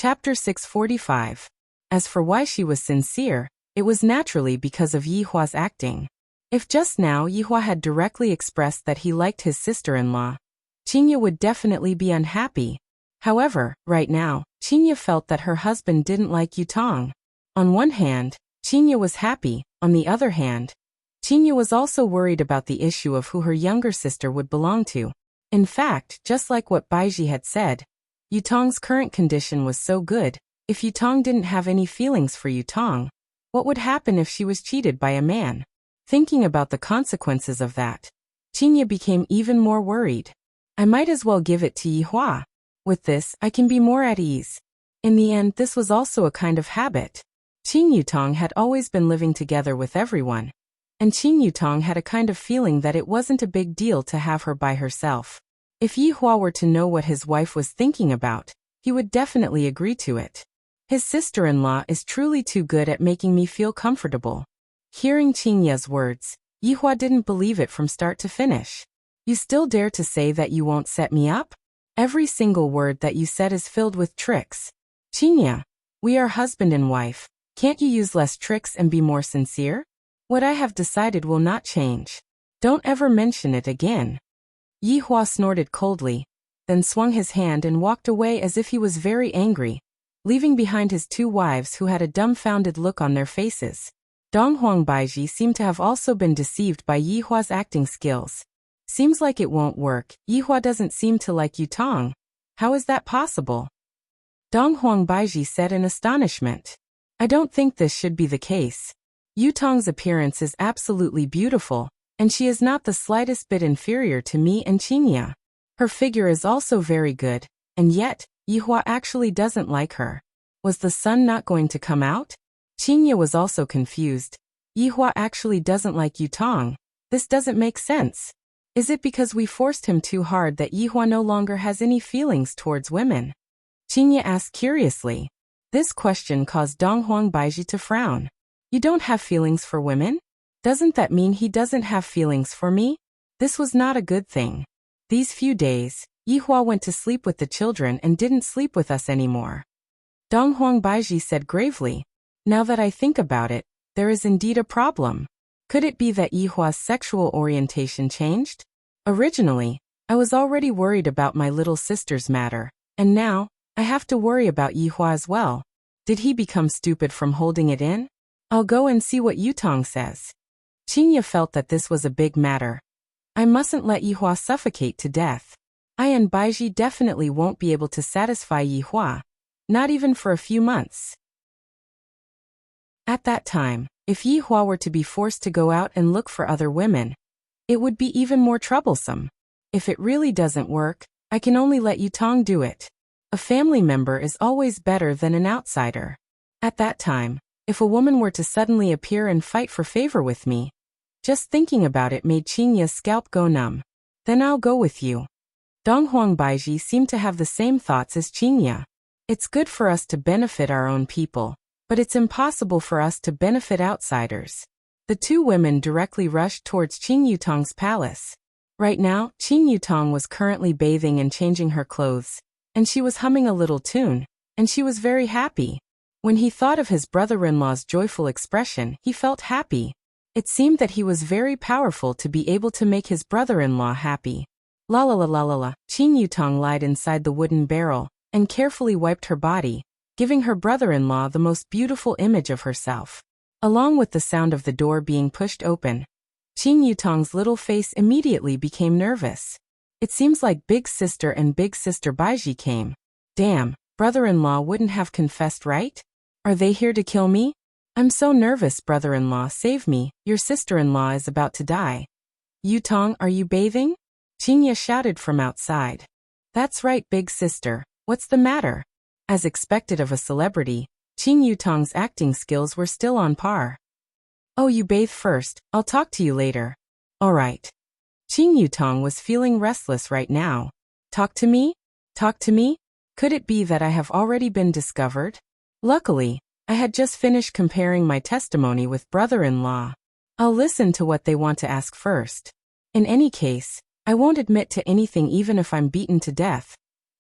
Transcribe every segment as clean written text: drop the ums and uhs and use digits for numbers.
Chapter 645. As for why she was sincere, it was naturally because of Yihua's acting. If just now Yihua had directly expressed that he liked his sister-in-law, Qinya would definitely be unhappy. However, right now, Qinya felt that her husband didn't like Yutong. On one hand, Qinya was happy. On the other hand, Qinya was also worried about the issue of who her younger sister would belong to. In fact, just like what Baiji had said, Yutong's current condition was so good. If Yutong didn't have any feelings for Yutong, what would happen if she was cheated by a man? Thinking about the consequences of that, Qinya became even more worried. I might as well give it to Yihua. With this, I can be more at ease. In the end, this was also a kind of habit. Qin Yutong had always been living together with everyone, and Qin Yutong had a kind of feeling that it wasn't a big deal to have her by herself. If Yihua were to know what his wife was thinking about, he would definitely agree to it. His sister-in-law is truly too good at making me feel comfortable. Hearing Qinya's words, Yihua didn't believe it from start to finish. You still dare to say that you won't set me up? Every single word that you said is filled with tricks. Qinya, we are husband and wife. Can't you use less tricks and be more sincere? What I have decided will not change. Don't ever mention it again. Yihua snorted coldly, then swung his hand and walked away as if he was very angry, leaving behind his two wives who had a dumbfounded look on their faces. Donghuang Baiji seemed to have also been deceived by Yihua's acting skills. Seems like it won't work. Yihua doesn't seem to like Yutong. How is that possible? Donghuang Baiji said in astonishment. I don't think this should be the case. Yutong's appearance is absolutely beautiful, and she is not the slightest bit inferior to me and Qinya. Her figure is also very good, and yet, Yihua actually doesn't like her. Was the sun not going to come out? Qinya was also confused. Yihua actually doesn't like Yutong. This doesn't make sense. Is it because we forced him too hard that Yihua no longer has any feelings towards women? Qinya asked curiously. This question caused Donghuang Baiji to frown. You don't have feelings for women? Doesn't that mean he doesn't have feelings for me? This was not a good thing. These few days, Yihua went to sleep with the children and didn't sleep with us anymore. Donghuang Baiji said gravely. Now that I think about it, there is indeed a problem. Could it be that Yihua's sexual orientation changed? Originally, I was already worried about my little sister's matter, and now, I have to worry about Yihua as well. Did he become stupid from holding it in? I'll go and see what Yutong says. Qinya felt that this was a big matter. I mustn't let Yihua suffocate to death. I and Baiji definitely won't be able to satisfy Yihua, not even for a few months. At that time, if Yihua were to be forced to go out and look for other women, it would be even more troublesome. If it really doesn't work, I can only let Yutong do it. A family member is always better than an outsider. At that time, if a woman were to suddenly appear and fight for favor with me, just thinking about it made Qinya's scalp go numb. Then I'll go with you. Donghuang Baiji seemed to have the same thoughts as Qinya. It's good for us to benefit our own people, but it's impossible for us to benefit outsiders. The two women directly rushed towards Qin Yutong's palace. Right now, Qin Yutong was currently bathing and changing her clothes, and she was humming a little tune, and she was very happy. When he thought of his brother-in-law's joyful expression, he felt happy. It seemed that he was very powerful to be able to make his brother-in-law happy. La la la la la la. Qin Yutong lied inside the wooden barrel, and carefully wiped her body, giving her brother-in-law the most beautiful image of herself. Along with the sound of the door being pushed open, Qin Yutong's little face immediately became nervous. It seems like Big Sister and Big Sister Baiji came. Damn, brother-in-law wouldn't have confessed, right? Are they here to kill me? I'm so nervous, brother-in-law, save me, your sister-in-law is about to die. Yutong, are you bathing? Qinya shouted from outside. That's right, Big Sister, what's the matter? As expected of a celebrity, Qin Yutong's acting skills were still on par. Oh, you bathe first, I'll talk to you later. Alright. Qin Yutong was feeling restless right now. Talk to me? Talk to me? Could it be that I have already been discovered? Luckily, I had just finished comparing my testimony with brother-in-law. I'll listen to what they want to ask first. In any case, I won't admit to anything even if I'm beaten to death.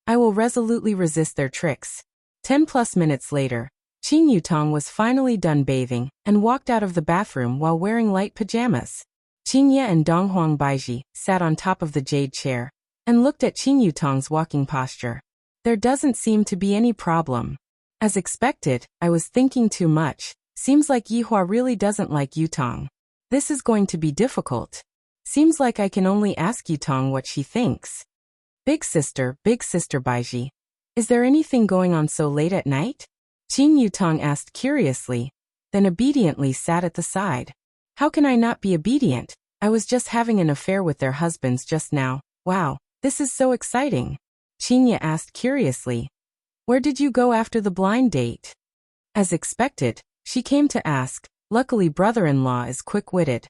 I will resolutely resist their tricks. 10+ minutes later, Qin Yutong was finally done bathing and walked out of the bathroom while wearing light pajamas. Qin Ye and Donghuang Baiji sat on top of the jade chair and looked at Qin Yutong's walking posture. There doesn't seem to be any problem. As expected, I was thinking too much. Seems like Yihua really doesn't like Yutong. This is going to be difficult. Seems like I can only ask Yutong what she thinks. Big sister Baiji, is there anything going on so late at night? Qin Yutong asked curiously, then obediently sat at the side. How can I not be obedient? I was just having an affair with their husbands just now. Wow, this is so exciting. Qin Ye asked curiously. Where did you go after the blind date? As expected, she came to ask. Luckily brother-in-law is quick-witted.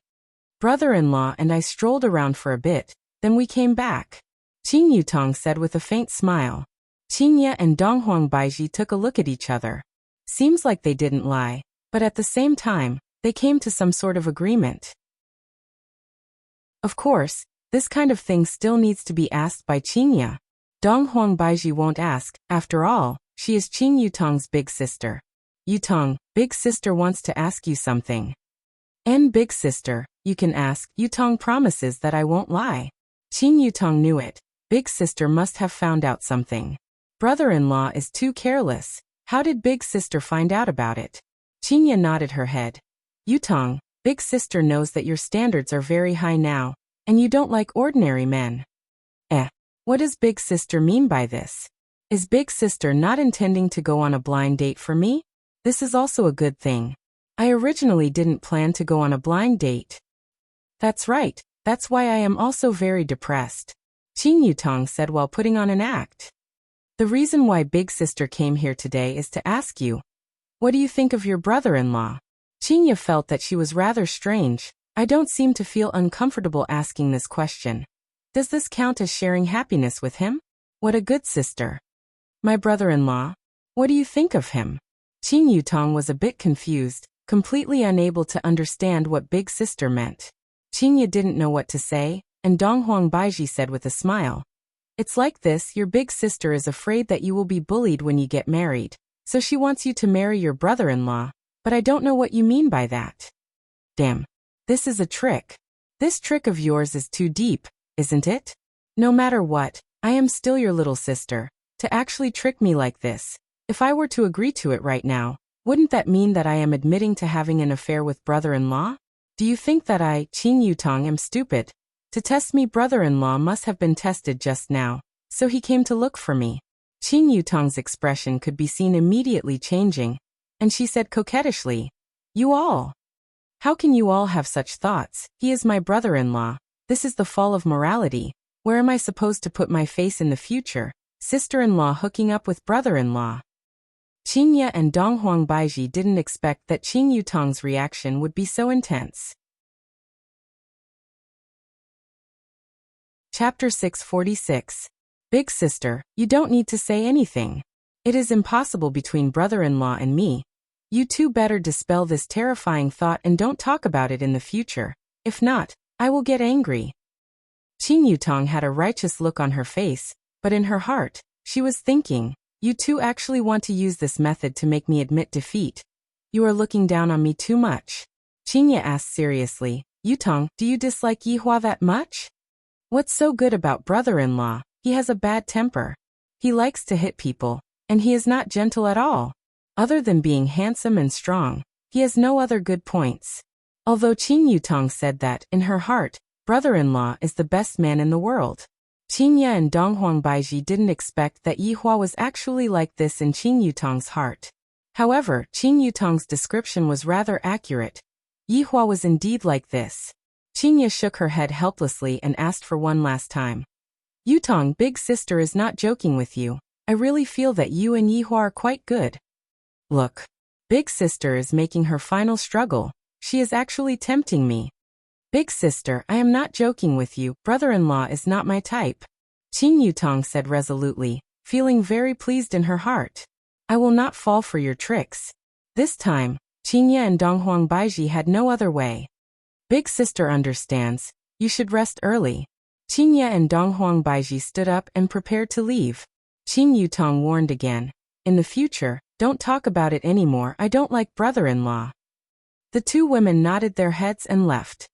Brother-in-law and I strolled around for a bit, then we came back. Qin Yutong said with a faint smile. Qin Ye and Donghuang Baiji took a look at each other. Seems like they didn't lie, but at the same time, they came to some sort of agreement. Of course, this kind of thing still needs to be asked by Qin Ye. Donghuang Baiji won't ask, after all, she is Qin Yutong's big sister. Yutong, big sister wants to ask you something. And big sister, you can ask. Yutong promises that I won't lie. Qin Yutong knew it. Big sister must have found out something. Brother-in-law is too careless. How did big sister find out about it? Qin Ye nodded her head. Yutong, big sister knows that your standards are very high now, and you don't like ordinary men. What does big sister mean by this? Is big sister not intending to go on a blind date for me? This is also a good thing. I originally didn't plan to go on a blind date. That's right, that's why I am also very depressed. Qin Yutong said while putting on an act. The reason why big sister came here today is to ask you, what do you think of your brother-in-law? Qin Ye felt that she was rather strange. I don't seem to feel uncomfortable asking this question. Does this count as sharing happiness with him? What a good sister. My brother-in-law? What do you think of him? Qin Yutong was a bit confused, completely unable to understand what big sister meant. Qin Ye didn't know what to say, and Donghuang Baiji said with a smile. It's like this, your big sister is afraid that you will be bullied when you get married, so she wants you to marry your brother-in-law, but I don't know what you mean by that. Damn. This is a trick. This trick of yours is too deep, isn't it? No matter what, I am still your little sister. To actually trick me like this, if I were to agree to it right now, wouldn't that mean that I am admitting to having an affair with brother-in-law? Do you think that I, Qin Yutong, am stupid? To test me, brother-in-law must have been tested just now, so he came to look for me. Qin Yutong's expression could be seen immediately changing, and she said coquettishly, You all. How can you all have such thoughts? He is my brother-in-law. This is the fall of morality. Where am I supposed to put my face in the future? Sister-in-law hooking up with brother-in-law. Qin Ye and Donghuang Baiji didn't expect that Qin Yutong's reaction would be so intense. Chapter 646. Big sister, you don't need to say anything. It is impossible between brother-in-law and me. You two better dispel this terrifying thought and don't talk about it in the future. If not, I will get angry. Qin Yutong had a righteous look on her face, but in her heart, she was thinking, you two actually want to use this method to make me admit defeat. You are looking down on me too much. Qin Ye asked seriously, Yutong, do you dislike Yihua that much? What's so good about brother-in-law? He has a bad temper. He likes to hit people, and he is not gentle at all. Other than being handsome and strong, he has no other good points. Although Qin Yutong said that, in her heart, brother-in-law is the best man in the world. Qin Ye and Donghuang Baiji didn't expect that Yihua was actually like this in Qin Yutong's heart. However, Qin Yutong's description was rather accurate. Yihua was indeed like this. Qin Ye shook her head helplessly and asked for one last time. Yutong, big sister is not joking with you. I really feel that you and Yihua are quite good. Look. Big sister is making her final struggle. She is actually tempting me. Big sister, I am not joking with you. Brother-in-law is not my type. Qin Yutong said resolutely, feeling very pleased in her heart. I will not fall for your tricks. This time, Qin Ye and Donghuang Baiji had no other way. Big sister understands. You should rest early. Qin Ye and Donghuang Baiji stood up and prepared to leave. Qin Yutong warned again. In the future, don't talk about it anymore. I don't like brother-in-law. The two women nodded their heads and left.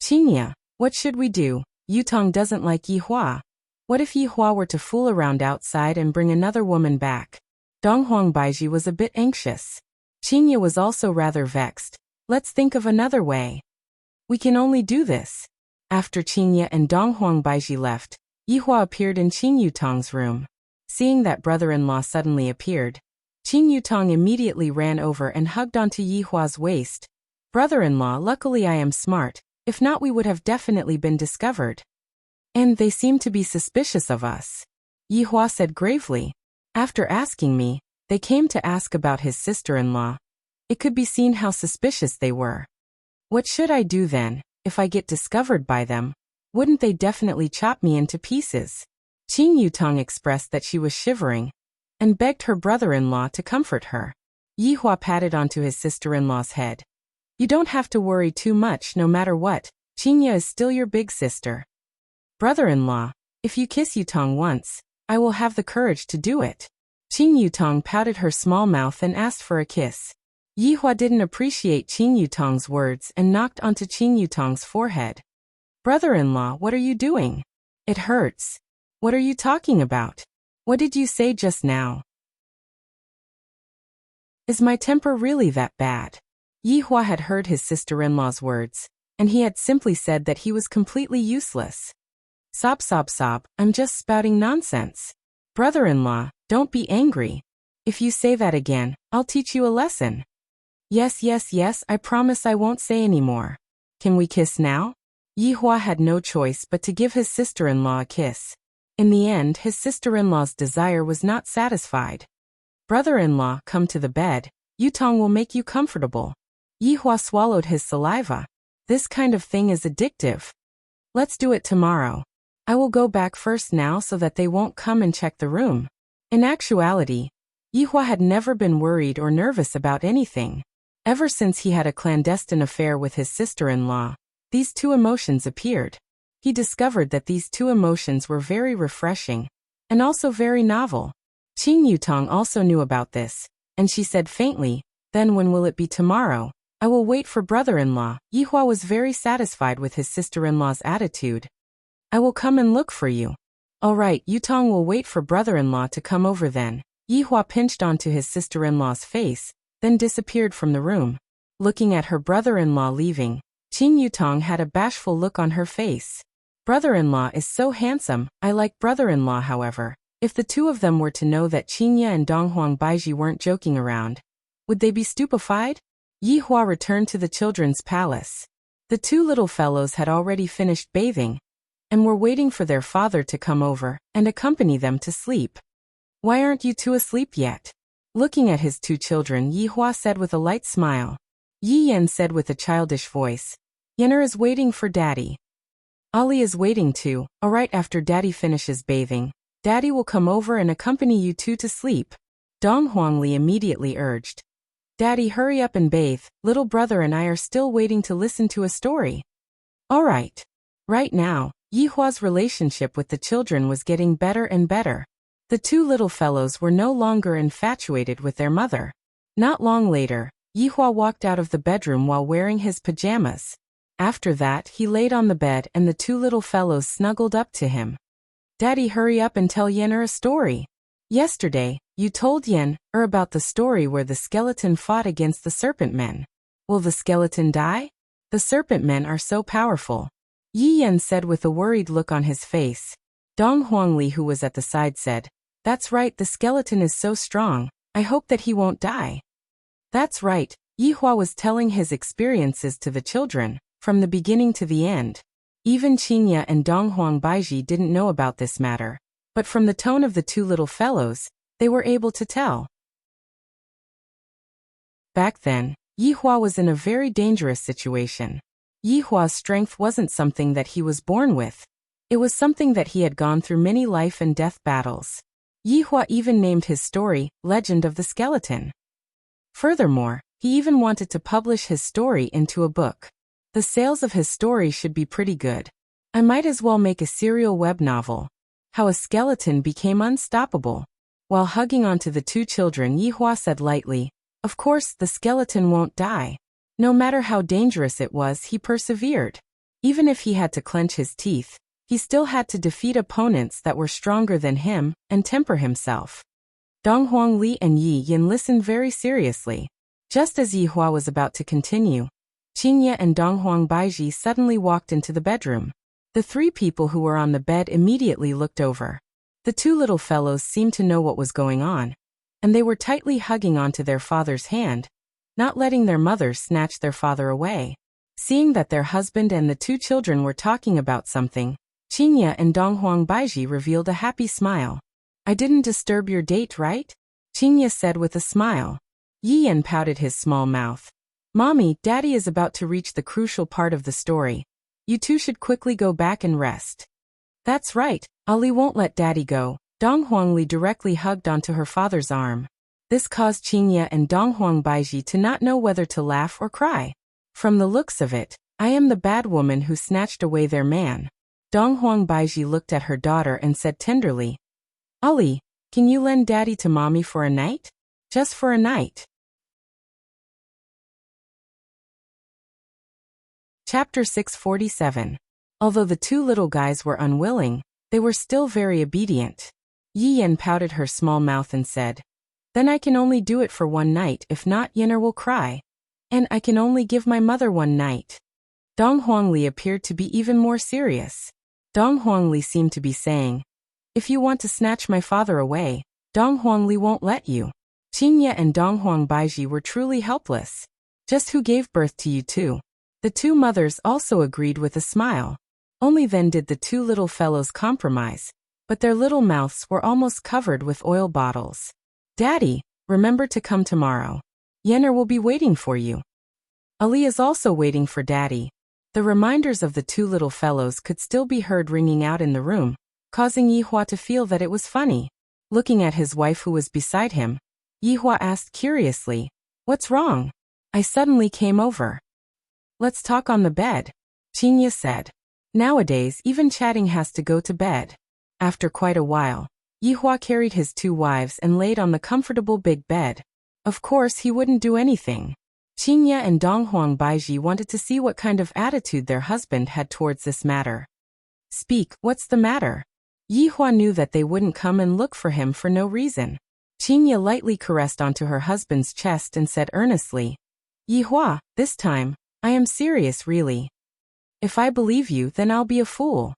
Qinya, what should we do? Yutong doesn't like Yihua. What if Yihua were to fool around outside and bring another woman back? Donghuang Baiji was a bit anxious. Qinya was also rather vexed. Let's think of another way. We can only do this. After Qinya and Donghuang Baiji left, Yihua appeared in Qing Yutong's room. Seeing that brother-in-law suddenly appeared, Qing Yutong immediately ran over and hugged onto Yihua's waist. Brother-in-law, luckily I am smart, if not we would have definitely been discovered. And they seem to be suspicious of us. Yihua said gravely. After asking me, they came to ask about his sister-in-law. It could be seen how suspicious they were. What should I do then, if I get discovered by them? Wouldn't they definitely chop me into pieces? Qing Yutong expressed that she was shivering, and begged her brother-in-law to comfort her. Yihua patted onto his sister-in-law's head. You don't have to worry too much no matter what, Qinya is still your big sister. Brother-in-law, if you kiss Yutong once, I will have the courage to do it. Qing Yutong pouted her small mouth and asked for a kiss. Yihua didn't appreciate Qing Yutong's words and knocked onto Qing Yutong's forehead. Brother-in-law, what are you doing? It hurts. What are you talking about? What did you say just now? Is my temper really that bad? Yihua had heard his sister-in-law's words, and he had simply said that he was completely useless. Sob sob sob, I'm just spouting nonsense. Brother-in-law, don't be angry. If you say that again, I'll teach you a lesson. Yes, I promise I won't say any more. Can we kiss now? Yihua had no choice but to give his sister-in-law a kiss. In the end, his sister-in-law's desire was not satisfied. Brother-in-law, come to the bed. Yutong will make you comfortable. Yihua swallowed his saliva. This kind of thing is addictive. Let's do it tomorrow. I will go back first now so that they won't come and check the room. In actuality, Yihua had never been worried or nervous about anything. Ever since he had a clandestine affair with his sister-in-law, these two emotions appeared. He discovered that these two emotions were very refreshing, and also very novel. Qing Yutong also knew about this, and she said faintly, then when will it be tomorrow? I will wait for brother-in-law. Yihua was very satisfied with his sister-in-law's attitude. I will come and look for you. All right, Yutong will wait for brother-in-law to come over then. Yihua pinched onto his sister-in-law's face, then disappeared from the room. Looking at her brother-in-law leaving, Qing Yutong had a bashful look on her face. Brother-in-law is so handsome. I like brother-in-law, however. If the two of them were to know that Qinya and Donghuang Baiji weren't joking around, would they be stupefied? Yihua returned to the children's palace. The two little fellows had already finished bathing, and were waiting for their father to come over and accompany them to sleep. Why aren't you two asleep yet? Looking at his two children, Yihua said with a light smile. Yi Yan said with a childish voice, Yener is waiting for Daddy. Ali is waiting too. Alright, after Daddy finishes bathing, Daddy will come over and accompany you two to sleep. Dong Huangli immediately urged. Daddy, hurry up and bathe. Little brother and I are still waiting to listen to a story. Alright. Right now, Yihua's relationship with the children was getting better and better. The two little fellows were no longer infatuated with their mother. Not long later, Yihua walked out of the bedroom while wearing his pajamas. After that, he laid on the bed and the two little fellows snuggled up to him. Daddy, hurry up and tell Yener a story. Yesterday, you told Yen about the story where the skeleton fought against the serpent men. Will the skeleton die? The serpent men are so powerful. Yi Yen said with a worried look on his face. Dong Huangli, who was at the side, said, That's right, the skeleton is so strong, I hope that he won't die. That's right, Yihua was telling his experiences to the children, from the beginning to the end. Even Qinya and Donghuang Baiji didn't know about this matter, but from the tone of the two little fellows, they were able to tell. Back then, Yihua was in a very dangerous situation. Yihua's strength wasn't something that he was born with. It was something that he had gone through many life and death battles. Yihua even named his story, Legend of the Skeleton. Furthermore, he even wanted to publish his story into a book. The sales of his story should be pretty good. I might as well make a serial web novel. How a skeleton became unstoppable. While hugging onto the two children, Yihua said lightly, "Of course, the skeleton won't die." No matter how dangerous it was, he persevered. Even if he had to clench his teeth, he still had to defeat opponents that were stronger than him and temper himself. Dong Huangli and Yi Yin listened very seriously. Just as Yihua was about to continue, Qingye and Dong Huang Baiji suddenly walked into the bedroom. The three people who were on the bed immediately looked over. The two little fellows seemed to know what was going on, and they were tightly hugging onto their father's hand, not letting their mothers snatch their father away. Seeing that their husband and the two children were talking about something, Qingye and Dong Huang Baiji revealed a happy smile. "I didn't disturb your date, right?" Qingye said with a smile. Yi Yin pouted his small mouth. "Mommy, Daddy is about to reach the crucial part of the story. You two should quickly go back and rest." "That's right, Ali won't let Daddy go." Dong Huangli directly hugged onto her father's arm. This caused Qingye and Dong Huang Baiji to not know whether to laugh or cry. "From the looks of it, I am the bad woman who snatched away their man." Dong Huang Baiji looked at her daughter and said tenderly, "Ali, can you lend Daddy to Mommy for a night? Just for a night." Chapter 647. Although the two little guys were unwilling, they were still very obedient. Yi Yin pouted her small mouth and said, "Then I can only do it for one night, if not Yinner will cry. And I can only give my mother one night." Dong Huangli appeared to be even more serious. Dong Huangli seemed to be saying, "If you want to snatch my father away, Dong Huangli won't let you." Qingye and Dong Huang Baiji were truly helpless. "Just who gave birth to you two?" The two mothers also agreed with a smile. Only then did the two little fellows compromise, but their little mouths were almost covered with oil bottles. "Daddy, remember to come tomorrow. Yenner will be waiting for you. Ali is also waiting for Daddy." The reminders of the two little fellows could still be heard ringing out in the room, causing Yihua to feel that it was funny. Looking at his wife who was beside him, Yihua asked curiously, "What's wrong?" "I suddenly came over." "Let's talk on the bed," Qingye said. Nowadays, even chatting has to go to bed. After quite a while, Yihua carried his two wives and laid on the comfortable big bed. Of course, he wouldn't do anything. Qingye and Dong Huang Baiji wanted to see what kind of attitude their husband had towards this matter. "Speak, what's the matter?" Yihua knew that they wouldn't come and look for him for no reason. Qingye lightly caressed onto her husband's chest and said earnestly, "Yihua, this time, I am serious really. If I believe you, then I'll be a fool."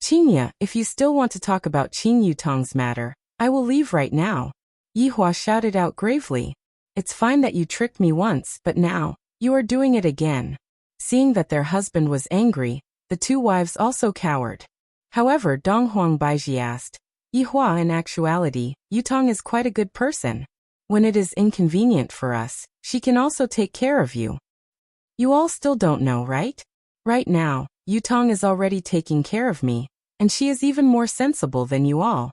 "Qingye, if you still want to talk about Qing Yutong's matter, I will leave right now." Yihua shouted out gravely, "It's fine that you tricked me once, but now, you are doing it again." Seeing that their husband was angry, the two wives also cowered. However, Dong Huang Baiji asked, "Yihua, in actuality, Yutong is quite a good person. When it is inconvenient for us, she can also take care of you. You all still don't know, right? Right now, Yutong is already taking care of me, and she is even more sensible than you all."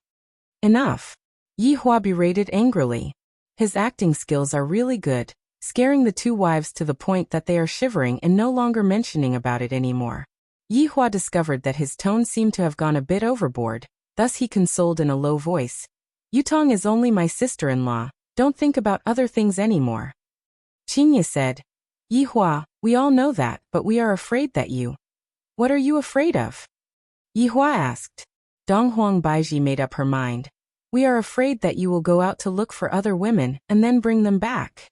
"Enough." Yihua berated angrily. His acting skills are really good, scaring the two wives to the point that they are shivering and no longer mentioning about it anymore. Yihua discovered that his tone seemed to have gone a bit overboard, thus he consoled in a low voice, "Yutong is only my sister-in-law, don't think about other things anymore." Qingye said, "Yihua, we all know that, but we are afraid that you—" "What are you afraid of?" Yihua asked. Dong Huang Baiji made up her mind. "We are afraid that you will go out to look for other women and then bring them back."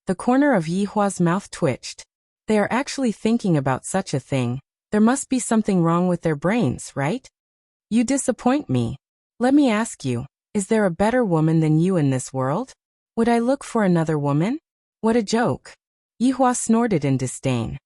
The corner of Yihua's mouth twitched. They are actually thinking about such a thing. There must be something wrong with their brains, right? "You disappoint me. Let me ask you, is there a better woman than you in this world? Would I look for another woman? What a joke." Yihua snorted in disdain.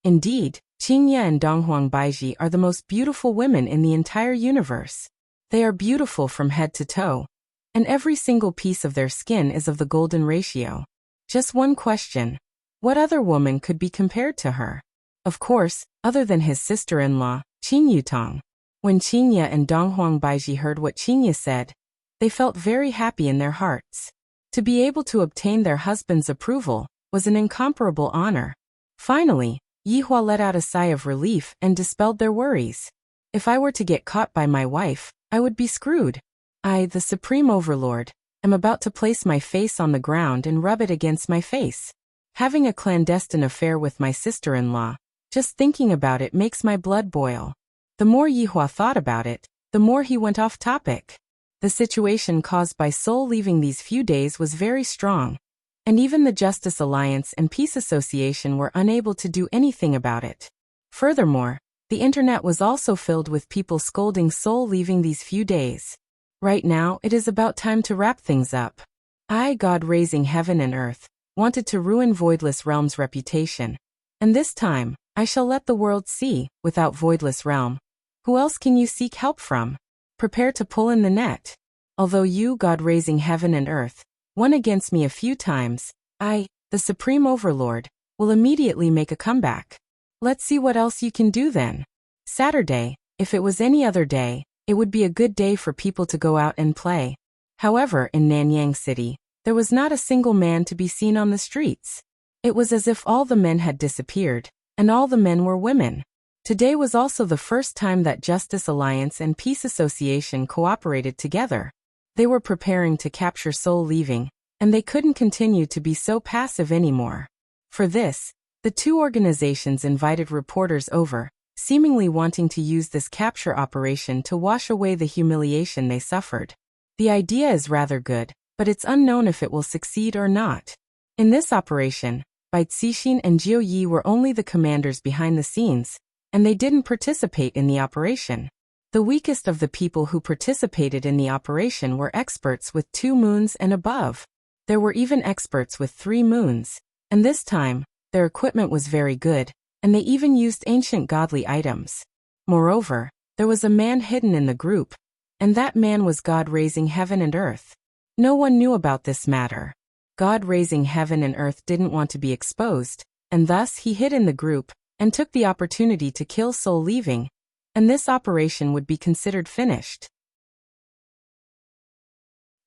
Indeed, Qingye and Dong Huang Baiji are the most beautiful women in the entire universe. They are beautiful from head to toe, and every single piece of their skin is of the golden ratio. Just one question. What other woman could be compared to her? Of course, other than his sister-in-law, Qing Yutong. When Qingye and Dong Huang Baiji heard what Qingye said, they felt very happy in their hearts. To be able to obtain their husband's approval was an incomparable honor. Finally, Yihua let out a sigh of relief and dispelled their worries. "If I were to get caught by my wife, I would be screwed. I, the Supreme Overlord, am about to place my face on the ground and rub it against my face. Having a clandestine affair with my sister-in-law, just thinking about it makes my blood boil. The more Yihua thought about it, the more he went off topic. The situation caused by Seoul leaving these few days was very strong, and even the Justice Alliance and Peace Association were unable to do anything about it. Furthermore, the internet was also filled with people scolding Seoul leaving these few days. Right now, it is about time to wrap things up. I, God raising heaven and earth, wanted to ruin Voidless Realm's reputation. And this time, I shall let the world see, without Voidless Realm, who else can you seek help from? Prepare to pull in the net. Although you, God raising heaven and earth, won against me a few times, I, the Supreme Overlord, will immediately make a comeback. Let's see what else you can do then. Saturday, if it was any other day, it would be a good day for people to go out and play. However, in Nanyang City, there was not a single man to be seen on the streets. It was as if all the men had disappeared, and all the men were women. Today was also the first time that Justice Alliance and Peace Association cooperated together. They were preparing to capture Seoul leaving, and they couldn't continue to be so passive anymore. For this, the two organizations invited reporters over, seemingly wanting to use this capture operation to wash away the humiliation they suffered. The idea is rather good, but it's unknown if it will succeed or not. In this operation, Bai Cixin and Jiu Yi were only the commanders behind the scenes, and they didn't participate in the operation. The weakest of the people who participated in the operation were experts with 2 moons and above. There were even experts with 3 moons, and this time, their equipment was very good, and they even used ancient godly items. Moreover, there was a man hidden in the group, and that man was God raising heaven and earth. No one knew about this matter. God raising heaven and earth didn't want to be exposed, and thus he hid in the group, and took the opportunity to kill Seoul leaving, and this operation would be considered finished.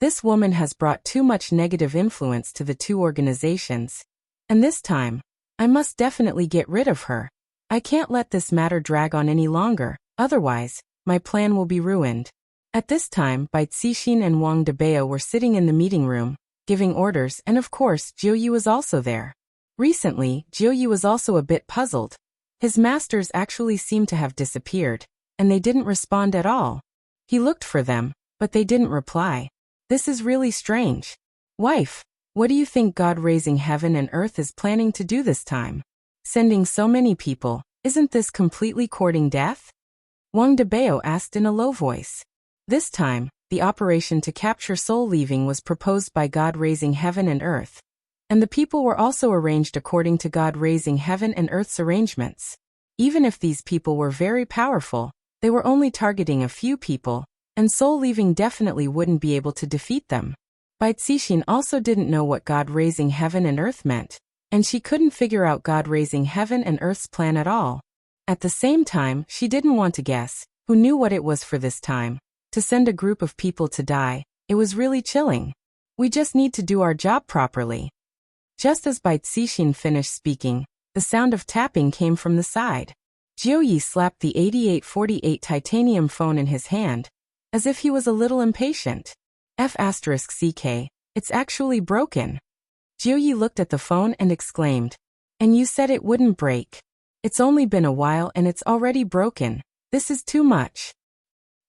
This woman has brought too much negative influence to the two organizations, and this time, I must definitely get rid of her. I can't let this matter drag on any longer, otherwise, my plan will be ruined. At this time, Bai Cixin and Wang Debao were sitting in the meeting room, giving orders, and of course, Jiu Yi was also there. Recently, Jiu Yi was also a bit puzzled. His masters actually seemed to have disappeared, and they didn't respond at all. He looked for them, but they didn't reply. This is really strange. Wife, what do you think God raising heaven and earth is planning to do this time? Sending so many people, isn't this completely courting death? Wang Debao asked in a low voice. This time, the operation to capture Seoul leaving was proposed by God raising heaven and earth, and the people were also arranged according to God raising heaven and earth's arrangements. Even if these people were very powerful, they were only targeting a few people, and Seoul leaving definitely wouldn't be able to defeat them. Bai Cixin also didn't know what God raising heaven and earth meant, and she couldn't figure out God raising heaven and earth's plan at all. At the same time, she didn't want to guess who knew what it was for this time. To send a group of people to die, it was really chilling. We just need to do our job properly. Just as Bai Cixin finished speaking, the sound of tapping came from the side. Jiu Yi slapped the 8848 titanium phone in his hand, as if he was a little impatient. F*CK, it's actually broken. Jiu Yi looked at the phone and exclaimed, "And you said it wouldn't break. It's only been a while and it's already broken. This is too much."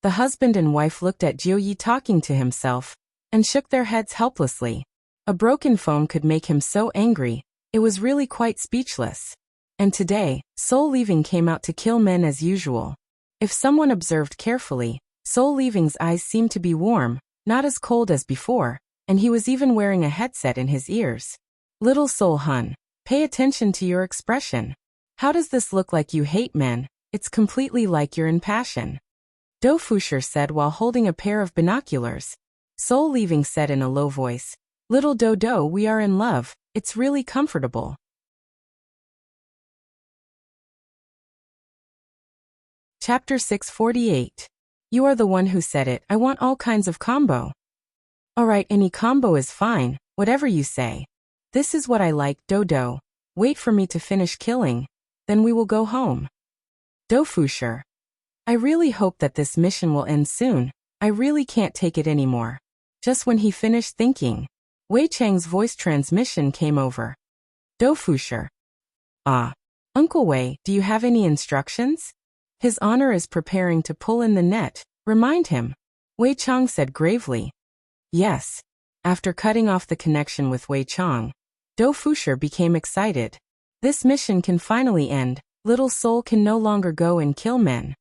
The husband and wife looked at Jiu Yi talking to himself, and shook their heads helplessly. A broken phone could make him so angry, it was really quite speechless. And today, Seoul leaving came out to kill men as usual. If someone observed carefully, Seoul leaving's eyes seemed to be warm, not as cold as before, and he was even wearing a headset in his ears. Little Seoul Hun, pay attention to your expression. How does this look like you hate men? It's completely like you're in passion. Do Fusher said while holding a pair of binoculars. Seoul leaving said in a low voice, "Little Dodo, we are in love, it's really comfortable." Chapter 648. You are the one who said it, I want all kinds of combo. Alright, any combo is fine, whatever you say. This is what I like, Dodo. Wait for me to finish killing, then we will go home. Do Fusher. I really hope that this mission will end soon. I really can't take it anymore. Just when he finished thinking, Wei Chang's voice transmission came over. Dofusher. Ah. Uncle Wei, do you have any instructions? His Honor is preparing to pull in the net, remind him. Wei Chang said gravely. Yes. After cutting off the connection with Wei Chang, Dofusher became excited. This mission can finally end. Little Soul can no longer go and kill men.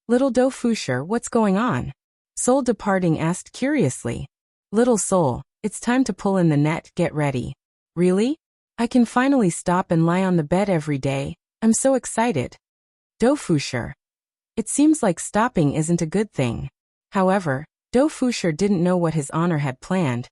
Little Dofusher, what's going on? Soul departing asked curiously. Little Soul, it's time to pull in the net, get ready. Really? I can finally stop and lie on the bed every day. I'm so excited. Dofusher. It seems like stopping isn't a good thing. However, Dofusher didn't know what his Honor had planned.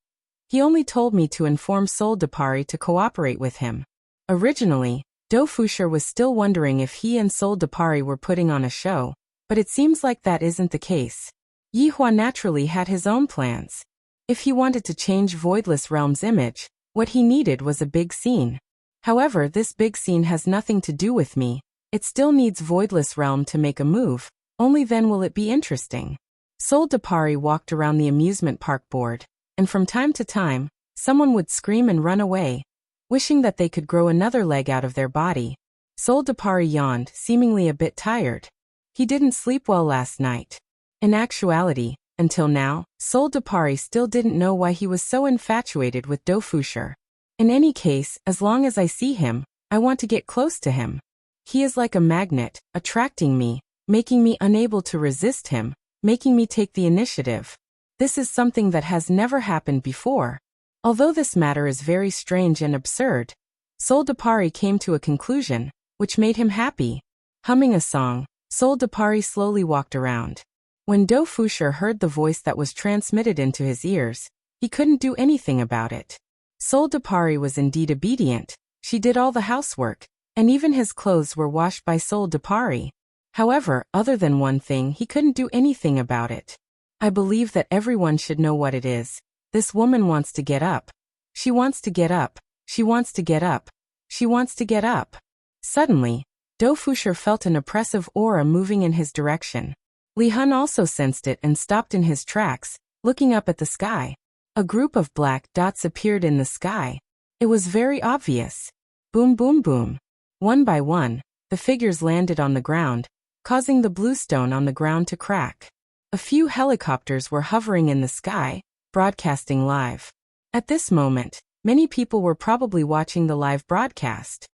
He only told me to inform Sol Depari to cooperate with him. Originally, Dofusher was still wondering if he and Sol Depari were putting on a show, but it seems like that isn't the case. Yihua naturally had his own plans. If he wanted to change Voidless Realm's image, what he needed was a big scene. However, this big scene has nothing to do with me. It still needs Voidless Realm to make a move, only then will it be interesting. Sol Depari walked around the amusement park board, and from time to time, someone would scream and run away, wishing that they could grow another leg out of their body. Sol Depari yawned, seemingly a bit tired. He didn't sleep well last night. In actuality, until now, Sol Depari still didn't know why he was so infatuated with Dofusher. In any case, as long as I see him, I want to get close to him. He is like a magnet, attracting me, making me unable to resist him, making me take the initiative. This is something that has never happened before. Although this matter is very strange and absurd, Sol Depari came to a conclusion, which made him happy. Humming a song, Sol Depari slowly walked around. When Dofusher heard the voice that was transmitted into his ears, he couldn't do anything about it. Sol Depari was indeed obedient. She did all the housework, and even his clothes were washed by Sol Depari. However, other than one thing, he couldn't do anything about it. I believe that everyone should know what it is. This woman wants to get up. She wants to get up. She wants to get up. She wants to get up. Suddenly, Dofusher felt an oppressive aura moving in his direction. Li Hun also sensed it and stopped in his tracks, looking up at the sky. A group of black dots appeared in the sky. It was very obvious. Boom, boom, boom. One by one, the figures landed on the ground, causing the blue stone on the ground to crack. A few helicopters were hovering in the sky, broadcasting live. At this moment, many people were probably watching the live broadcast.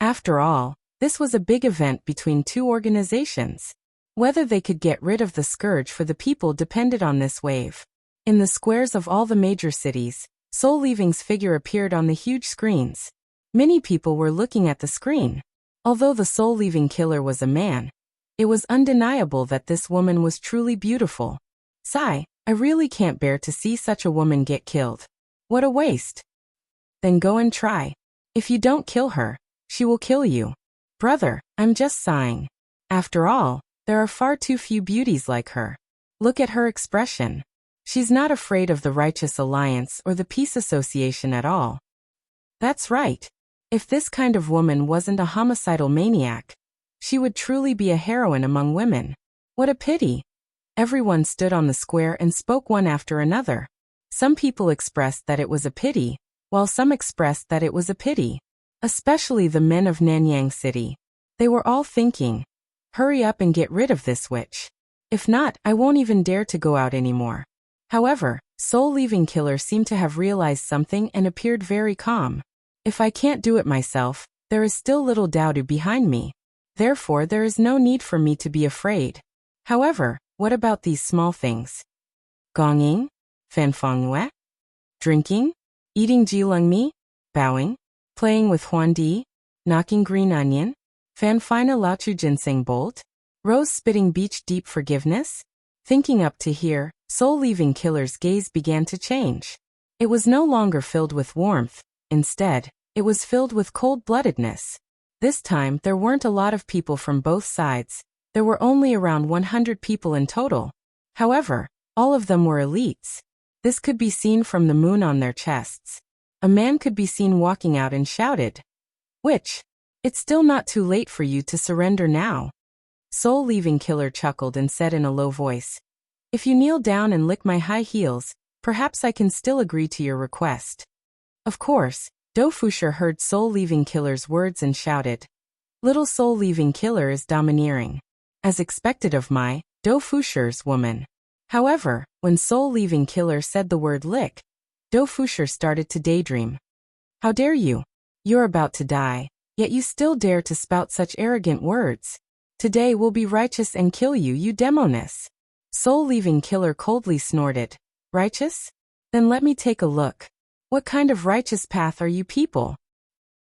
After all, this was a big event between two organizations. Whether they could get rid of the scourge for the people depended on this wave. In the squares of all the major cities, Soul Leaving's figure appeared on the huge screens. Many people were looking at the screen. Although the Soul Leaving killer was a man, it was undeniable that this woman was truly beautiful. Sigh, I really can't bear to see such a woman get killed. What a waste. Then go and try. If you don't kill her, she will kill you. Brother, I'm just sighing. After all, there are far too few beauties like her. Look at her expression. She's not afraid of the Righteous Alliance or the Peace Association at all. That's right. If this kind of woman wasn't a homicidal maniac, she would truly be a heroine among women. What a pity. Everyone stood on the square and spoke one after another. Some people expressed that it was a pity, while some expressed that it was a pity. Especially the men of Nanyang City. They were all thinking, hurry up and get rid of this witch. If not, I won't even dare to go out anymore. However, Soul Leaving Killer seemed to have realized something and appeared very calm. If I can't do it myself, there is still little Daodu behind me. Therefore, there is no need for me to be afraid. However, what about these small things? Gonging? Fanfangwe? Drinking? Eating jilungmi? Bowing? Playing with Huandi? Knocking green onion? Fanfina Laochu Ginseng Bolt? Rose spitting beach deep forgiveness? Thinking up to here, Soul Leaving Killer's gaze began to change. It was no longer filled with warmth. Instead, it was filled with cold-bloodedness. This time, there weren't a lot of people from both sides. There were only around 100 people in total. However, all of them were elites. This could be seen from the moon on their chests. A man could be seen walking out and shouted, "Witch, it's still not too late for you to surrender now." Soul-leaving killer chuckled and said in a low voice, "If you kneel down and lick my high heels, perhaps I can still agree to your request." Of course, Dofusher heard soul-leaving killer's words and shouted, "Little soul-leaving killer is domineering. As expected of my, Dofusher's woman." However, when soul-leaving killer said the word lick, Dofusher started to daydream. "How dare you? You're about to die, yet you still dare to spout such arrogant words. Today we'll be righteous and kill you, you demoness." Soul-leaving killer coldly snorted, "Righteous? Then let me take a look. What kind of righteous path are you people?"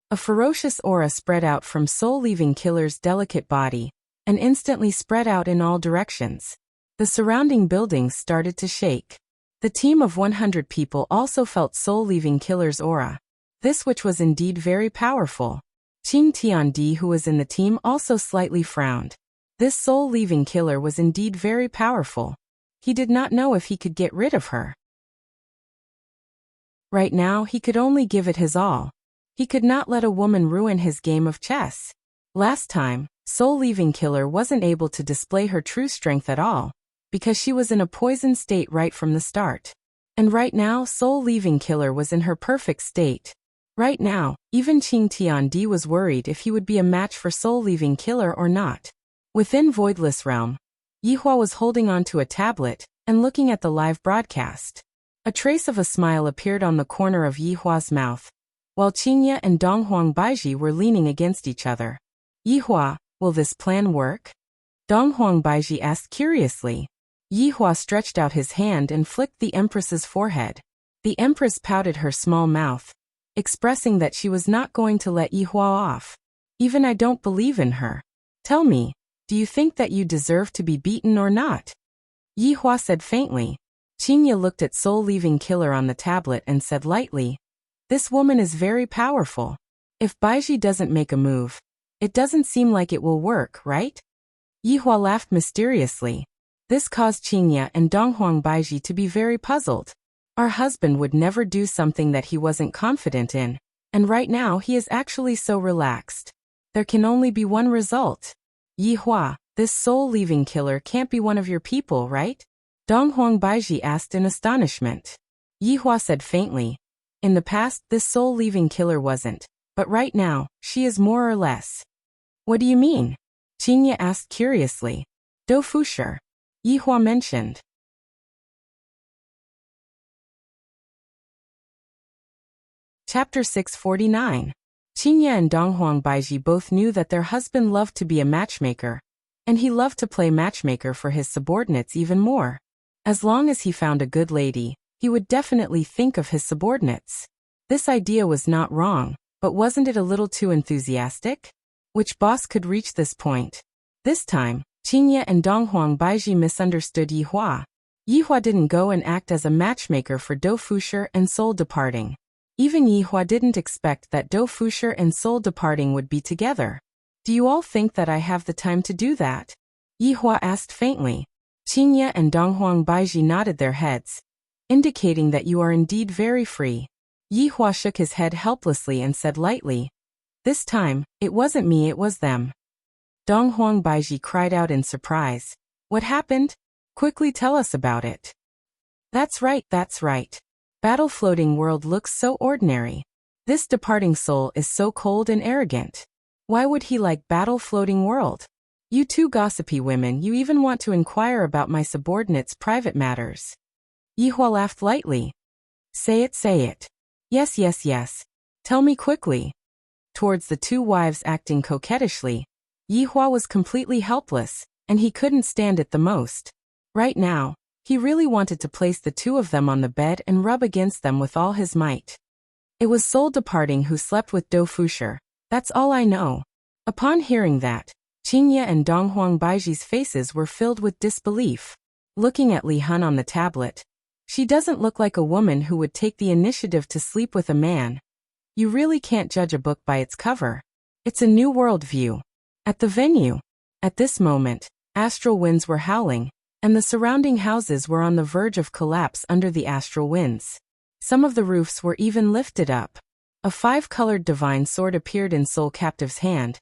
A ferocious aura spread out from soul-leaving killer's delicate body, and instantly spread out in all directions. The surrounding buildings started to shake. The team of 100 people also felt soul-leaving killer's aura. This which was indeed very powerful. Qing Tiandi, who was in the team, also slightly frowned. This soul-leaving killer was indeed very powerful. He did not know if he could get rid of her. Right now he could only give it his all. He could not let a woman ruin his game of chess. Last time, soul-leaving killer wasn't able to display her true strength at all, because she was in a poisoned state right from the start. And right now soul-leaving killer was in her perfect state. Right now, even Qing Tiandi was worried if he would be a match for soul-leaving killer or not. Within Voidless Realm, Yihua was holding onto a tablet and looking at the live broadcast. A trace of a smile appeared on the corner of Yihua's mouth, while Qingye and Donghuang Baiji were leaning against each other. "Yihua, will this plan work?" Donghuang Baiji asked curiously. Yihua stretched out his hand and flicked the Empress's forehead. The Empress pouted her small mouth, expressing that she was not going to let Yihua off. "Even I don't believe in her. Tell me, do you think that you deserve to be beaten or not?" Yihua said faintly. Qingye looked at soul-leaving killer on the tablet and said lightly, "This woman is very powerful. If Baiji doesn't make a move, it doesn't seem like it will work, right?" Yihua laughed mysteriously. This caused Qingye and Donghuang Baiji to be very puzzled. Our husband would never do something that he wasn't confident in, and right now he is actually so relaxed. There can only be one result. "Yihua, this soul-leaving killer can't be one of your people, right?" Donghuang Baiji asked in astonishment. Yihua said faintly, "In the past this soul-leaving killer wasn't, but right now, she is more or less." "What do you mean?" Qingye asked curiously. "Dofusher," Yihua mentioned. Chapter 649. Qingye and Donghuang Baiji both knew that their husband loved to be a matchmaker, and he loved to play matchmaker for his subordinates even more. As long as he found a good lady, he would definitely think of his subordinates. This idea was not wrong, but wasn't it a little too enthusiastic? Which boss could reach this point? This time, Qingye and Donghuang Baiji misunderstood Yihua. Yihua didn't go and act as a matchmaker for Dofusher and Soul Departing. Even Yihua didn't expect that Dofusher and Soul Departing would be together. "Do you all think that I have the time to do that?" Yihua asked faintly. Qingye and Donghuang Baiji nodded their heads, indicating that you are indeed very free. Yihua shook his head helplessly and said lightly, "This time, it wasn't me, it was them." Donghuang Baiji cried out in surprise. "What happened? Quickly tell us about it." That's right. Battle Floating World looks so ordinary. This departing soul is so cold and arrogant. Why would he like Battle Floating World? You two gossipy women, you even want to inquire about my subordinates' private matters." Yihua laughed lightly. Say it. Yes. Tell me quickly." Towards the two wives acting coquettishly, Yihua was completely helpless, and he couldn't stand it the most. Right now, he really wanted to place the two of them on the bed and rub against them with all his might. "It was Soul Departing who slept with Dofusher. That's all I know." Upon hearing that, Qingye and Donghuang Baiji's faces were filled with disbelief. Looking at Li Hun on the tablet, "She doesn't look like a woman who would take the initiative to sleep with a man. You really can't judge a book by its cover. It's a new world view." At the venue, at this moment, astral winds were howling, and the surrounding houses were on the verge of collapse under the astral winds. Some of the roofs were even lifted up. A 5-colored divine sword appeared in Soul Captive's hand,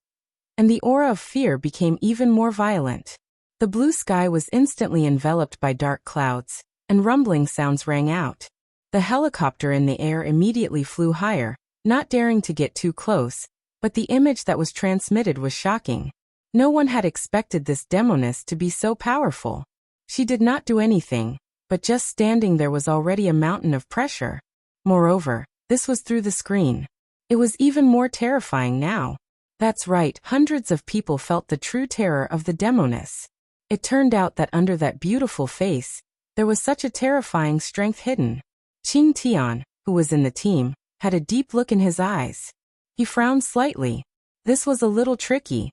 and the aura of fear became even more violent. The blue sky was instantly enveloped by dark clouds, and rumbling sounds rang out. The helicopter in the air immediately flew higher, not daring to get too close, but the image that was transmitted was shocking. No one had expected this demoness to be so powerful. She did not do anything, but just standing there was already a mountain of pressure. Moreover, this was through the screen. It was even more terrifying now. That's right, hundreds of people felt the true terror of the demoness. It turned out that under that beautiful face, there was such a terrifying strength hidden. Qing Tian, who was in the team, had a deep look in his eyes. He frowned slightly. This was a little tricky.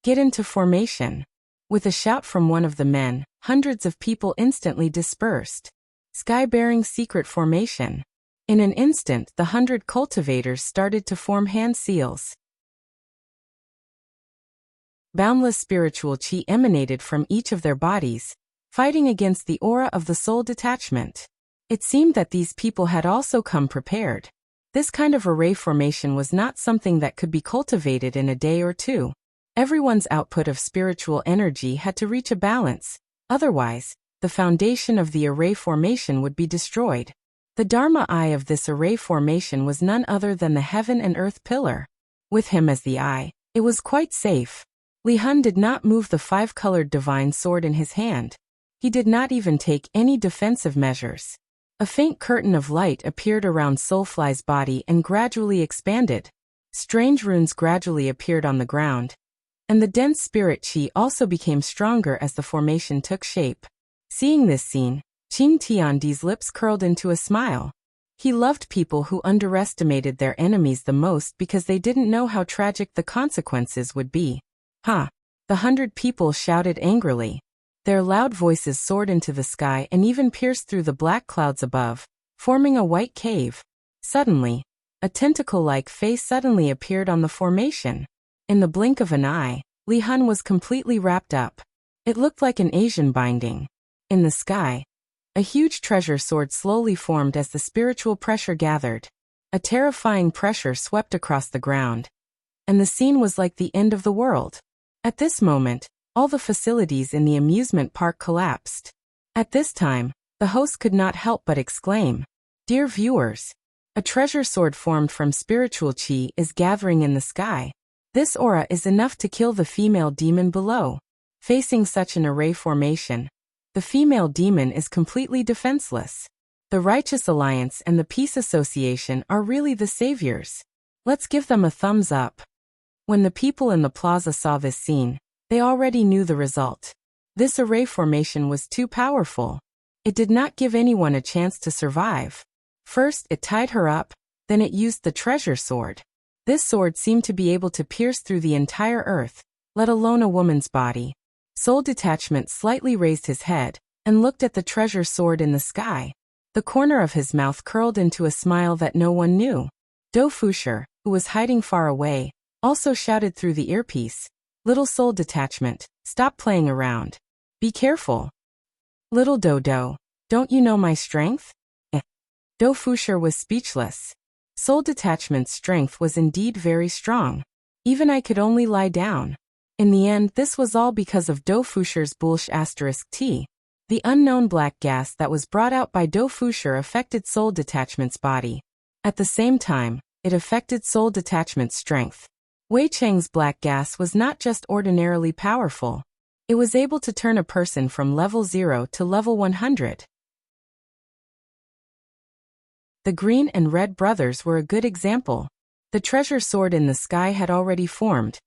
Get into formation. With a shout from one of the men, hundreds of people instantly dispersed. Sky-bearing secret formation. In an instant, the 100 cultivators started to form hand seals. Boundless spiritual qi emanated from each of their bodies, fighting against the aura of the soul detachment. It seemed that these people had also come prepared. This kind of array formation was not something that could be cultivated in a day or two. Everyone's output of spiritual energy had to reach a balance, otherwise, the foundation of the array formation would be destroyed. The Dharma eye of this array formation was none other than the heaven and earth pillar. With him as the eye, it was quite safe. Li Hun did not move the 5-colored divine sword in his hand. He did not even take any defensive measures. A faint curtain of light appeared around Soulfly's body and gradually expanded. Strange runes gradually appeared on the ground, and the dense spirit qi also became stronger as the formation took shape. Seeing this scene, Qing Tiandi's lips curled into a smile. He loved people who underestimated their enemies the most because they didn't know how tragic the consequences would be. Ha! The 100 people shouted angrily. Their loud voices soared into the sky and even pierced through the black clouds above, forming a white cave. Suddenly, a tentacle-like face suddenly appeared on the formation. In the blink of an eye, Li Hun was completely wrapped up. It looked like an Asian binding. In the sky, a huge treasure sword slowly formed as the spiritual pressure gathered. A terrifying pressure swept across the ground, and the scene was like the end of the world. At this moment, all the facilities in the amusement park collapsed. At this time, the host could not help but exclaim, "Dear viewers, a treasure sword formed from spiritual qi is gathering in the sky. This aura is enough to kill the female demon below." Facing such an array formation, the female demon is completely defenseless. The Righteous Alliance and the Peace Association are really the saviors. Let's give them a thumbs up. When the people in the plaza saw this scene, they already knew the result. This array formation was too powerful. It did not give anyone a chance to survive. First, it tied her up, then it used the treasure sword. This sword seemed to be able to pierce through the entire earth, let alone a woman's body. Soul Detachment slightly raised his head and looked at the treasure sword in the sky. The corner of his mouth curled into a smile that no one knew. Do Fusher, who was hiding far away, also shouted through the earpiece, "Little Soul Detachment, stop playing around. Be careful. Little Dodo, don't you know my strength?" Do Fusher was speechless. Soul Detachment's strength was indeed very strong. Even I could only lie down. In the end, this was all because of Do Fusher's Bulsh *T. The unknown black gas that was brought out by Do Fusher affected Soul Detachment's body. At the same time, it affected Soul Detachment's strength. Wei Cheng's black gas was not just ordinarily powerful. It was able to turn a person from level 0 to level 100. The Green and Red brothers were a good example. The treasure sword in the sky had already formed,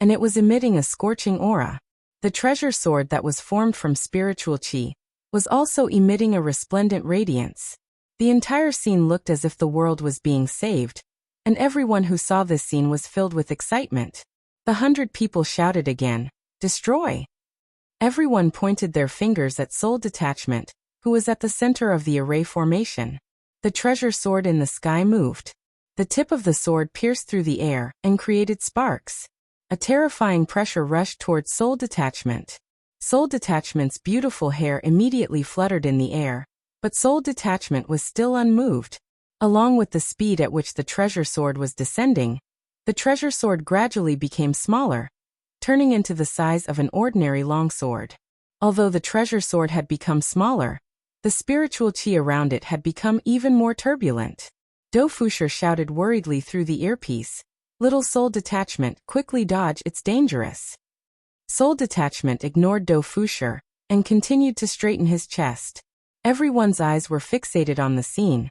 and it was emitting a scorching aura. The treasure sword that was formed from spiritual qi was also emitting a resplendent radiance. The entire scene looked as if the world was being saved, and everyone who saw this scene was filled with excitement. The 100 people shouted again, "Destroy!" Everyone pointed their fingers at Soul Detachment, who was at the center of the array formation. The treasure sword in the sky moved. The tip of the sword pierced through the air and created sparks. A terrifying pressure rushed towards Soul Detachment. Soul Detachment's beautiful hair immediately fluttered in the air, but Soul Detachment was still unmoved. Along with the speed at which the treasure sword was descending, the treasure sword gradually became smaller, turning into the size of an ordinary longsword. Although the treasure sword had become smaller, the spiritual qi around it had become even more turbulent. Dofusher shouted worriedly through the earpiece. Little soul detachment, quickly dodge, it's dangerous. Soul detachment ignored Dofusher and continued to straighten his chest. Everyone's eyes were fixated on the scene,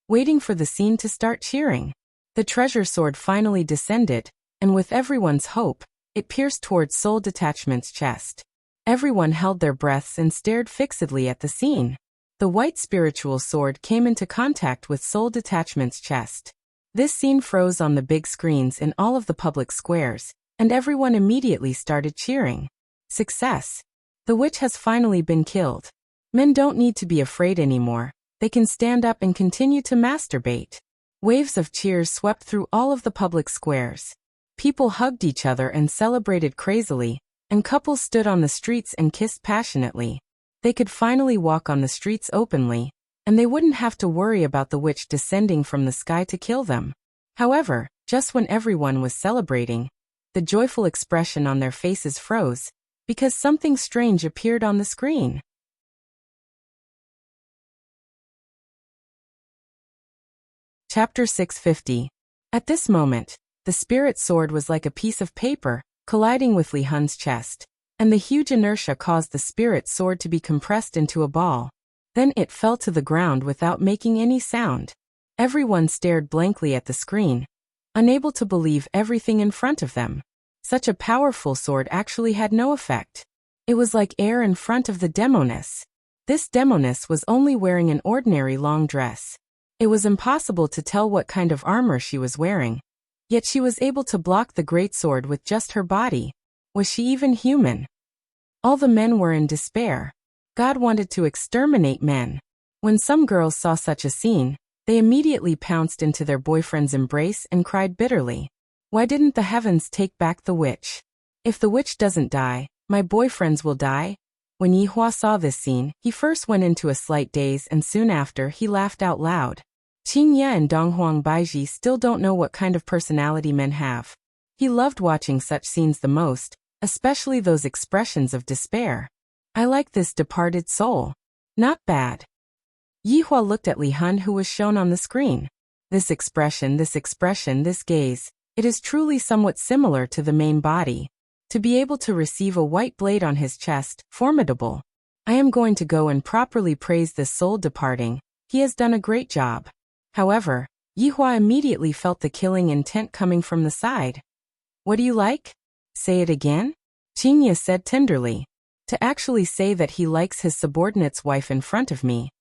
waiting for the scene to start cheering. The treasure sword finally descended, and with everyone's hope, it pierced towards soul detachment's chest. Everyone held their breaths and stared fixedly at the scene. The white spiritual sword came into contact with soul detachment's chest. This scene froze on the big screens in all of the public squares, and everyone immediately started cheering. Success! The witch has finally been killed. Men don't need to be afraid anymore. They can stand up and continue to masturbate. Waves of cheers swept through all of the public squares. People hugged each other and celebrated crazily, and couples stood on the streets and kissed passionately. They could finally walk on the streets openly, and they wouldn't have to worry about the witch descending from the sky to kill them. However, just when everyone was celebrating, the joyful expression on their faces froze, because something strange appeared on the screen. Chapter 650. At this moment, the spirit sword was like a piece of paper, colliding with Li Hun's chest, and the huge inertia caused the spirit sword to be compressed into a ball. Then it fell to the ground without making any sound. Everyone stared blankly at the screen, unable to believe everything in front of them. Such a powerful sword actually had no effect. It was like air in front of the demoness. This demoness was only wearing an ordinary long dress. It was impossible to tell what kind of armor she was wearing. Yet she was able to block the great sword with just her body. Was she even human? All the men were in despair. God wanted to exterminate men. When some girls saw such a scene, they immediately pounced into their boyfriend's embrace and cried bitterly. Why didn't the heavens take back the witch? If the witch doesn't die, my boyfriends will die. When Yihua saw this scene, he first went into a slight daze and soon after he laughed out loud. Qingye and Donghuang Baiji still don't know what kind of personality men have. He loved watching such scenes the most, especially those expressions of despair. I like this departed soul. Not bad. Yihua looked at Li Hun, who was shown on the screen. This expression, this gaze, it is truly somewhat similar to the main body. To be able to receive a white blade on his chest, formidable. I am going to go and properly praise this soul departing. He has done a great job. However, Yihua immediately felt the killing intent coming from the side. What do you like? Say it again? Qingye said tenderly. To actually say that he likes his subordinate's wife in front of me.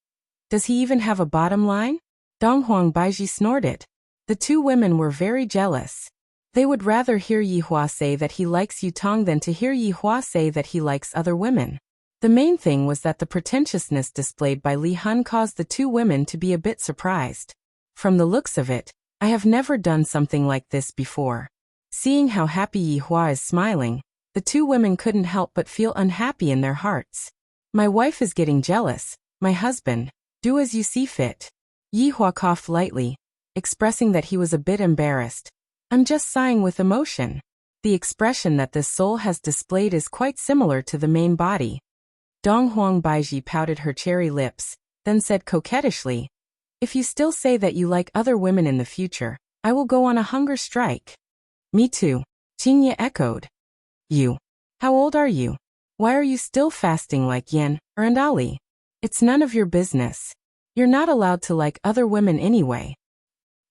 Does he even have a bottom line? Donghuang Baiji snorted. The two women were very jealous. They would rather hear Yihua say that he likes Yutong than to hear Yihua say that he likes other women. The main thing was that the pretentiousness displayed by Li Hun caused the two women to be a bit surprised. From the looks of it, I have never done something like this before. Seeing how happy Yihua is smiling, the two women couldn't help but feel unhappy in their hearts. My wife is getting jealous. My husband, do as you see fit. Yihua coughed lightly, expressing that he was a bit embarrassed. I'm just sighing with emotion. The expression that this soul has displayed is quite similar to the main body. Donghuang Baiji pouted her cherry lips, then said coquettishly, if you still say that you like other women in the future, I will go on a hunger strike. Me too, Qingye echoed. You. How old are you? Why are you still fasting like Yen and Ali? It's none of your business. You're not allowed to like other women anyway.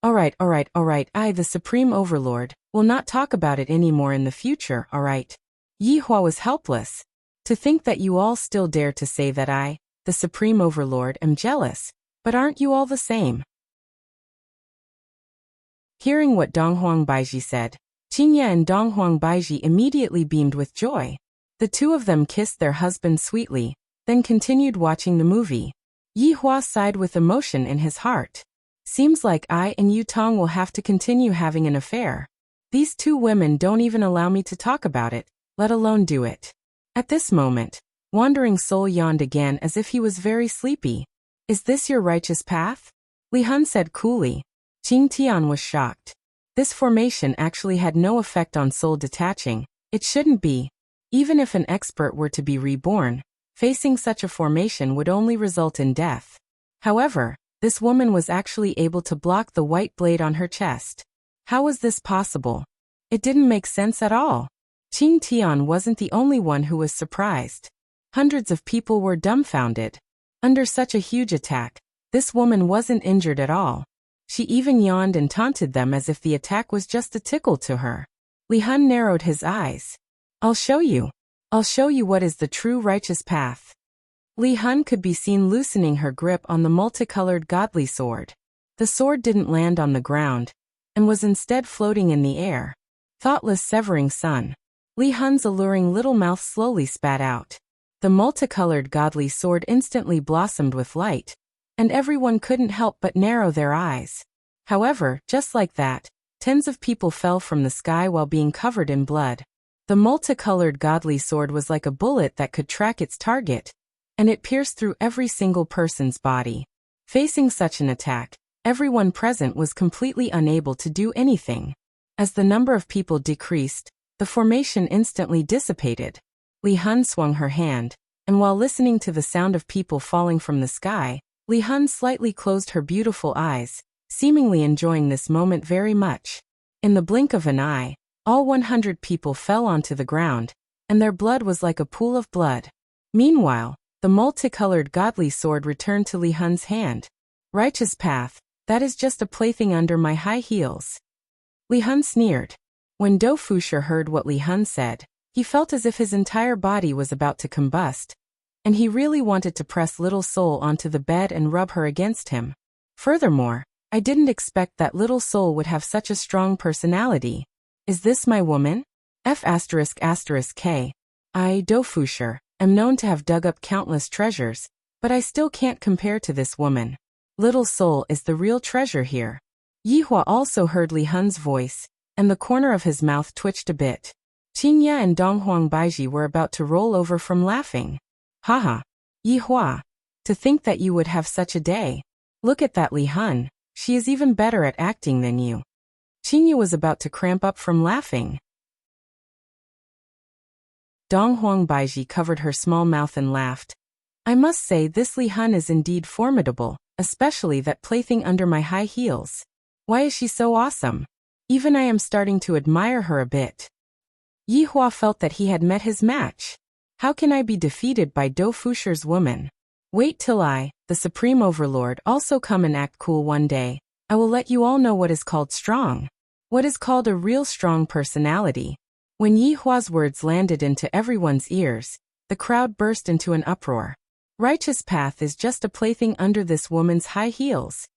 Alright, I, the Supreme Overlord, will not talk about it anymore in the future, alright? Yihua was helpless. To think that you all still dare to say that I, the Supreme Overlord, am jealous. But aren't you all the same? Hearing what Donghuang Baiji said, Qingye and Donghuang Baiji immediately beamed with joy. The two of them kissed their husband sweetly, then continued watching the movie. Yihua sighed with emotion in his heart. Seems like I and Yutong will have to continue having an affair. These two women don't even allow me to talk about it, let alone do it. At this moment, Wandering Soul yawned again as if he was very sleepy. Is this your righteous path? Li Hun said coolly. Qing Tian was shocked. This formation actually had no effect on soul detaching. It shouldn't be. Even if an expert were to be reborn, facing such a formation would only result in death. However, this woman was actually able to block the white blade on her chest. How was this possible? It didn't make sense at all. Qing Tian wasn't the only one who was surprised. Hundreds of people were dumbfounded. Under such a huge attack, this woman wasn't injured at all. She even yawned and taunted them as if the attack was just a tickle to her. Li Hun narrowed his eyes. I'll show you. I'll show you what is the true righteous path. Li Hun could be seen loosening her grip on the multicolored godly sword. The sword didn't land on the ground, and was instead floating in the air. Thoughtless severing sun. Li Hun's alluring little mouth slowly spat out. The multicolored godly sword instantly blossomed with light, and everyone couldn't help but narrow their eyes. However, just like that, tens of people fell from the sky while being covered in blood. The multicolored godly sword was like a bullet that could track its target, and it pierced through every single person's body. Facing such an attack, everyone present was completely unable to do anything. As the number of people decreased, the formation instantly dissipated. Li Hun swung her hand, and while listening to the sound of people falling from the sky, Li Hun slightly closed her beautiful eyes, seemingly enjoying this moment very much. In the blink of an eye, all 100 people fell onto the ground, and their blood was like a pool of blood. Meanwhile, the multicolored godly sword returned to Li Hun's hand. Righteous path, that is just a plaything under my high heels. Li Hun sneered. When Do Fusher heard what Li Hun said, he felt as if his entire body was about to combust, and he really wanted to press Little Soul onto the bed and rub her against him. Furthermore, I didn't expect that Little Soul would have such a strong personality. Is this my woman? F***K. I, Do Fusher, am known to have dug up countless treasures, but I still can't compare to this woman. Little Soul is the real treasure here. Yihua also heard Li Hun's voice, and the corner of his mouth twitched a bit. Qingya and Donghuang Baiji were about to roll over from laughing. Haha. Yihua. To think that you would have such a day. Look at that Li Hun, she is even better at acting than you. Qingya was about to cramp up from laughing. Donghuang Baiji covered her small mouth and laughed. I must say this Li Hun is indeed formidable, especially that plaything under my high heels. Why is she so awesome? Even I am starting to admire her a bit. Yihua felt that he had met his match. How can I be defeated by Do Fusher's woman? Wait till I, the Supreme Overlord, also come and act cool one day. I will let you all know what is called strong. What is called a real strong personality. When Yihua's words landed into everyone's ears, the crowd burst into an uproar. Righteous path is just a plaything under this woman's high heels.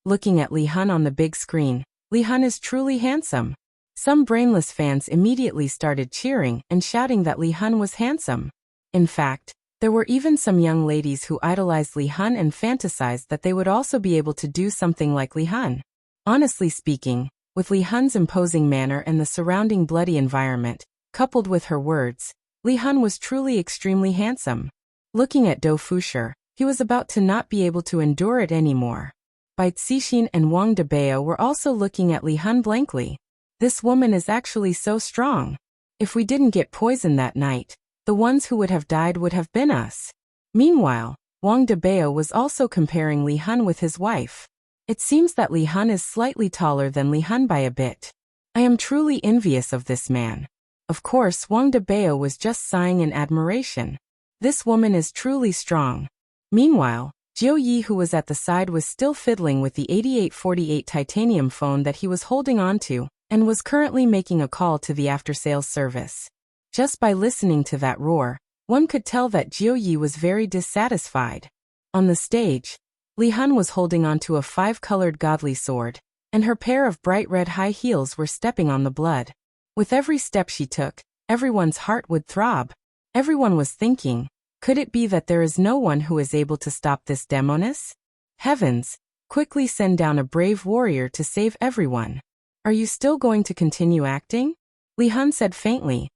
Looking at Li Hun on the big screen, Li Hun is truly handsome. Some brainless fans immediately started cheering and shouting that Li Hun was handsome. In fact, there were even some young ladies who idolized Li Hun and fantasized that they would also be able to do something like Li Hun. Honestly speaking, with Li Hun's imposing manner and the surrounding bloody environment, coupled with her words, Li Hun was truly extremely handsome. Looking at Do Fusher, he was about to not be able to endure it anymore. Bai Cixin and Wang Debao were also looking at Li Hun blankly. This woman is actually so strong. If we didn't get poisoned that night, the ones who would have died would have been us. Meanwhile, Wang Debao was also comparing Li Hun with his wife. It seems that Li Hun is slightly taller than Li Hun by a bit. I am truly envious of this man. Of course, Wang Debao was just sighing in admiration. This woman is truly strong. Meanwhile, Jiu Yi, who was at the side, was still fiddling with the 8848 titanium phone that he was holding onto, and was currently making a call to the after-sales service. Just by listening to that roar, one could tell that Jiu Yi was very dissatisfied. On the stage, Li Hun was holding onto a 5-colored godly sword, and her pair of bright red high heels were stepping on the blood. With every step she took, everyone's heart would throb. Everyone was thinking, could it be that there is no one who is able to stop this demoness? Heavens, quickly send down a brave warrior to save everyone. Are you still going to continue acting? Li Hun said faintly.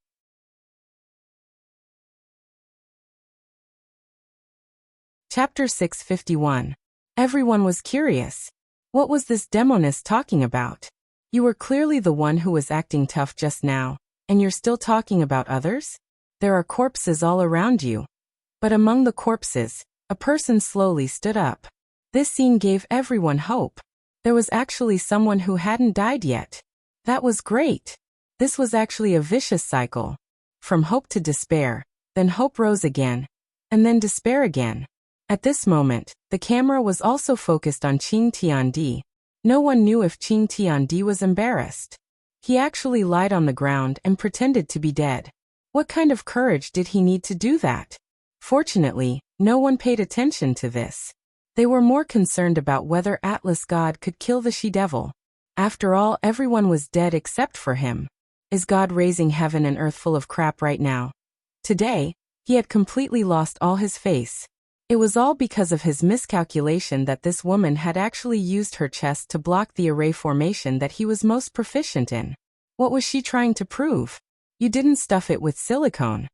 Chapter 651. Everyone was curious. What was this demoness talking about? You were clearly the one who was acting tough just now, And you're still talking about others? There are corpses all around you. But among the corpses, a person slowly stood up. This scene gave everyone hope. There was actually someone who hadn't died yet. That was great. This was actually a vicious cycle. From hope to despair, then hope rose again, and then despair again. At this moment, the camera was also focused on Qing Tiandi. No one knew if Qing Tiandi was embarrassed. He actually lied on the ground and pretended to be dead. What kind of courage did he need to do that? Fortunately, no one paid attention to this. They were more concerned about whether Atlas God could kill the she-devil. After all, everyone was dead except for him. Is God raising heaven and earth full of crap right now? Today, he had completely lost all his face. It was all because of his miscalculation that this woman had actually used her chest to block the array formation that he was most proficient in. What was she trying to prove? You didn't stuff it with silicone.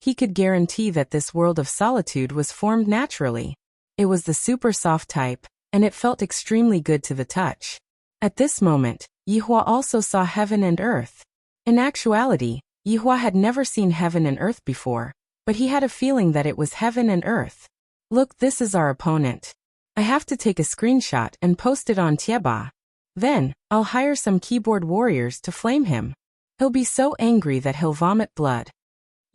He could guarantee that this world of solitude was formed naturally. It was the super soft type, and it felt extremely good to the touch. At this moment, Yihua also saw heaven and earth. In actuality, Yihua had never seen heaven and earth before, but he had a feeling that it was heaven and earth. Look, this is our opponent. I have to take a screenshot and post it on Tieba. Then, I'll hire some keyboard warriors to flame him. He'll be so angry that he'll vomit blood.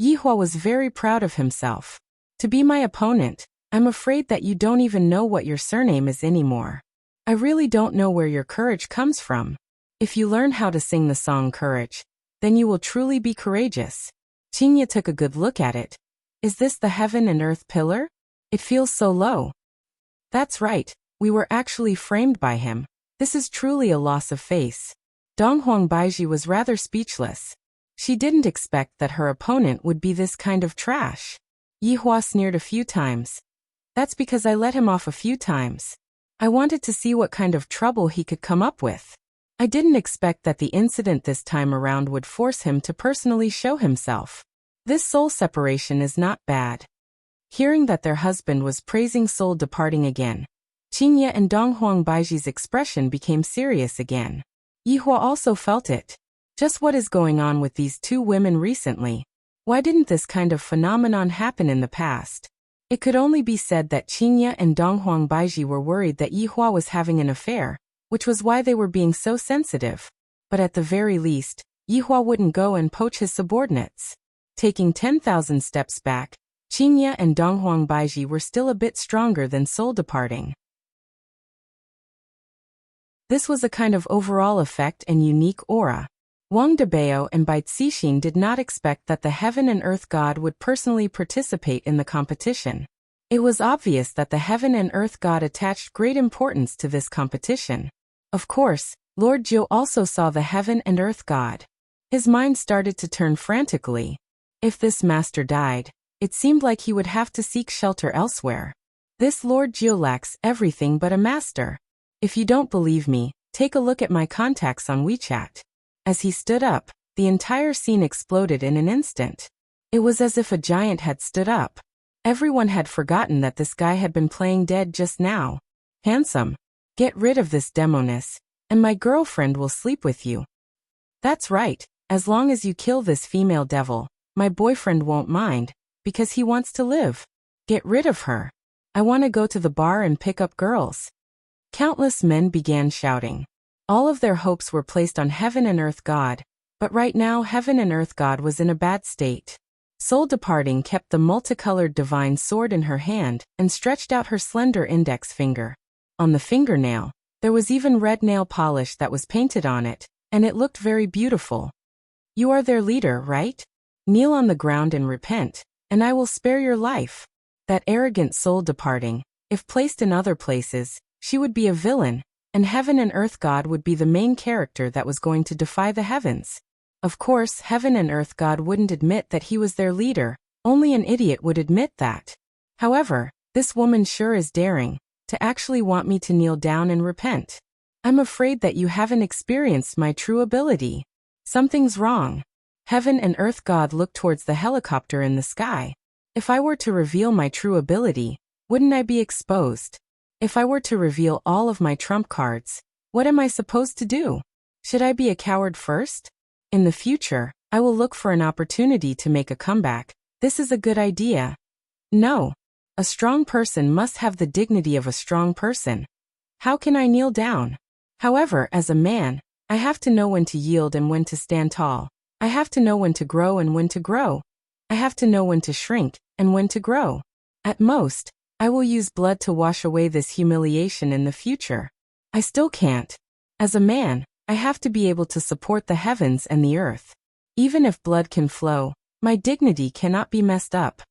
Yihua was very proud of himself. To be my opponent, I'm afraid that you don't even know what your surname is anymore. I really don't know where your courage comes from. If you learn how to sing the song Courage, then you will truly be courageous. Qingye took a good look at it. Is this the heaven and earth pillar? It feels so low. That's right, we were actually framed by him. This is truly a loss of face. Donghuang Baiji was rather speechless. She didn't expect that her opponent would be this kind of trash. Yihua sneered a few times. That's because I let him off a few times. I wanted to see what kind of trouble he could come up with. I didn't expect that the incident this time around would force him to personally show himself. This soul separation is not bad. Hearing that their husband was praising soul departing again, Qingye and Donghuang Baiji's expression became serious again. Yihua also felt it. Just what is going on with these two women recently? Why didn't this kind of phenomenon happen in the past? It could only be said that Qingye and Donghuang Baiji were worried that Yihua was having an affair, which was why they were being so sensitive. But at the very least, Yihua wouldn't go and poach his subordinates. Taking 10,000 steps back, Qingye and Donghuang Baiji were still a bit stronger than soul departing. This was a kind of overall effect and unique aura. Wang Debao and Bai Cixin did not expect that the heaven and earth god would personally participate in the competition. It was obvious that the heaven and earth god attached great importance to this competition. Of course, Lord Jiu also saw the heaven and earth god. His mind started to turn frantically. If this master died, it seemed like he would have to seek shelter elsewhere. This Lord Jiu lacks everything but a master. If you don't believe me, take a look at my contacts on WeChat. As he stood up, the entire scene exploded in an instant. It was as if a giant had stood up. Everyone had forgotten that this guy had been playing dead just now. Handsome. Get rid of this demoness, and my girlfriend will sleep with you. That's right, as long as you kill this female devil, my boyfriend won't mind, because he wants to live. Get rid of her. I want to go to the bar and pick up girls. Countless men began shouting. All of their hopes were placed on heaven and earth god, but right now heaven and earth god was in a bad state. Soul departing kept the multicolored divine sword in her hand and stretched out her slender index finger. On the fingernail, there was even red nail polish that was painted on it, and it looked very beautiful. You are their leader, right? Kneel on the ground and repent, and I will spare your life. That arrogant soul departing, if placed in other places, she would be a villain, and heaven and earth god would be the main character that was going to defy the heavens. Of course, heaven and earth god wouldn't admit that he was their leader, only an idiot would admit that. However, this woman sure is daring, to actually want me to kneel down and repent. I'm afraid that you haven't experienced my true ability. Something's wrong. Heaven and earth god looked towards the helicopter in the sky. If I were to reveal my true ability, wouldn't I be exposed? If I were to reveal all of my trump cards, what am I supposed to do? Should I be a coward first? In the future, I will look for an opportunity to make a comeback. This is a good idea. No. A strong person must have the dignity of a strong person. How can I kneel down? However, as a man, I have to know when to yield and when to stand tall. I have to know when to grow and when to grow. I have to know when to shrink and when to grow. At most, I will use blood to wash away this humiliation in the future. I still can't. As a man, I have to be able to support the heavens and the earth. Even if blood can flow, my dignity cannot be messed up.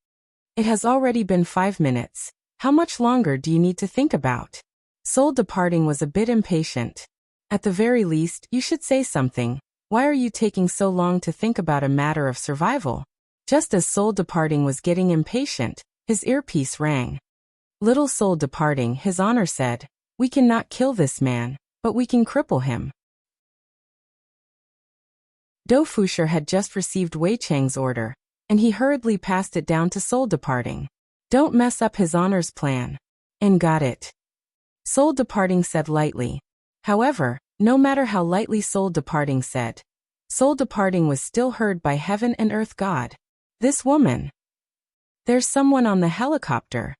It has already been 5 minutes. How much longer do you need to think about? Soul Departing was a bit impatient. At the very least, you should say something. Why are you taking so long to think about a matter of survival? Just as Soul Departing was getting impatient, his earpiece rang. Little Soul Departing, His Honor said, "We cannot kill this man, but we can cripple him." Do Fusher had just received Wei Chang's order, and he hurriedly passed it down to Soul Departing. "Don't mess up His Honor's plan." And got it. Soul Departing said lightly. However, no matter how lightly Soul Departing said, Soul Departing was still heard by heaven and earth God. This woman. There's someone on the helicopter.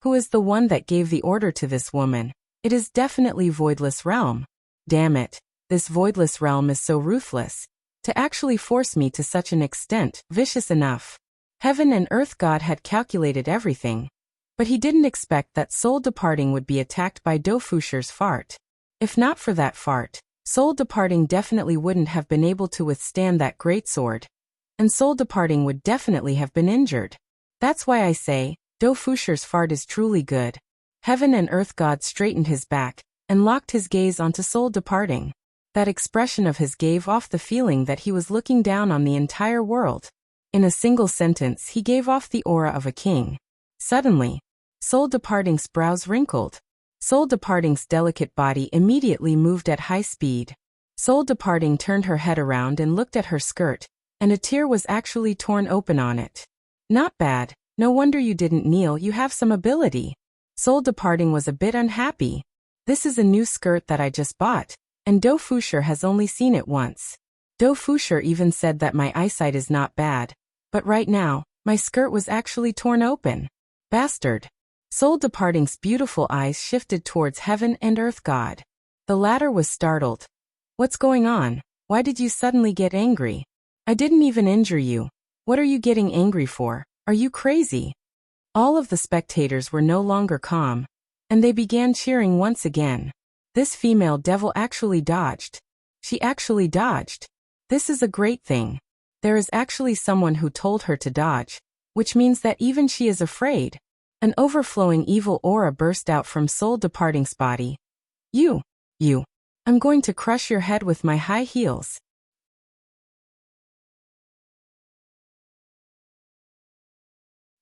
Who is the one that gave the order to this woman? It is definitely Voidless Realm. Damn it, this Voidless Realm is so ruthless. To actually force me to such an extent, vicious enough. Heaven and earth God had calculated everything. But he didn't expect that Soul Departing would be attacked by Do Fusher's fart. If not for that fart, Soul Departing definitely wouldn't have been able to withstand that greatsword. And Soul Departing would definitely have been injured. That's why I say, Do Fusher's fart is truly good. Heaven and earth God straightened his back, and locked his gaze onto Soul Departing. That expression of his gave off the feeling that he was looking down on the entire world. In a single sentence he gave off the aura of a king. Suddenly, Soul Departing's brows wrinkled. Soul Departing's delicate body immediately moved at high speed. Soul Departing turned her head around and looked at her skirt, and a tear was actually torn open on it. Not bad, no wonder you didn't kneel, you have some ability. Soul Departing was a bit unhappy. This is a new skirt that I just bought, and Do Fusher has only seen it once. Do Fusher even said that my eyesight is not bad, but right now, my skirt was actually torn open. Bastard. Soul Departing's beautiful eyes shifted towards heaven and earth God. The latter was startled. What's going on? Why did you suddenly get angry? I didn't even injure you. What are you getting angry for? Are you crazy? All of the spectators were no longer calm, and they began cheering once again. This female devil actually dodged. She actually dodged. This is a great thing. There is actually someone who told her to dodge, which means that even she is afraid. An overflowing evil aura burst out from Soul Departing's body. You. I'm going to crush your head with my high heels.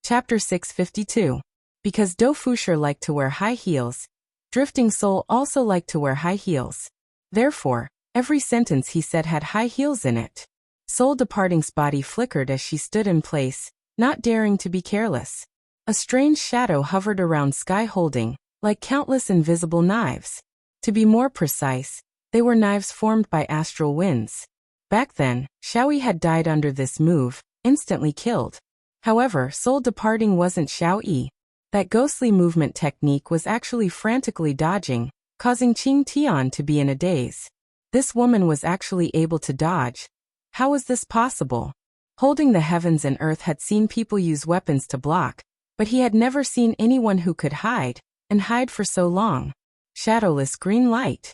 Chapter 652. Because Do Fusher liked to wear high heels, Drifting Soul also liked to wear high heels. Therefore, every sentence he said had high heels in it. Soul Departing's body flickered as she stood in place, not daring to be careless. A strange shadow hovered around Sky holding, like countless invisible knives. To be more precise, they were knives formed by astral winds. Back then, Xiaoyi had died under this move, instantly killed. However, Soul Departing wasn't Xiaoyi. That ghostly movement technique was actually frantically dodging, causing Qing Tian to be in a daze. This woman was actually able to dodge. How was this possible? Holding the heavens and earth had seen people use weapons to block, but he had never seen anyone who could hide, and hide for so long. Shadowless green light.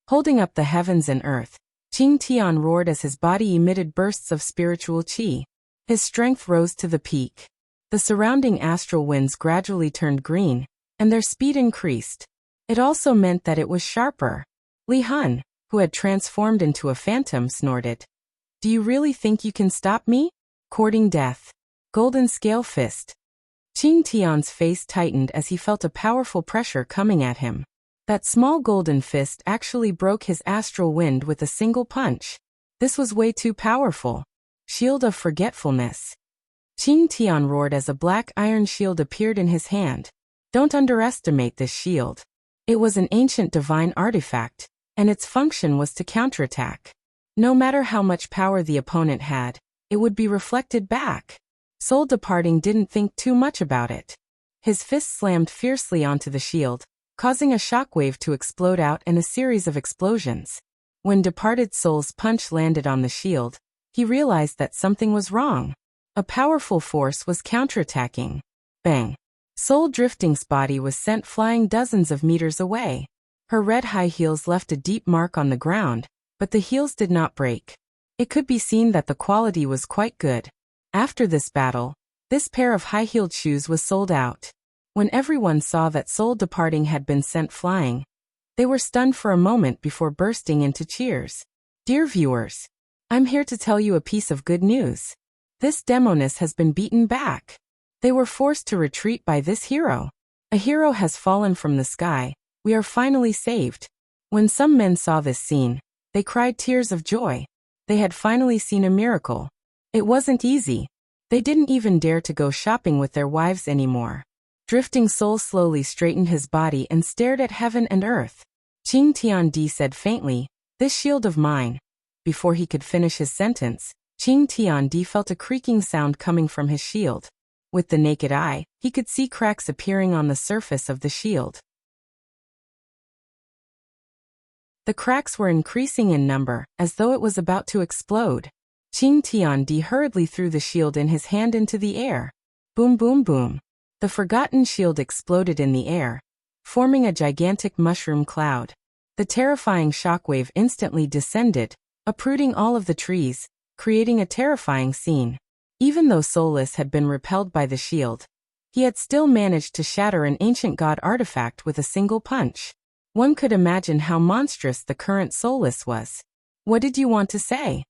Holding up the heavens and earth, Qing Tian roared as his body emitted bursts of spiritual qi. His strength rose to the peak. The surrounding astral winds gradually turned green, and their speed increased. It also meant that it was sharper. Li Hun, who had transformed into a phantom, snorted. Do you really think you can stop me? Courting death. Golden scale fist. Qing Tian's face tightened as he felt a powerful pressure coming at him. That small golden fist actually broke his astral wind with a single punch. This was way too powerful. Shield of Forgetfulness. Qing Tian roared as a black iron shield appeared in his hand. Don't underestimate this shield. It was an ancient divine artifact, and its function was to counterattack. No matter how much power the opponent had, it would be reflected back. Soul Departing didn't think too much about it. His fist slammed fiercely onto the shield, causing a shockwave to explode out and a series of explosions. When Departed Soul's punch landed on the shield, he realized that something was wrong. A powerful force was counterattacking. Bang! Soul Drifting's body was sent flying dozens of meters away. Her red high heels left a deep mark on the ground, but the heels did not break. It could be seen that the quality was quite good. After this battle, this pair of high-heeled shoes was sold out. When everyone saw that Soul Departing had been sent flying, they were stunned for a moment before bursting into cheers. Dear viewers, I'm here to tell you a piece of good news. This Demoness has been beaten back. They were forced to retreat by this hero. A hero has fallen from the sky. We are finally saved. When some men saw this scene, they cried tears of joy. They had finally seen a miracle. It wasn't easy. They didn't even dare to go shopping with their wives anymore. Drifting Soul slowly straightened his body and stared at heaven and earth. Qing Tiandi said faintly, "This shield of mine." Before he could finish his sentence, Qing Tiandi felt a creaking sound coming from his shield. With the naked eye, he could see cracks appearing on the surface of the shield. The cracks were increasing in number, as though it was about to explode. Qing Tiandi hurriedly threw the shield in his hand into the air. Boom boom boom. The forgotten shield exploded in the air, forming a gigantic mushroom cloud. The terrifying shockwave instantly descended, uprooting all of the trees, creating a terrifying scene. Even though Soulless had been repelled by the shield, he had still managed to shatter an ancient god artifact with a single punch. One could imagine how monstrous the current Soulless was. "What did you want to say?"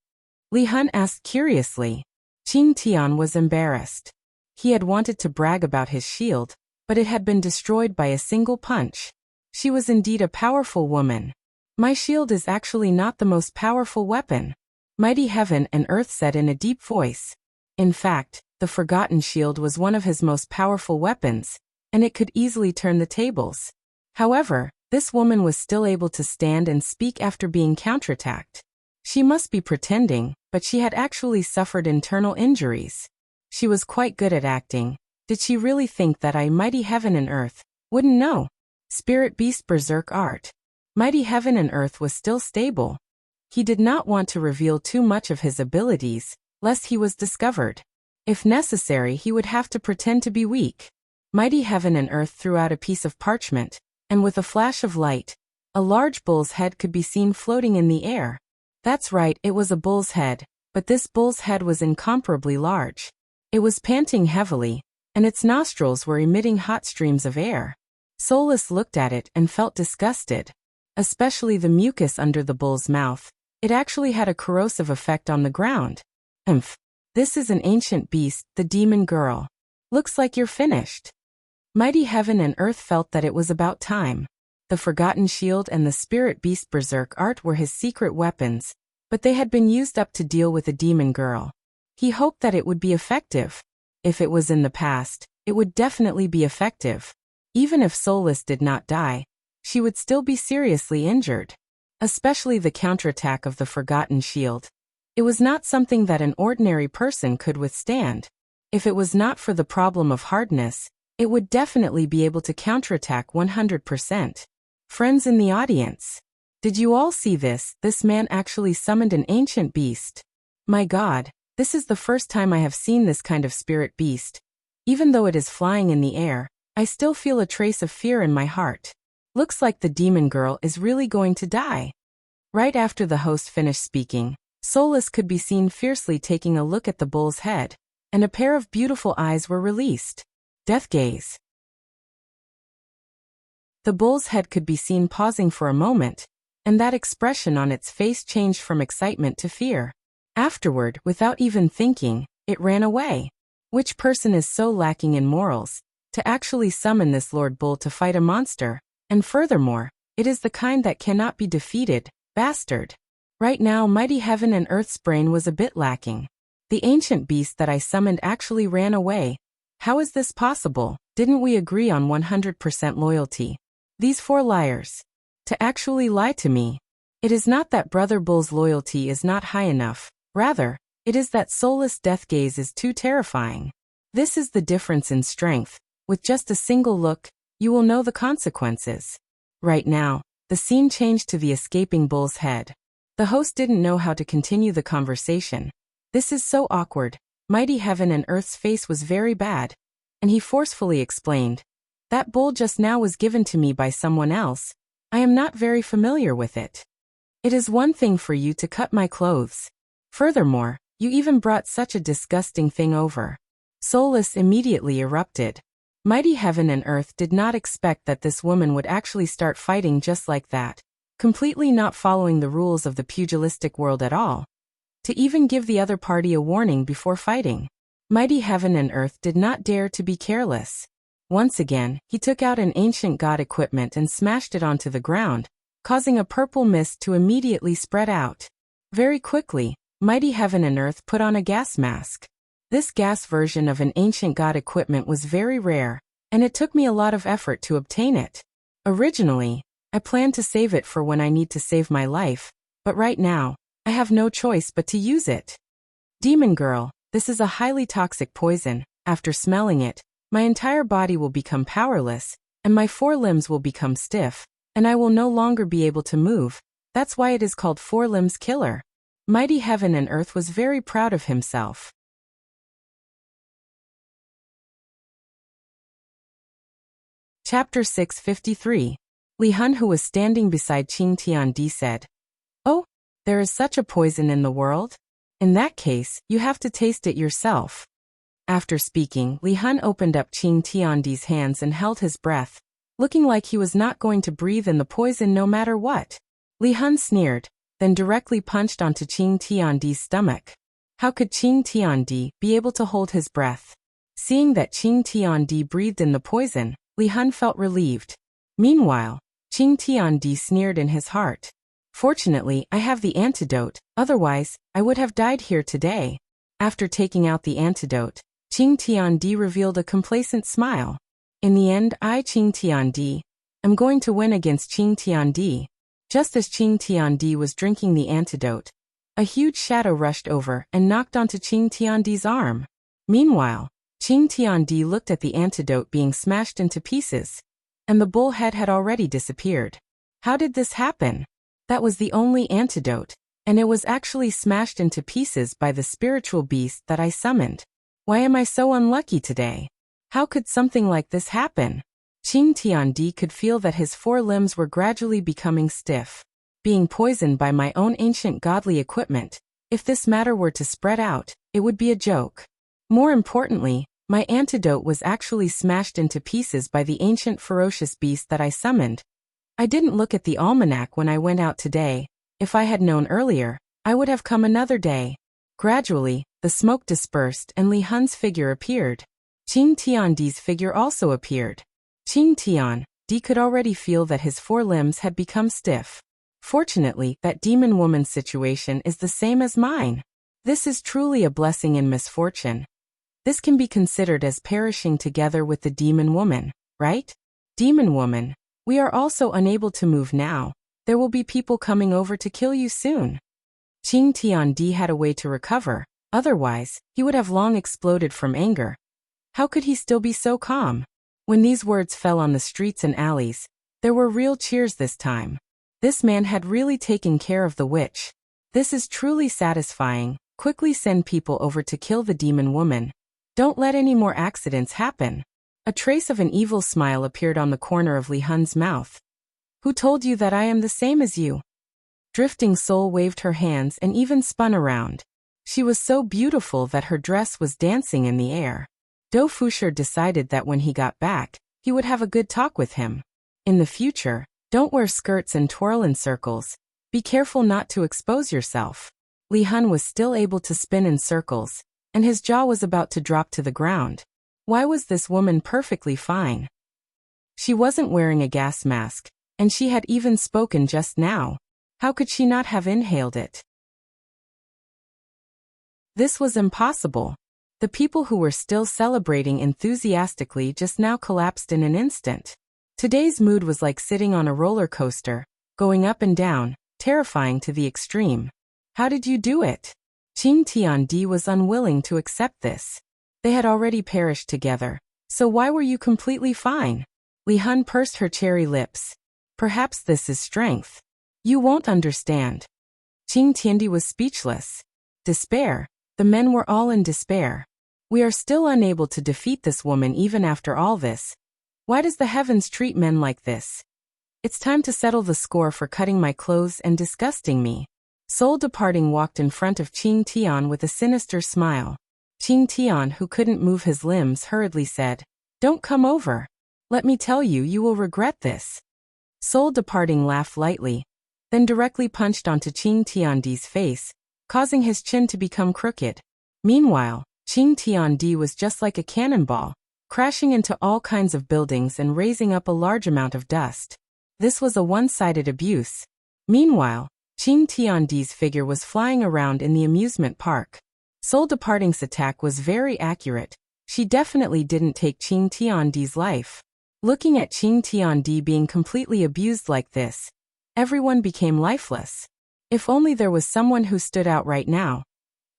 Li Hun asked curiously. Qing Tian was embarrassed. He had wanted to brag about his shield, but it had been destroyed by a single punch. She was indeed a powerful woman. "My shield is actually not the most powerful weapon," Mighty Heaven and Earth said in a deep voice. In fact, the Forgotten Shield was one of his most powerful weapons, and it could easily turn the tables. However, this woman was still able to stand and speak after being counterattacked. She must be pretending, but she had actually suffered internal injuries. She was quite good at acting. Did she really think that Mighty Heaven and Earth wouldn't know? Spirit Beast Berserk Art. Mighty Heaven and Earth was still stable. He did not want to reveal too much of his abilities, lest he was discovered. If necessary, he would have to pretend to be weak. Mighty Heaven and Earth threw out a piece of parchment, and with a flash of light, a large bull's head could be seen floating in the air. That's right, it was a bull's head, but this bull's head was incomparably large. It was panting heavily, and its nostrils were emitting hot streams of air. Soulless looked at it and felt disgusted. Especially the mucus under the bull's mouth. It actually had a corrosive effect on the ground. This is an ancient beast, the demon girl. Looks like you're finished. Mighty Heaven and Earth felt that it was about time. The Forgotten Shield and the Spirit Beast Berserk Art were his secret weapons, but they had been used up to deal with a demon girl. He hoped that it would be effective. If it was in the past, it would definitely be effective. Even if Soulless did not die, she would still be seriously injured. Especially the counterattack of the Forgotten Shield. It was not something that an ordinary person could withstand. If it was not for the problem of hardness, it would definitely be able to counterattack 100%. Friends in the audience, did you all see this? This man actually summoned an ancient beast. My God, this is the first time I have seen this kind of spirit beast. Even though it is flying in the air, I still feel a trace of fear in my heart. Looks like the demon girl is really going to die. Right after the host finished speaking, Soulless could be seen fiercely taking a look at the bull's head, and a pair of beautiful eyes were released. Death gaze. The bull's head could be seen pausing for a moment, and that expression on its face changed from excitement to fear. Afterward, without even thinking, it ran away. Which person is so lacking in morals to actually summon this Lord Bull to fight a monster? And furthermore, it is the kind that cannot be defeated, bastard. Right now, Mighty Heaven and Earth's brain was a bit lacking. The ancient beast that I summoned actually ran away. How is this possible? Didn't we agree on 100% loyalty? These four liars. To actually lie to me. It is not that Brother Bull's loyalty is not high enough, rather, it is that soulless death gaze is too terrifying. This is the difference in strength. With just a single look, you will know the consequences. Right now, the scene changed to the escaping bull's head. The host didn't know how to continue the conversation. This is so awkward. Mighty Heaven and Earth's face was very bad, and he forcefully explained, "That bull just now was given to me by someone else. I am not very familiar with it. It is one thing for you to cut my clothes. Furthermore, you even brought such a disgusting thing over." Soulless immediately erupted. Mighty Heaven and Earth did not expect that this woman would actually start fighting just like that, completely not following the rules of the pugilistic world at all. To even give the other party a warning before fighting. Mighty Heaven and Earth did not dare to be careless. Once again, he took out an ancient god equipment and smashed it onto the ground, causing a purple mist to immediately spread out. Very quickly, Mighty Heaven and Earth put on a gas mask. This gas version of an ancient god equipment was very rare, and it took me a lot of effort to obtain it. Originally, I planned to save it for when I need to save my life, but right now, I have no choice but to use it. Demon girl, this is a highly toxic poison. After smelling it, my entire body will become powerless, and my 4 limbs will become stiff, and I will no longer be able to move. That's why it is called 4 limbs killer. Mighty Heaven and Earth was very proud of himself. Chapter 653. Li Hun, who was standing beside Qing Tiandi, said, "Oh, there is such a poison in the world? In that case, you have to taste it yourself." After speaking, Li Hun opened up Qing Tiandi's hands and held his breath, looking like he was not going to breathe in the poison no matter what. Li Hun sneered, then directly punched onto Qing Tiandi's stomach. How could Qing Tiandi be able to hold his breath? Seeing that Qing Tiandi breathed in the poison, Li Hun felt relieved. Meanwhile, Qing Tiandi sneered in his heart. "Fortunately, I have the antidote, otherwise, I would have died here today." After taking out the antidote, Qing Tiandi revealed a complacent smile. "In the end, I, Qing Tiandi, am going to win against Qing Tiandi." Just as Qing Tiandi was drinking the antidote, a huge shadow rushed over and knocked onto Qing Tiandi's arm. Meanwhile, Qing Tiandi looked at the antidote being smashed into pieces, and the bull head had already disappeared. How did this happen? That was the only antidote, and it was actually smashed into pieces by the spiritual beast that I summoned. Why am I so unlucky today? How could something like this happen? Qing Tiandi could feel that his 4 limbs were gradually becoming stiff. Being poisoned by my own ancient godly equipment, if this matter were to spread out, it would be a joke. More importantly, my antidote was actually smashed into pieces by the ancient ferocious beast that I summoned. I didn't look at the almanac when I went out today. If I had known earlier, I would have come another day. Gradually, the smoke dispersed and Li Hun's figure appeared. Qing Tiandi's figure also appeared. Qing Tiandi could already feel that his 4 limbs had become stiff. Fortunately, that demon woman's situation is the same as mine. This is truly a blessing in misfortune. This can be considered as perishing together with the demon woman, right? Demon woman, we are also unable to move now. There will be people coming over to kill you soon. Qing Tiandi had a way to recover, otherwise, he would have long exploded from anger. How could he still be so calm? When these words fell on the streets and alleys, there were real cheers this time. This man had really taken care of the witch. This is truly satisfying. Quickly send people over to kill the demon woman. Don't let any more accidents happen. A trace of an evil smile appeared on the corner of Li Hun's mouth. Who told you that I am the same as you? Drifting Soul waved her hands and even spun around. She was so beautiful that her dress was dancing in the air. Do Fusher decided that when he got back, he would have a good talk with him. In the future, don't wear skirts and twirl in circles. Be careful not to expose yourself. Li Hun was still able to spin in circles, and his jaw was about to drop to the ground. Why was this woman perfectly fine? She wasn't wearing a gas mask, and she had even spoken just now. How could she not have inhaled it? This was impossible. The people who were still celebrating enthusiastically just now collapsed in an instant. Today's mood was like sitting on a roller coaster, going up and down, terrifying to the extreme. How did you do it? Qing Tiandi was unwilling to accept this. They had already perished together, so why were you completely fine? Li Hun pursed her cherry lips. Perhaps this is strength. You won't understand. Qing Tiandi was speechless. Despair. The men were all in despair. We are still unable to defeat this woman even after all this. Why does the heavens treat men like this? It's time to settle the score for cutting my clothes and disgusting me. Soul Departing walked in front of Qing Tian with a sinister smile. Qing Tian, who couldn't move his limbs, hurriedly said, "Don't come over. Let me tell you, you will regret this." Soul Departing laughed lightly, then directly punched onto Qing Tiandi's face, causing his chin to become crooked. Meanwhile, Qing Tiandi was just like a cannonball, crashing into all kinds of buildings and raising up a large amount of dust. This was a one-sided abuse. Meanwhile, Qing Tiandi's figure was flying around in the amusement park. Soul Departing's attack was very accurate. She definitely didn't take Qing Tiandi's life. Looking at Qing Tiandi being completely abused like this, everyone became lifeless. If only there was someone who stood out right now.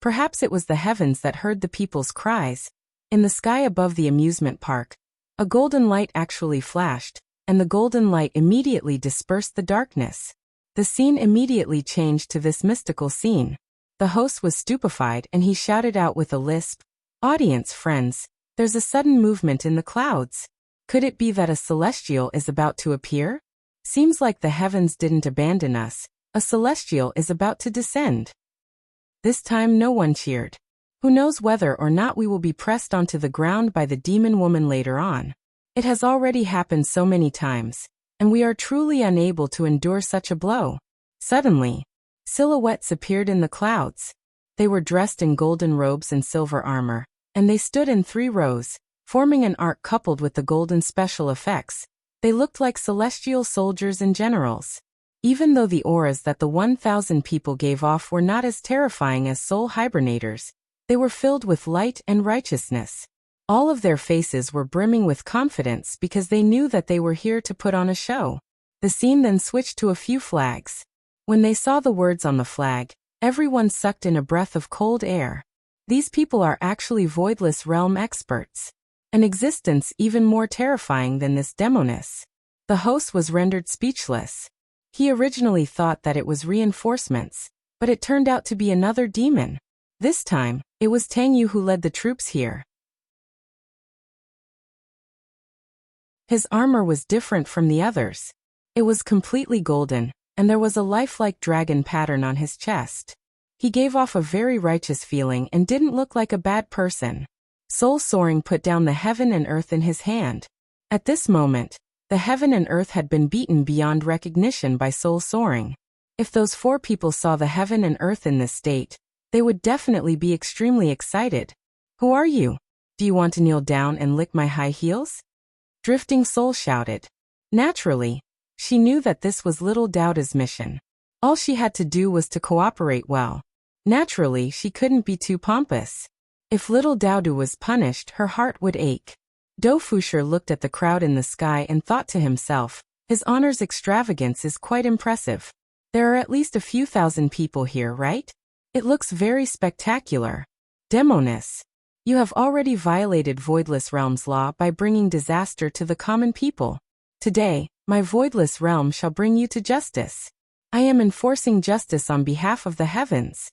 Perhaps it was the heavens that heard the people's cries. In the sky above the amusement park, a golden light actually flashed, and the golden light immediately dispersed the darkness. The scene immediately changed to this mystical scene. The host was stupefied and he shouted out with a lisp, "Audience friends, there's a sudden movement in the clouds. Could it be that a celestial is about to appear? Seems like the heavens didn't abandon us. A celestial is about to descend." This time no one cheered. Who knows whether or not we will be pressed onto the ground by the demon woman later on. It has already happened so many times, and we are truly unable to endure such a blow. Suddenly, silhouettes appeared in the clouds. They were dressed in golden robes and silver armor, and they stood in 3 rows, forming an arc coupled with the golden special effects. They looked like celestial soldiers and generals. Even though the auras that the 1,000 people gave off were not as terrifying as soul hibernators, they were filled with light and righteousness. All of their faces were brimming with confidence because they knew that they were here to put on a show. The scene then switched to a few flags. When they saw the words on the flag, everyone sucked in a breath of cold air. These people are actually voidless realm experts. An existence even more terrifying than this demoness. The host was rendered speechless. He originally thought that it was reinforcements, but it turned out to be another demon. This time, it was Tang Yu who led the troops here. His armor was different from the others. It was completely golden, and there was a lifelike dragon pattern on his chest. He gave off a very righteous feeling and didn't look like a bad person. Soul Soaring put down the heaven and earth in his hand. At this moment, the heaven and earth had been beaten beyond recognition by Soul Soaring. If those 4 people saw the heaven and earth in this state, they would definitely be extremely excited. "Who are you? Do you want to kneel down and lick my high heels?" Drifting Soul shouted. Naturally, she knew that this was little Dauda's mission. All she had to do was to cooperate well. Naturally, she couldn't be too pompous. If little Daudu was punished, her heart would ache. Do Fusher looked at the crowd in the sky and thought to himself, his honor's extravagance is quite impressive. There are at least a few thousand people here, right? It looks very spectacular. Demoness, you have already violated Voidless Realm's law by bringing disaster to the common people. Today, my Voidless Realm shall bring you to justice. I am enforcing justice on behalf of the heavens.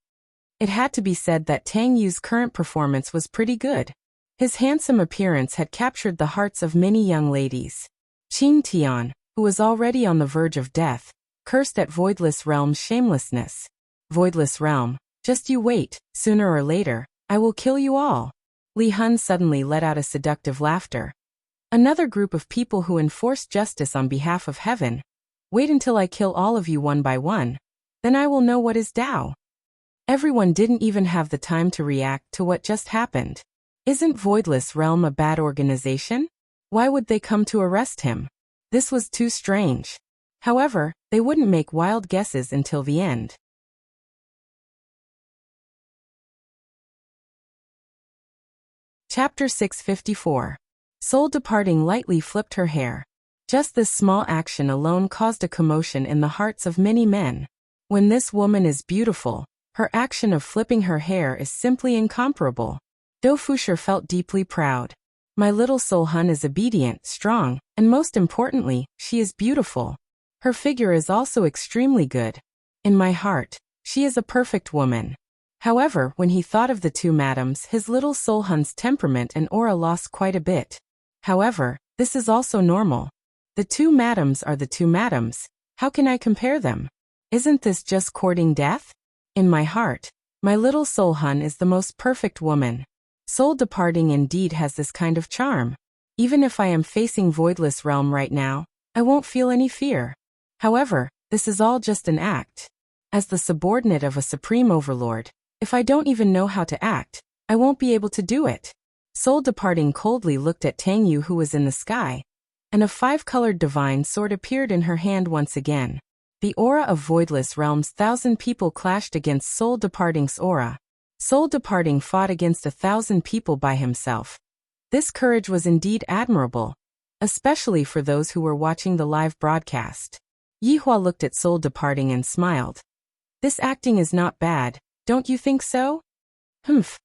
It had to be said that Tang Yu's current performance was pretty good. His handsome appearance had captured the hearts of many young ladies. Qing Tian, who was already on the verge of death, cursed at Voidless Realm's shamelessness. Voidless Realm, just you wait, sooner or later, I will kill you all. Li Hun suddenly let out a seductive laughter. Another group of people who enforce justice on behalf of heaven. Wait until I kill all of you one by one. Then I will know what is Tao. Everyone didn't even have the time to react to what just happened. Isn't Voidless Realm a bad organization? Why would they come to arrest him? This was too strange. However, they wouldn't make wild guesses until the end. Chapter 654. Soul Departing lightly flipped her hair. Just this small action alone caused a commotion in the hearts of many men. When this woman is beautiful, her action of flipping her hair is simply incomparable. Do Fusher felt deeply proud. My little Sol Hun is obedient, strong, and most importantly, she is beautiful. Her figure is also extremely good. In my heart, she is a perfect woman. However, when he thought of the two madams, his little Sol Hun's temperament and aura lost quite a bit. However, this is also normal. The two madams are the two madams. How can I compare them? Isn't this just courting death? In my heart, my little Sol Hun is the most perfect woman. Soul departing indeed has this kind of charm. Even if I am facing Voidless Realm right now, I won't feel any fear. However, this is all just an act. As the subordinate of a supreme overlord, if I don't even know how to act, I won't be able to do it. Soul departing coldly looked at Tang Yu, who was in the sky, and a five-colored divine sword appeared in her hand once again. The aura of Voidless Realm's 1,000 people clashed against Soul Departing's aura. Soul Departing fought against 1,000 people by himself. This courage was indeed admirable, especially for those who were watching the live broadcast. Yihua looked at Soul Departing and smiled. This acting is not bad, don't you think so? Humph.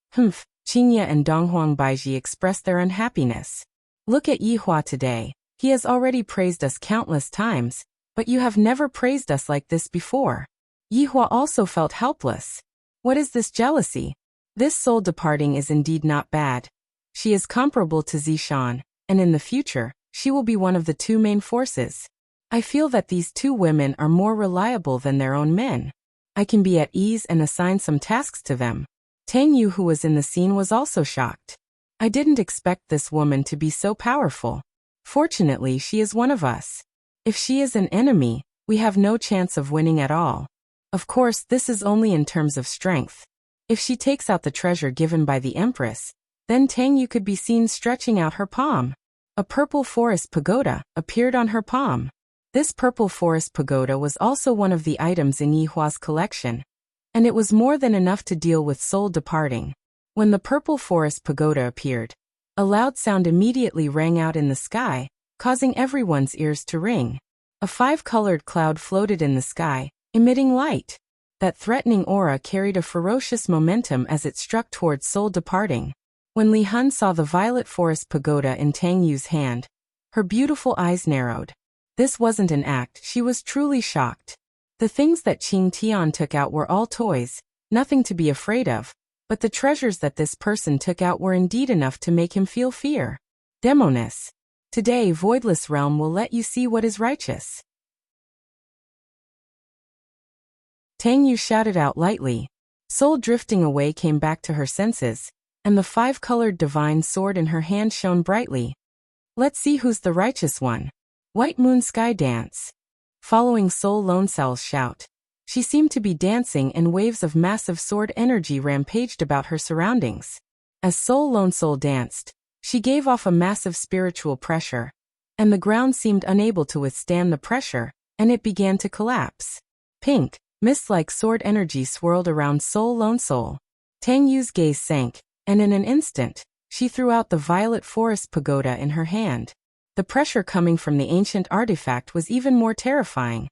Qingye and Donghuang Baiji expressed their unhappiness. Look at Yihua today. He has already praised us countless times, but you have never praised us like this before. Yihua also felt helpless. What is this jealousy? This Soul Departing is indeed not bad. She is comparable to Zishan, and in the future, she will be one of the two main forces. I feel that these two women are more reliable than their own men. I can be at ease and assign some tasks to them. Tang Yu, who was in the scene, was also shocked. I didn't expect this woman to be so powerful. Fortunately, she is one of us. If she is an enemy, we have no chance of winning at all. Of course, this is only in terms of strength. If she takes out the treasure given by the Empress, then Tang Yu could be seen stretching out her palm. A purple forest pagoda appeared on her palm. This purple forest pagoda was also one of the items in Yihua's collection, and it was more than enough to deal with Soul Departing. When the purple forest pagoda appeared, a loud sound immediately rang out in the sky, causing everyone's ears to ring. A five-colored cloud floated in the sky, emitting light. That threatening aura carried a ferocious momentum as it struck towards Soul Departing. When Li Hun saw the violet forest pagoda in Tang Yu's hand, her beautiful eyes narrowed. This wasn't an act, she was truly shocked. The things that Qing Tian took out were all toys, nothing to be afraid of, but the treasures that this person took out were indeed enough to make him feel fear. Demoness. Today, Voidless Realm will let you see what is righteous. Tang Yu shouted out lightly. Soul drifting away came back to her senses, and the five-colored divine sword in her hand shone brightly. Let's see who's the righteous one. White Moon Sky Dance. Following Soul Lone Cell's shout, she seemed to be dancing, and waves of massive sword energy rampaged about her surroundings. As Soul Lone Soul danced, she gave off a massive spiritual pressure, and the ground seemed unable to withstand the pressure, and it began to collapse. Pink, mist-like sword energy swirled around Soul Lone Soul. Tang Yu's gaze sank, and in an instant, she threw out the violet forest pagoda in her hand. The pressure coming from the ancient artifact was even more terrifying,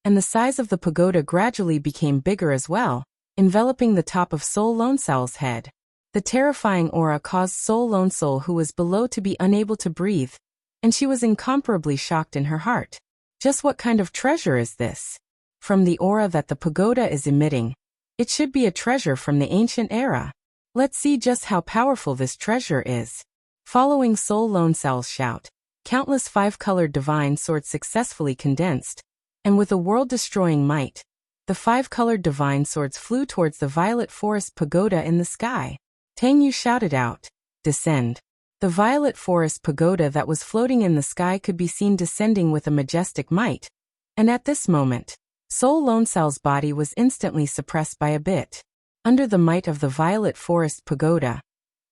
and the size of the pagoda gradually became bigger as well, enveloping the top of Soul Lone Soul's head. The terrifying aura caused Soul Lone Soul, who was below, to be unable to breathe, and she was incomparably shocked in her heart. Just what kind of treasure is this? From the aura that the pagoda is emitting, it should be a treasure from the ancient era. Let's see just how powerful this treasure is. Following Soul Lone Soul's shout, countless five-colored divine swords successfully condensed, and with a world-destroying might, the five-colored divine swords flew towards the violet forest pagoda in the sky. Tang Yu shouted out, "Descend." The violet forest pagoda that was floating in the sky could be seen descending with a majestic might, and at this moment, Soul Lone Cell's body was instantly suppressed by a bit. Under the might of the violet forest pagoda,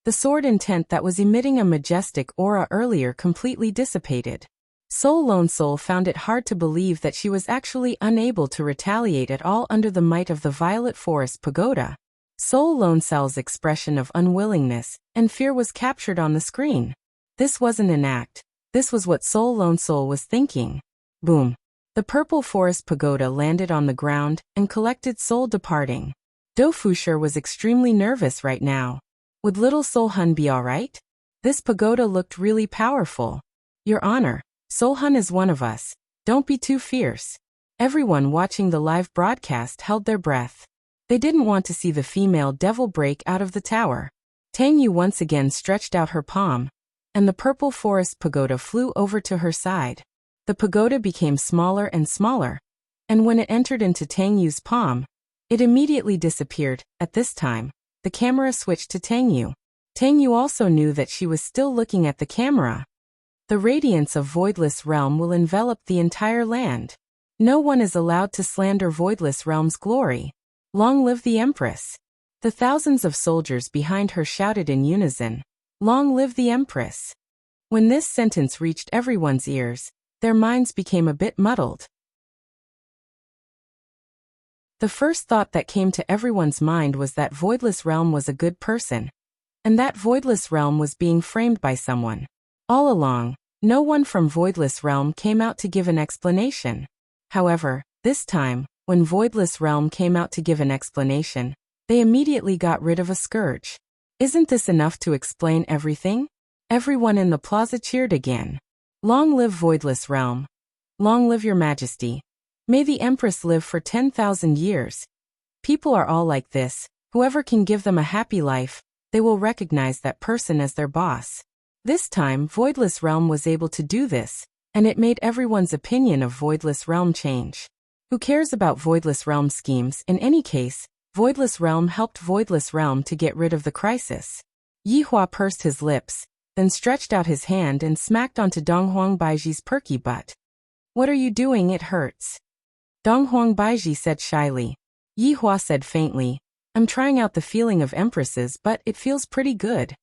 the sword intent that was emitting a majestic aura earlier completely dissipated. Soul Lone Soul found it hard to believe that she was actually unable to retaliate at all under the might of the violet forest pagoda. Soul Lone Cell's expression of unwillingness and fear was captured on the screen. This wasn't an act. This was what Soul Lone Soul was thinking. Boom. The purple forest pagoda landed on the ground and collected Soul departing. Do Fushir was extremely nervous right now. Would little Soul Hun be alright? This pagoda looked really powerful. Your Honor, Soul Hun is one of us. Don't be too fierce. Everyone watching the live broadcast held their breath. They didn't want to see the female devil break out of the tower. Tang Yu once again stretched out her palm, and the purple forest pagoda flew over to her side. The pagoda became smaller and smaller, and when it entered into Tang Yu's palm, it immediately disappeared. At this time, the camera switched to Tang Yu. Tang Yu also knew that she was still looking at the camera. The radiance of Voidless Realm will envelop the entire land. No one is allowed to slander Voidless Realm's glory. Long live the Empress! The thousands of soldiers behind her shouted in unison, "Long live the Empress!" When this sentence reached everyone's ears, their minds became a bit muddled. The first thought that came to everyone's mind was that Voidless Realm was a good person, and that Voidless Realm was being framed by someone. All along, no one from Voidless Realm came out to give an explanation. However, this time, when Voidless Realm came out to give an explanation, they immediately got rid of a scourge. Isn't this enough to explain everything? Everyone in the plaza cheered again. Long live Voidless Realm. Long live your majesty. May the Empress live for 10,000 years. People are all like this. Whoever can give them a happy life, they will recognize that person as their boss. This time, Voidless Realm was able to do this, and it made everyone's opinion of Voidless Realm change. Who cares about Voidless Realm schemes? In any case, Voidless Realm helped Voidless Realm to get rid of the crisis. Yihua pursed his lips, then stretched out his hand and smacked onto Donghuang Baiji's perky butt. What are you doing? It hurts. Donghuang Baiji said shyly. Yihua said faintly, I'm trying out the feeling of empresses, but it feels pretty good.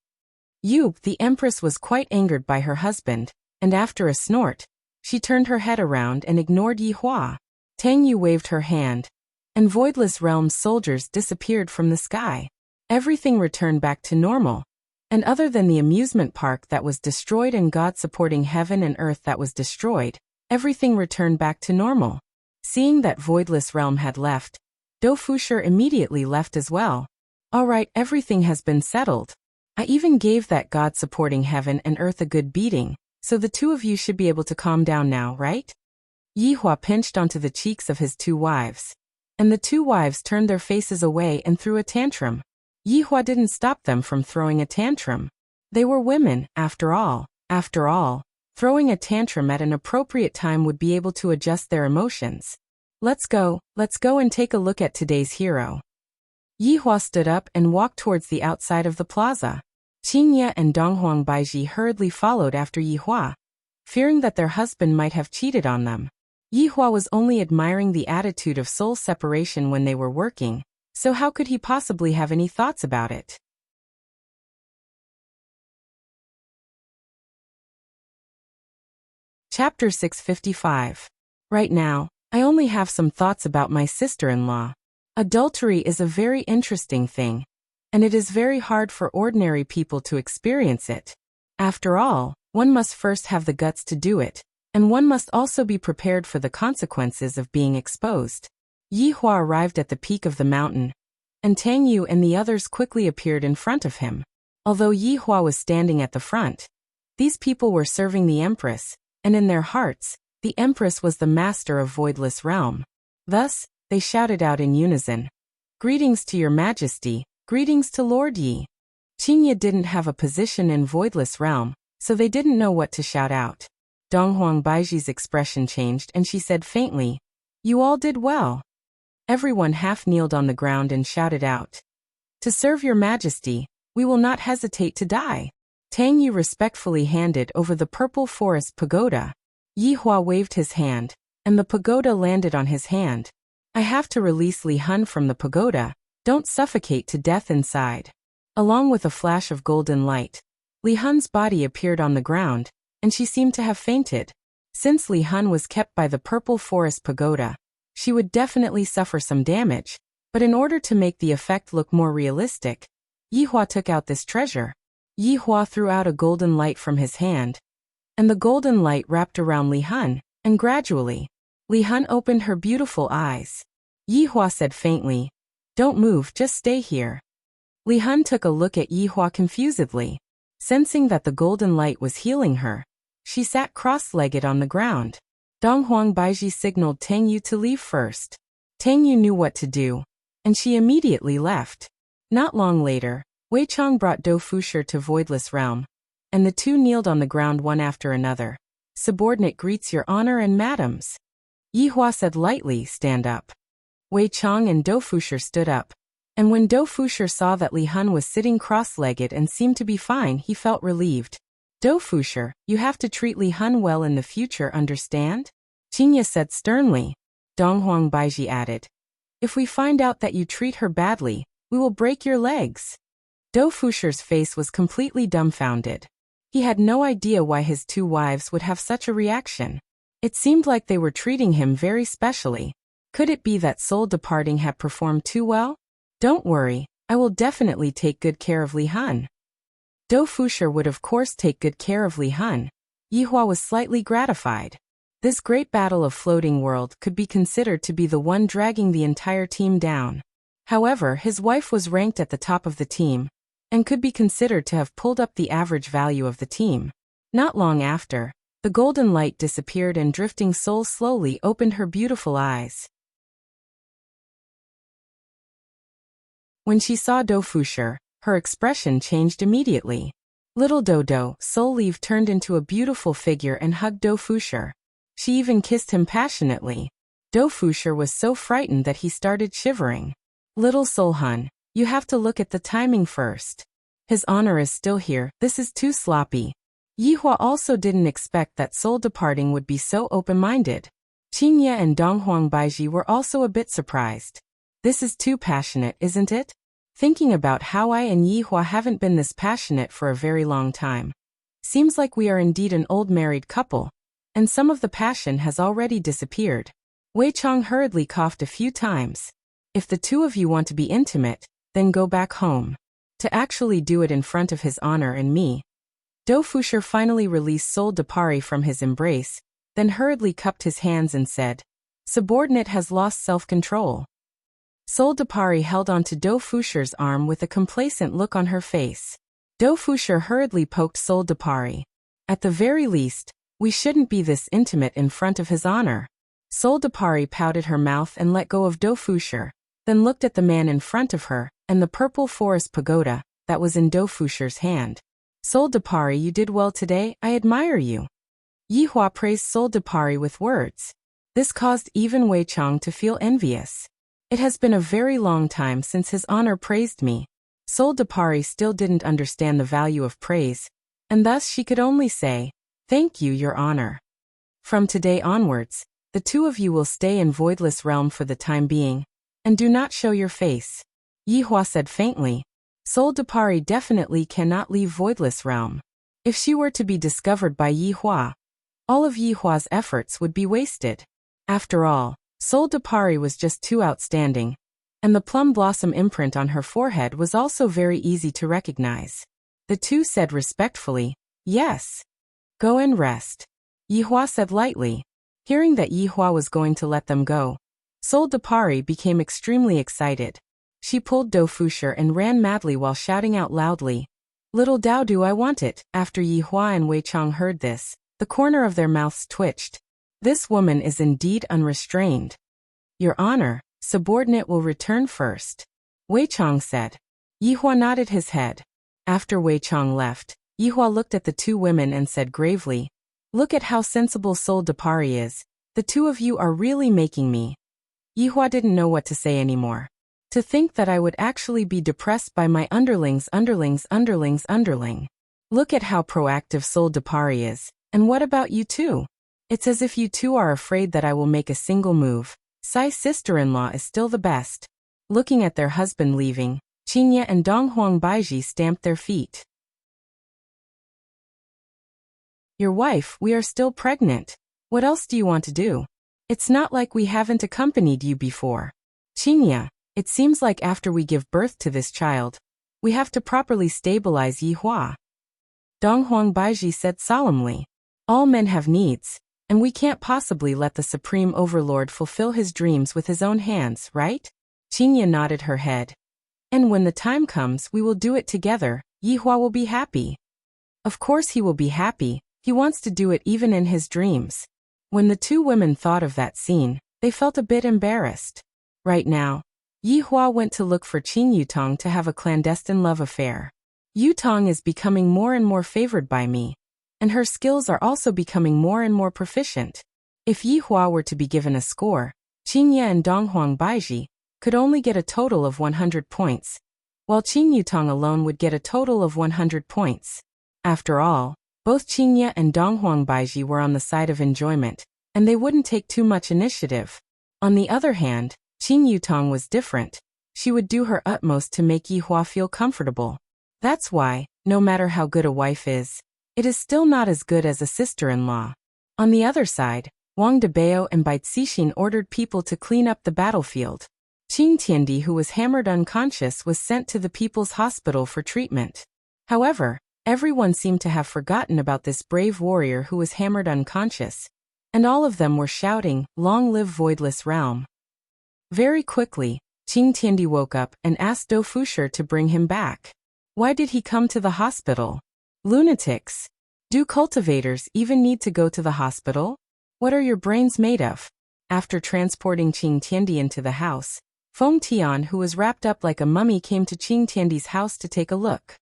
The Empress was quite angered by her husband, and after a snort, she turned her head around and ignored Yihua. Tang Yu waved her hand, and Voidless Realm's soldiers disappeared from the sky. Everything returned back to normal, and other than the amusement park that was destroyed and God supporting heaven and earth that was destroyed, everything returned back to normal. Seeing that Voidless Realm had left, Do Fushir immediately left as well. Alright, everything has been settled. I even gave that God supporting heaven and earth a good beating, so the two of you should be able to calm down now, right? Yihua pinched onto the cheeks of his two wives, and the two wives turned their faces away and threw a tantrum. Yihua didn't stop them from throwing a tantrum. They were women, after all. After all, throwing a tantrum at an appropriate time would be able to adjust their emotions. Let's go and take a look at today's hero. Yihua stood up and walked towards the outside of the plaza. Qingye and Donghuang Baiji hurriedly followed after Yihua, fearing that their husband might have cheated on them. Yihua was only admiring the attitude of soul separation when they were working, so how could he possibly have any thoughts about it? Chapter 655. Right now, I only have some thoughts about my sister-in-law. Adultery is a very interesting thing, and it is very hard for ordinary people to experience it. After all, one must first have the guts to do it, and one must also be prepared for the consequences of being exposed. Yihua arrived at the peak of the mountain, and Tang Yu and the others quickly appeared in front of him. Although Yihua was standing at the front, these people were serving the Empress, and in their hearts, the Empress was the master of Voidless Realm. Thus, they shouted out in unison, "Greetings to your majesty, greetings to Lord Yi." Qingye didn't have a position in Voidless Realm, so they didn't know what to shout out. Donghuang Baiji's expression changed and she said faintly, "You all did well." Everyone half-kneeled on the ground and shouted out, "To serve your majesty, we will not hesitate to die." Tang Yu respectfully handed over the purple forest pagoda. Yihua waved his hand, and the pagoda landed on his hand. I have to release Li Hun from the pagoda. Don't suffocate to death inside. Along with a flash of golden light, Li Hun's body appeared on the ground, and she seemed to have fainted. Since Li Hun was kept by the purple forest pagoda, she would definitely suffer some damage, but in order to make the effect look more realistic, Yihua took out this treasure. Yihua threw out a golden light from his hand, and the golden light wrapped around Li Hun, and gradually, Li Hun opened her beautiful eyes. Yihua said faintly, "Don't move, just stay here." Li Hun took a look at Yihua confusedly. Sensing that the golden light was healing her, she sat cross-legged on the ground. Donghuang Baiji signaled Tang Yu to leave first. Tang Yu knew what to do, and she immediately left. Not long later, Wei Chong brought Dou Fusher to Voidless Realm, and the two kneeled on the ground one after another. "Subordinate greets your honor and madams." Yihua said lightly, "Stand up." Wei Chong and Dou Fusher stood up, and when Dou Fusher saw that Li Hun was sitting cross-legged and seemed to be fine, he felt relieved. "Dou Fusher, you have to treat Li Hun well in the future, understand?" Qingye said sternly. Donghuang Baiji added, "If we find out that you treat her badly, we will break your legs." Dou Fusher's face was completely dumbfounded. He had no idea why his two wives would have such a reaction. It seemed like they were treating him very specially. Could it be that soul departing had performed too well? "Don't worry, I will definitely take good care of Li Hun." Dou Fusher would of course take good care of Li Hun. Yihua was slightly gratified. This great battle of floating world could be considered to be the one dragging the entire team down. However, his wife was ranked at the top of the team, and could be considered to have pulled up the average value of the team. Not long after, the golden light disappeared and drifting soul slowly opened her beautiful eyes. When she saw Dou Fusher, her expression changed immediately. Little Dodo, Soul Leaf turned into a beautiful figure and hugged Dou Fusher. She even kissed him passionately. Dou Fusher was so frightened that he started shivering. "Little Soul Hun, you have to look at the timing first. His honor is still here, this is too sloppy." Yihua also didn't expect that soul departing would be so open-minded. Qingye and Donghuang Baiji were also a bit surprised. "This is too passionate, isn't it? Thinking about how I and Yihua haven't been this passionate for a very long time. Seems like we are indeed an old married couple, and some of the passion has already disappeared." Wei Chong hurriedly coughed a few times. "If the two of you want to be intimate, then go back home. To actually do it in front of his honor and me." Dou Fusher finally released Soul Depari from his embrace, then hurriedly cupped his hands and said, "Subordinate has lost self-control." Soul Depari held onto Dou Fusher's arm with a complacent look on her face. Dou Fusher hurriedly poked Soul Depari. "At the very least, we shouldn't be this intimate in front of his honor." Soul Depari pouted her mouth and let go of Dou Fusher, then looked at the man in front of her and the purple forest pagoda that was in Dou Fusher's hand. "Soul Depari, you did well today, I admire you." Yihua praised Soul Depari with words. This caused even Wei Chong to feel envious. "It has been a very long time since his honor praised me." Soul Depari still didn't understand the value of praise, and thus she could only say, "Thank you, your honor. From today onwards, the two of you will stay in Voidless Realm for the time being, and do not show your face." Yihua said faintly, "Soul Depari definitely cannot leave Voidless Realm. If she were to be discovered by Yihua, all of Yihua's efforts would be wasted. After all, Soul Depari was just too outstanding, and the plum blossom imprint on her forehead was also very easy to recognize." The two said respectfully, "Yes. Go and rest." Yihua said lightly. Hearing that Yihua was going to let them go, Soul Depari became extremely excited. She pulled Dou Fusher and ran madly while shouting out loudly, "Little Dao, do I want it?" After Yihua and Wei Chong heard this, the corner of their mouths twitched. This woman is indeed unrestrained. "Your honor, subordinate will return first," Wei Chong said. Yihua nodded his head. After Wei Chong left, Yihua looked at the two women and said gravely, "Look at how sensible Soul Depari is. The two of you are really making me." Yihua didn't know what to say anymore. To think that I would actually be depressed by my underling. Look at how proactive Soul Depari is, and what about you two? It's as if you two are afraid that I will make a single move. Sai's sister-in-law is still the best." Looking at their husband leaving, Qingye and Donghuang Baiji stamped their feet. "Your wife, we are still pregnant. What else do you want to do? It's not like we haven't accompanied you before." "Qingye, it seems like after we give birth to this child, we have to properly stabilize Yihua." Donghuang Baiji said solemnly. "All men have needs. And we can't possibly let the Supreme Overlord fulfill his dreams with his own hands, right? Qingye nodded her head. And when the time comes, we will do it together. Yihua will be happy. Of course he will be happy. He wants to do it even in his dreams. When the two women thought of that scene, they felt a bit embarrassed. Right now, Yihua went to look for Qing Yutong to have a clandestine love affair. Yutong is becoming more and more favored by me, and her skills are also becoming more and more proficient. If Yihua were to be given a score, Qingye and Donghuang Baiji could only get a total of 100 points, while Qing Yutong alone would get a total of 100 points. After all, both Qingye and Donghuang Baiji were on the side of enjoyment, and they wouldn't take too much initiative. On the other hand, Qing Yutong was different. She would do her utmost to make Yihua feel comfortable. That's why, no matter how good a wife is, it is still not as good as a sister-in-law. On the other side, Wang Debao and Bai Cixin ordered people to clean up the battlefield. Qing Tiandi, who was hammered unconscious, was sent to the People's Hospital for treatment. However, everyone seemed to have forgotten about this brave warrior who was hammered unconscious, and all of them were shouting, "Long live Voidless Realm." Very quickly, Qing Tiandi woke up and asked Do Fusher to bring him back. Why did he come to the hospital? Lunatics. Do cultivators even need to go to the hospital? What are your brains made of? After transporting Qing Tiandi into the house, Feng Tian, who was wrapped up like a mummy, came to Qing Tiandi's house to take a look.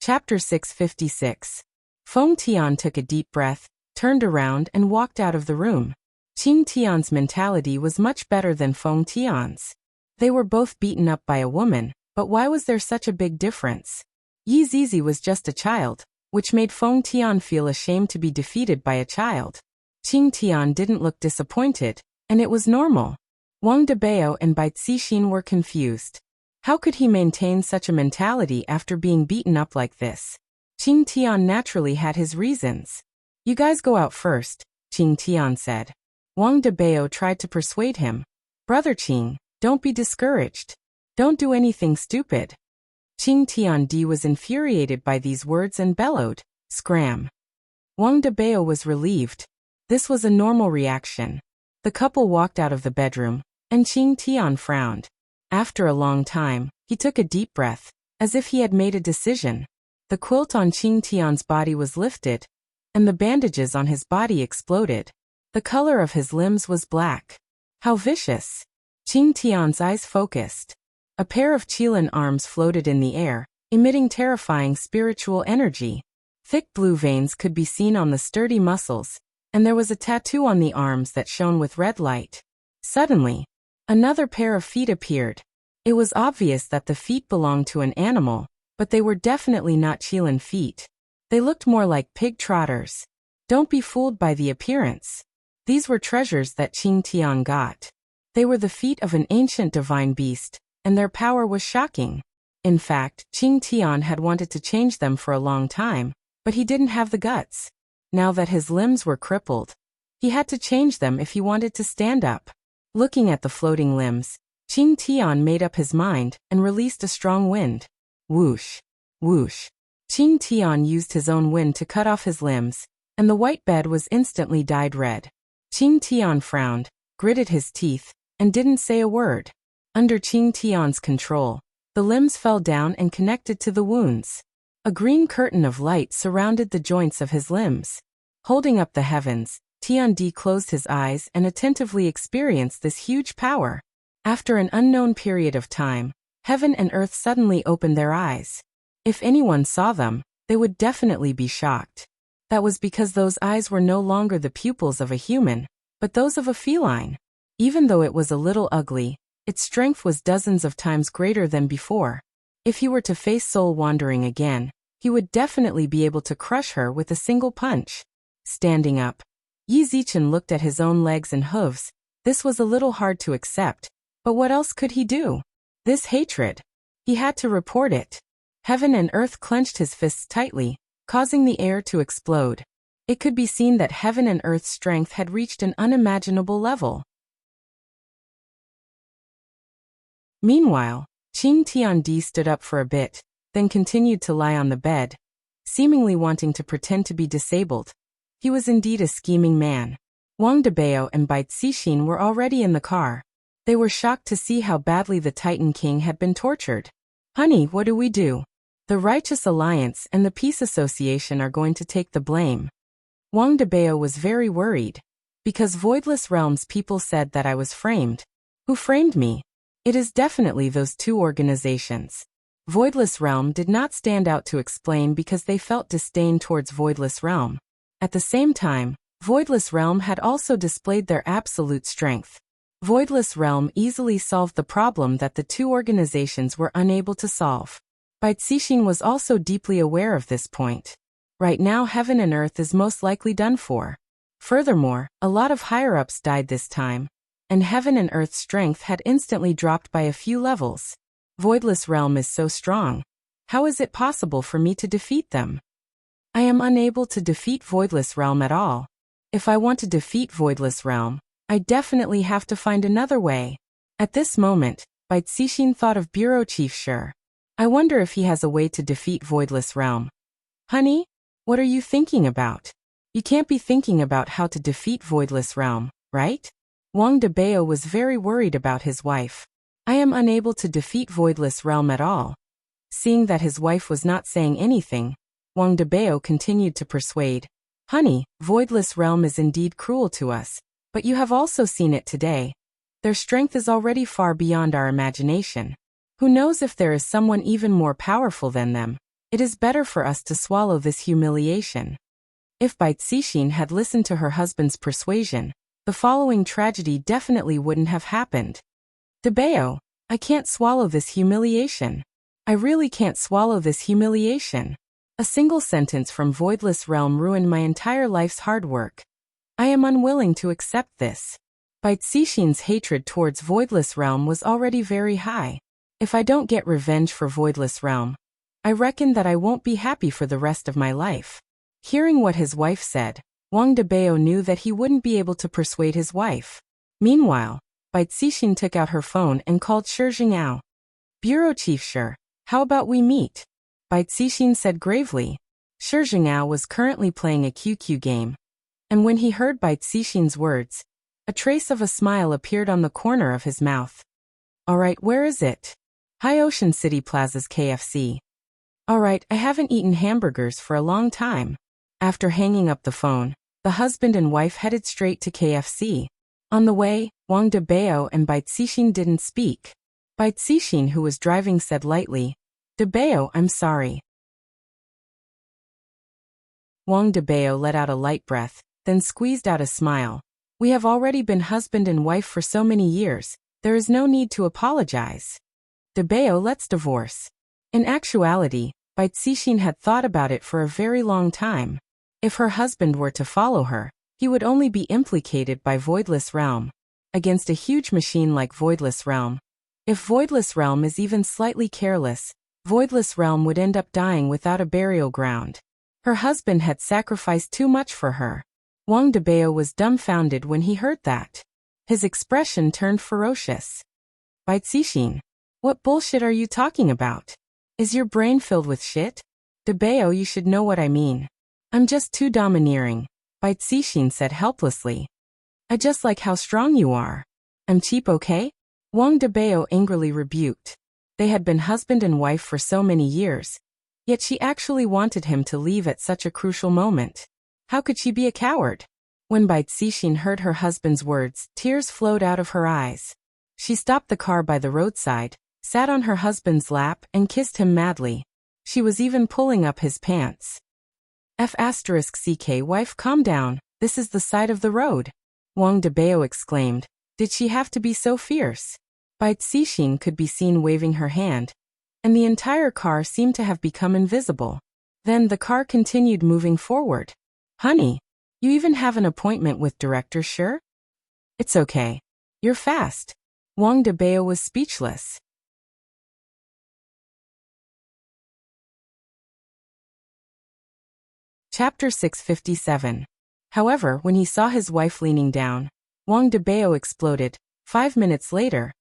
Chapter 656. Feng Tian took a deep breath, turned around and walked out of the room. Qing Tian's mentality was much better than Feng Tian's. They were both beaten up by a woman, but why was there such a big difference? Yi Zizi was just a child, which made Feng Tian feel ashamed to be defeated by a child. Qing Tian didn't look disappointed, and it was normal. Wang Debao and Bai Cixin were confused. How could he maintain such a mentality after being beaten up like this? Qing Tian naturally had his reasons. You guys go out first, Qing Tian said. Wang Debao tried to persuade him. Brother Qing, don't be discouraged. Don't do anything stupid. Qing Tiandi was infuriated by these words and bellowed, "Scram." Wang Debao was relieved. This was a normal reaction. The couple walked out of the bedroom, and Qing Tian frowned. After a long time, he took a deep breath, as if he had made a decision. The quilt on Qing Tian's body was lifted, and the bandages on his body exploded. The color of his limbs was black. How vicious! Qing Tian's eyes focused. A pair of Qilin arms floated in the air, emitting terrifying spiritual energy. Thick blue veins could be seen on the sturdy muscles, and there was a tattoo on the arms that shone with red light. Suddenly, another pair of feet appeared. It was obvious that the feet belonged to an animal, but they were definitely not Qilin feet. They looked more like pig trotters. Don't be fooled by the appearance. These were treasures that Qing Tian got. They were the feet of an ancient divine beast, and their power was shocking. In fact, Qing Tian had wanted to change them for a long time, but he didn't have the guts. Now that his limbs were crippled, he had to change them if he wanted to stand up. Looking at the floating limbs, Qing Tian made up his mind and released a strong wind. Whoosh! Whoosh! Qing Tian used his own wind to cut off his limbs, and the white bed was instantly dyed red. Qing Tian frowned, gritted his teeth, and didn't say a word. Under Qing Tian's control, the limbs fell down and connected to the wounds. A green curtain of light surrounded the joints of his limbs. Holding up the heavens, Tiandi closed his eyes and attentively experienced this huge power. After an unknown period of time, heaven and earth suddenly opened their eyes. If anyone saw them, they would definitely be shocked. That was because those eyes were no longer the pupils of a human, but those of a feline. Even though it was a little ugly, its strength was dozens of times greater than before. If he were to face Soul Wandering again, he would definitely be able to crush her with a single punch. Standing up, Yi Zichen looked at his own legs and hooves. This was a little hard to accept, but what else could he do? This hatred. He had to report it. Heaven and earth clenched his fists tightly, causing the air to explode. It could be seen that heaven and earth's strength had reached an unimaginable level. Meanwhile, Qing Tiandi stood up for a bit, then continued to lie on the bed, seemingly wanting to pretend to be disabled. He was indeed a scheming man. Wang Debao and Bai Cixin were already in the car. They were shocked to see how badly the Titan King had been tortured. Honey, what do we do? The Righteous Alliance and the Peace Association are going to take the blame. Wang Debao was very worried. Because Voidless Realms people said that I was framed. Who framed me? It is definitely those two organizations. Voidless Realm did not stand out to explain because they felt disdain towards Voidless Realm. At the same time, Voidless Realm had also displayed their absolute strength. Voidless Realm easily solved the problem that the two organizations were unable to solve. Bai Cixin was also deeply aware of this point. Right now heaven and earth is most likely done for. Furthermore, a lot of higher-ups died this time, and heaven and earth's strength had instantly dropped by a few levels. Voidless Realm is so strong. How is it possible for me to defeat them? I am unable to defeat Voidless Realm at all. If I want to defeat Voidless Realm, I definitely have to find another way. At this moment, Bai Cixin thought of Bureau Chief Sure. I wonder if he has a way to defeat Voidless Realm. Honey, what are you thinking about? You can't be thinking about how to defeat Voidless Realm, right? Wang Debao was very worried about his wife. I am unable to defeat Voidless Realm at all. Seeing that his wife was not saying anything, Wang Debao continued to persuade. Honey, Voidless Realm is indeed cruel to us, but you have also seen it today. Their strength is already far beyond our imagination. Who knows if there is someone even more powerful than them? It is better for us to swallow this humiliation. If Bai Cixin had listened to her husband's persuasion, the following tragedy definitely wouldn't have happened. Debao, I can't swallow this humiliation. I really can't swallow this humiliation. A single sentence from Voidless Realm ruined my entire life's hard work. I am unwilling to accept this. Bai Cixin's hatred towards Voidless Realm was already very high. If I don't get revenge for Voidless Realm, I reckon that I won't be happy for the rest of my life. Hearing what his wife said, Wang Debao knew that he wouldn't be able to persuade his wife. Meanwhile, Bai Cixin took out her phone and called Shi Jingao. Bureau Chief Shi, how about we meet? Bai Cixin said gravely. Shi Jingao was currently playing a QQ game, and when he heard Bai Cixin's words, a trace of a smile appeared on the corner of his mouth. Alright, where is it? High Ocean City Plaza's KFC. Alright, I haven't eaten hamburgers for a long time. After hanging up the phone, the husband and wife headed straight to KFC. On the way, Wang Debao and Bai Cixin didn't speak. Bai Cixin, who was driving, said lightly, Debao, I'm sorry. Wang Debao let out a light breath, then squeezed out a smile. We have already been husband and wife for so many years, there is no need to apologize. Debao, let's divorce. In actuality, Bai Cixin had thought about it for a very long time. If her husband were to follow her, he would only be implicated by Voidless Realm. Against a huge machine like Voidless Realm. If Voidless Realm is even slightly careless, Voidless Realm would end up dying without a burial ground. Her husband had sacrificed too much for her. Wang Debao was dumbfounded when he heard that. His expression turned ferocious. Bai Cixin, what bullshit are you talking about? Is your brain filled with shit? Debao, you should know what I mean. I'm just too domineering, Bai Cixin said helplessly. I just like how strong you are. I'm cheap, okay? Wang Debao angrily rebuked. They had been husband and wife for so many years, yet she actually wanted him to leave at such a crucial moment. How could she be a coward? When Bai Cixin heard her husband's words, tears flowed out of her eyes. She stopped the car by the roadside, sat on her husband's lap and kissed him madly. She was even pulling up his pants. F***ck wife, calm down, this is the side of the road. Wang Debao exclaimed. Did she have to be so fierce? Bai Cixin could be seen waving her hand, and the entire car seemed to have become invisible. Then the car continued moving forward. Honey, you even have an appointment with Director Shi? It's okay. You're fast. Wang Debao was speechless. Chapter 657. However, when he saw his wife leaning down, Wang Debao exploded. 5 minutes later,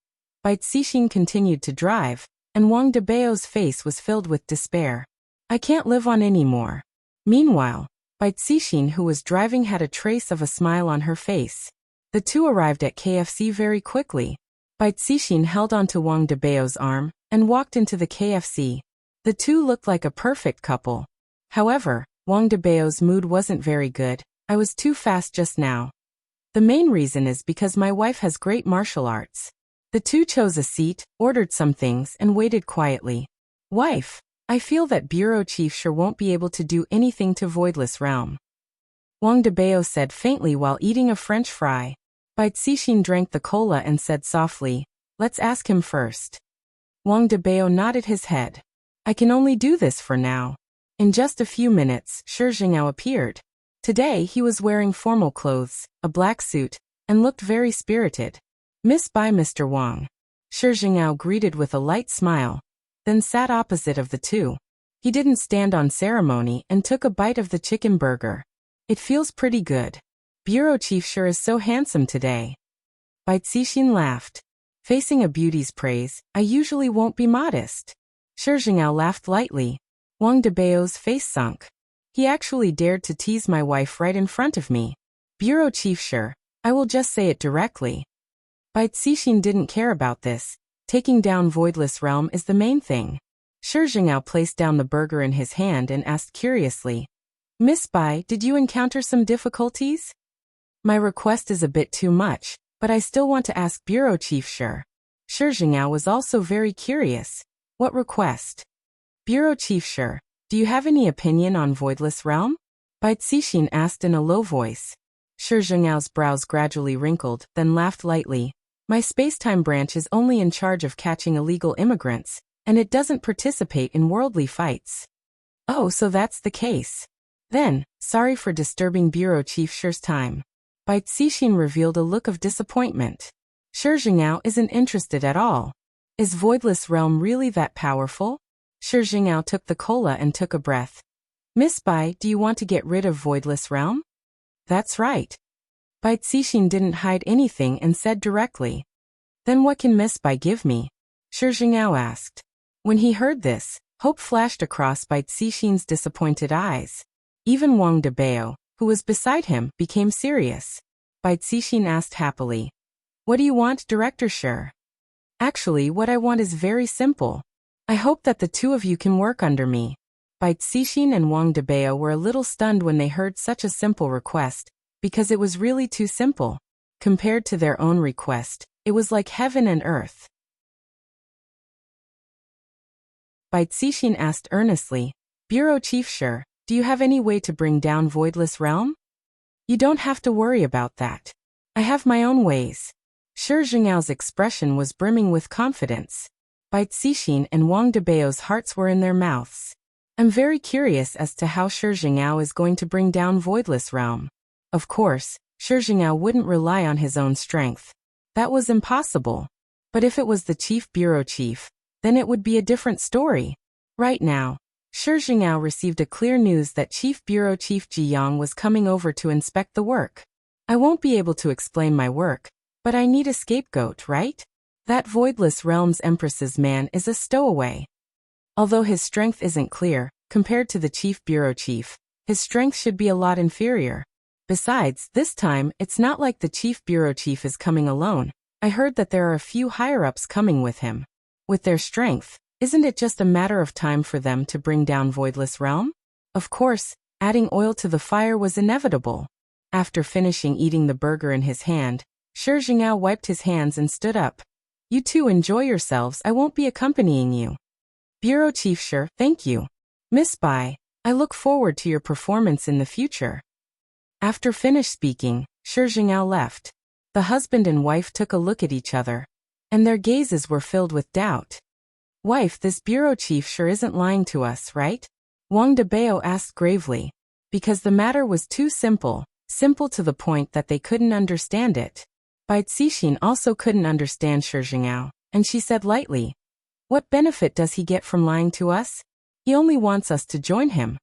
Bai Cixin continued to drive, and Wang Debao's face was filled with despair. I can't live on anymore. Meanwhile, Bai Cixin, who was driving, had a trace of a smile on her face. The two arrived at KFC very quickly. Bai Cixin held onto Wang Debao's arm and walked into the KFC. The two looked like a perfect couple. However, Wang Debao's mood wasn't very good. I was too fast just now. The main reason is because my wife has great martial arts. The two chose a seat, ordered some things, and waited quietly. Wife, I feel that bureau chief sure won't be able to do anything to Voidless Realm. Wang Debao said faintly while eating a French fry. Bai Cixin drank the cola and said softly, let's ask him first. Wang Debao nodded his head. I can only do this for now. In just a few minutes, Shi Jingao appeared. Today he was wearing formal clothes, a black suit, and looked very spirited. Miss by Mr. Wang. Shi Jingao greeted with a light smile, then sat opposite of the two. He didn't stand on ceremony and took a bite of the chicken burger. It feels pretty good. Bureau Chief sure is so handsome today. Bai Cixin laughed. Facing a beauty's praise, I usually won't be modest. Shi Jingao laughed lightly. Wang Debao's face sunk. He actually dared to tease my wife right in front of me. Bureau Chief sure, I will just say it directly. Bai Cixin didn't care about this. Taking down Voidless Realm is the main thing. Shi Jingao placed down the burger in his hand and asked curiously, Miss Bai, did you encounter some difficulties? My request is a bit too much, but I still want to ask Bureau Chief sure. Shi Jingao was also very curious. What request? Bureau Chief sure, do you have any opinion on Voidless Realm? Bai Cixin asked in a low voice. Shi Jingao's brows gradually wrinkled, then laughed lightly. My space-time branch is only in charge of catching illegal immigrants, and it doesn't participate in worldly fights. Oh, so that's the case. Then, sorry for disturbing Bureau Chief Shi's time. Bai Cixin revealed a look of disappointment. Shi Jingao isn't interested at all. Is Voidless Realm really that powerful? Shi Jingao took the cola and took a breath. Miss Bai, do you want to get rid of Voidless Realm? That's right. Bai Cixin didn't hide anything and said directly. Then what can Miss Bai give me? Shi Jingao asked. When he heard this, hope flashed across Bai Cixin's disappointed eyes. Even Wang Debao, who was beside him, became serious. Bai Cixin asked happily. What do you want, Director Shi? Actually, what I want is very simple. I hope that the two of you can work under me. Bai Cixin and Wang Debao were a little stunned when they heard such a simple request, because it was really too simple. Compared to their own request, it was like heaven and earth. Bai Cixin asked earnestly, Bureau Chief Shi, do you have any way to bring down Voidless Realm? You don't have to worry about that. I have my own ways. Shi Jingao's expression was brimming with confidence. Bai Cixin and Wang Debao's hearts were in their mouths. I'm very curious as to how Shi Jingao is going to bring down Voidless Realm. Of course, Shi Jingao wouldn't rely on his own strength. That was impossible. But if it was the Chief Bureau Chief, then it would be a different story. Right now, Shi Jingao received a clear news that Chief Bureau Chief Ji Yang was coming over to inspect the work. I won't be able to explain my work, but I need a scapegoat, right? That Voidless Realm's Empress's man is a stowaway. Although his strength isn't clear, compared to the Chief Bureau Chief, his strength should be a lot inferior. Besides, this time, it's not like the Chief Bureau Chief is coming alone. I heard that there are a few higher-ups coming with him. With their strength, isn't it just a matter of time for them to bring down Voidless Realm? Of course, adding oil to the fire was inevitable. After finishing eating the burger in his hand, Shi Jingao wiped his hands and stood up. You two enjoy yourselves, I won't be accompanying you. Bureau Chief Shi, thank you. Miss Bai, I look forward to your performance in the future. After finished speaking, Shi Jingao left. The husband and wife took a look at each other, and their gazes were filled with doubt. Wife, this Bureau Chief sure isn't lying to us, right? Wang Debao asked gravely. Because the matter was too simple to the point that they couldn't understand it. Bai Cixin also couldn't understand Shi Jingao, and she said lightly, what benefit does he get from lying to us? He only wants us to join him.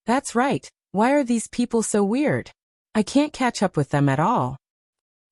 That's right, why are these people so weird? I can't catch up with them at all.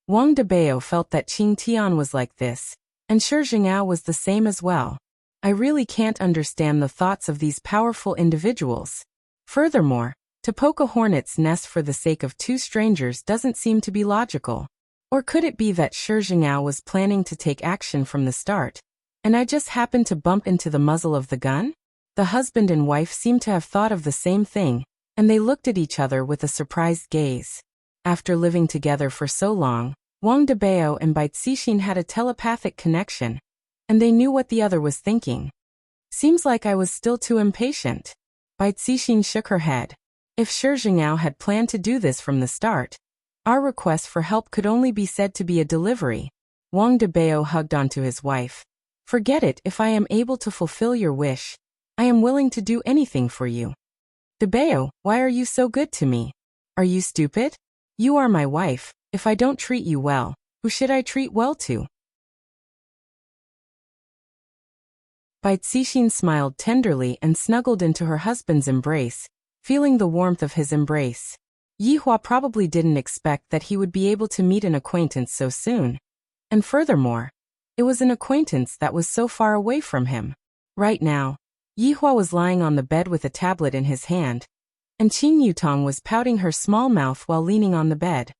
Wang Debao felt that Qing Tian was like this, and Shi Jingao was the same as well. I really can't understand the thoughts of these powerful individuals. Furthermore, to poke a hornet's nest for the sake of two strangers doesn't seem to be logical. Or could it be that Shi Jingao was planning to take action from the start, and I just happened to bump into the muzzle of the gun? The husband and wife seemed to have thought of the same thing, and they looked at each other with a surprised gaze. After living together for so long, Wang Debao and Bai Cixin had a telepathic connection, and they knew what the other was thinking. Seems like I was still too impatient. Bai Cixin shook her head. If Shi Jingao had planned to do this from the start, our request for help could only be said to be a delivery. Wang Debao hugged onto his wife. Forget it. If I am able to fulfill your wish, I am willing to do anything for you. Debao, why are you so good to me? Are you stupid? You are my wife. If I don't treat you well, who should I treat well to? Bai Cixin smiled tenderly and snuggled into her husband's embrace, feeling the warmth of his embrace. Yihua probably didn't expect that he would be able to meet an acquaintance so soon. And furthermore, it was an acquaintance that was so far away from him. Right now, Yihua was lying on the bed with a tablet in his hand, and Qing Yutong was pouting her small mouth while leaning on the bed.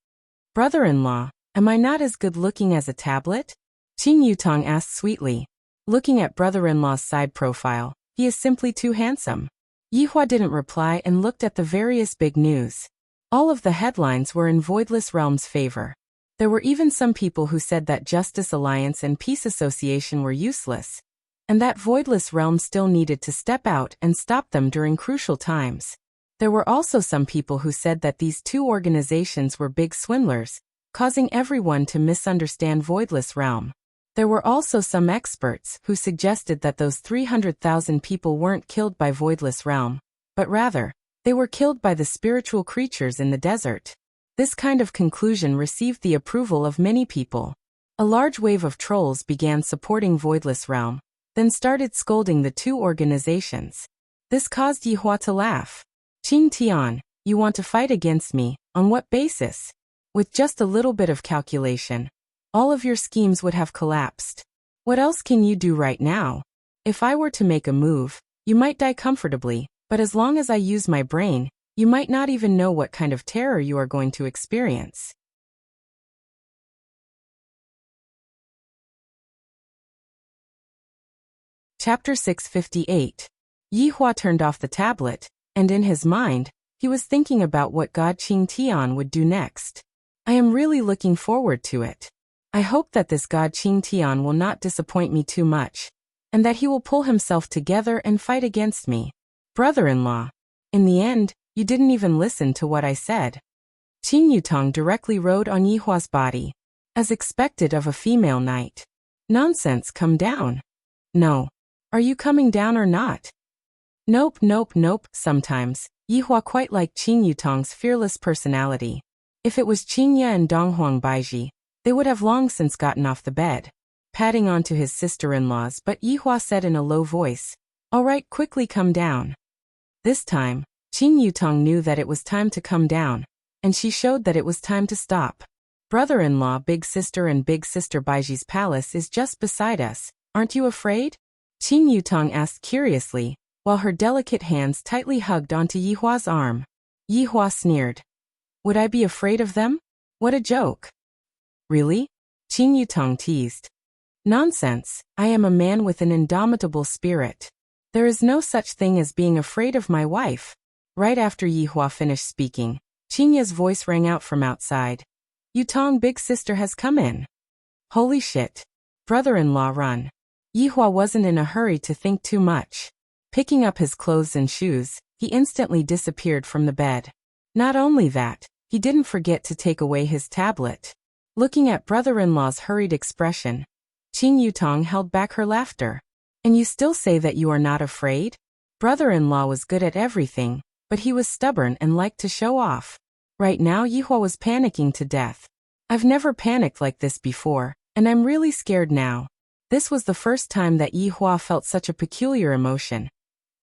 Brother-in-law, am I not as good-looking as a tablet? Qing Yutong asked sweetly. Looking at brother-in-law's side profile, he is simply too handsome. Yihua didn't reply and looked at the various big news. All of the headlines were in Voidless Realm's favor. There were even some people who said that Justice Alliance and Peace Association were useless, and that Voidless Realm still needed to step out and stop them during crucial times. There were also some people who said that these two organizations were big swindlers, causing everyone to misunderstand Voidless Realm. There were also some experts who suggested that those 300,000 people weren't killed by Voidless Realm, but rather, they were killed by the spiritual creatures in the desert. This kind of conclusion received the approval of many people. A large wave of trolls began supporting Voidless Realm, then started scolding the two organizations. This caused Yihua to laugh. Qing Tian, you want to fight against me, on what basis? With just a little bit of calculation, all of your schemes would have collapsed. What else can you do right now? If I were to make a move, you might die comfortably, but as long as I use my brain, you might not even know what kind of terror you are going to experience. Chapter 658. Yihua turned off the tablet, and in his mind, he was thinking about what God Qing Tian would do next. I am really looking forward to it. I hope that this God Qing Tian will not disappoint me too much, and that he will pull himself together and fight against me. Brother-in-law, in the end, you didn't even listen to what I said. Qing Yutong directly rode on Yihua's body, as expected of a female knight. Nonsense, come down. No. Are you coming down or not? Nope, nope, nope. Sometimes, Yihua quite liked Qing Yutong's fearless personality. If it was Qingya and Donghuang Baiji, they would have long since gotten off the bed, patting onto his sister-in-laws, but Yihua said in a low voice, "All right, quickly come down." This time, Qing Yutong knew that it was time to come down, and she showed that it was time to stop. Brother-in-law, big sister and big sister Baiji's palace is just beside us. Aren't you afraid? Qing Yutong asked curiously, while her delicate hands tightly hugged onto Yihua's arm. Yihua sneered. Would I be afraid of them? What a joke. Really? Qing Yutong teased. Nonsense, I am a man with an indomitable spirit. There is no such thing as being afraid of my wife. Right after Yihua finished speaking, Qingya's voice rang out from outside. Yutong, big sister has come in. Holy shit. Brother-in-law, run. Yihua wasn't in a hurry to think too much. Picking up his clothes and shoes, he instantly disappeared from the bed. Not only that, he didn't forget to take away his tablet. Looking at brother-in-law's hurried expression, Qing Yutong held back her laughter. And you still say that you are not afraid? Brother-in-law was good at everything, but he was stubborn and liked to show off. Right now Yihua was panicking to death. I've never panicked like this before, and I'm really scared now. This was the first time that Yihua felt such a peculiar emotion,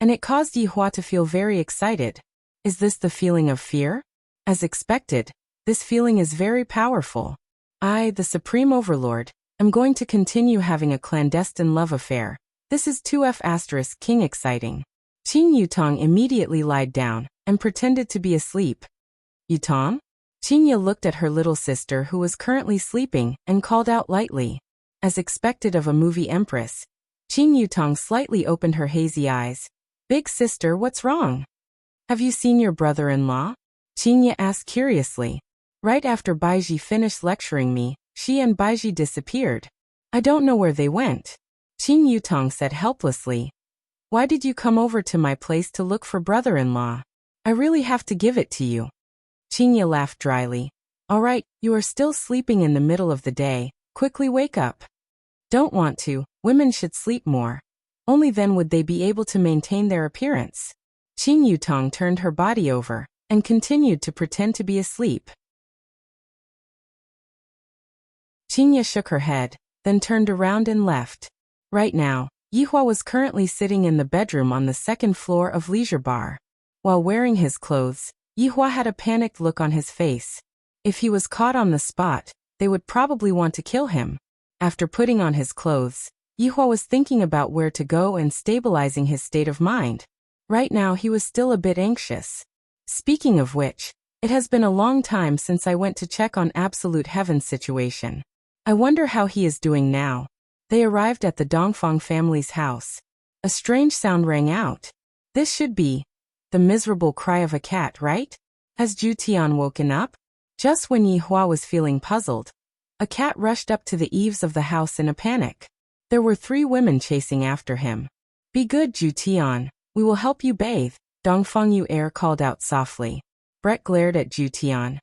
and it caused Yihua to feel very excited. Is this the feeling of fear? As expected, this feeling is very powerful. I, the Supreme Overlord, am going to continue having a clandestine love affair, This is 2F asterisk king exciting. Qin Yutong immediately lied down and pretended to be asleep. Yutong? Qinya looked at her little sister who was currently sleeping and called out lightly. As expected of a movie empress, Qin Yutong slightly opened her hazy eyes. Big sister, what's wrong? Have you seen your brother-in-law? Qinya asked curiously. Right after Baiji finished lecturing me, she and Baiji disappeared. I don't know where they went. Qin Yutong said helplessly. Why did you come over to my place to look for brother-in-law? I really have to give it to you. Qinya laughed dryly. All right, you are still sleeping in the middle of the day. Quickly wake up. Don't want to. Women should sleep more. Only then would they be able to maintain their appearance. Qin Yutong turned her body over and continued to pretend to be asleep. Qinya shook her head, then turned around and left. Right now, Yihua was currently sitting in the bedroom on the second floor of Leisure Bar. While wearing his clothes, Yihua had a panicked look on his face. If he was caught on the spot, they would probably want to kill him. After putting on his clothes, Yihua was thinking about where to go and stabilizing his state of mind. Right now he was still a bit anxious. Speaking of which, it has been a long time since I went to check on Absolute Heaven's situation. I wonder how he is doing now. They arrived at the Dongfang family's house. A strange sound rang out. This should be the miserable cry of a cat, right? Has Zhu Tian woken up? Just when Yihua was feeling puzzled, a cat rushed up to the eaves of the house in a panic. There were 3 women chasing after him. Be good, Zhu Tian. We will help you bathe, Dongfang Yu Air called out softly. Brett glared at Zhu Tian.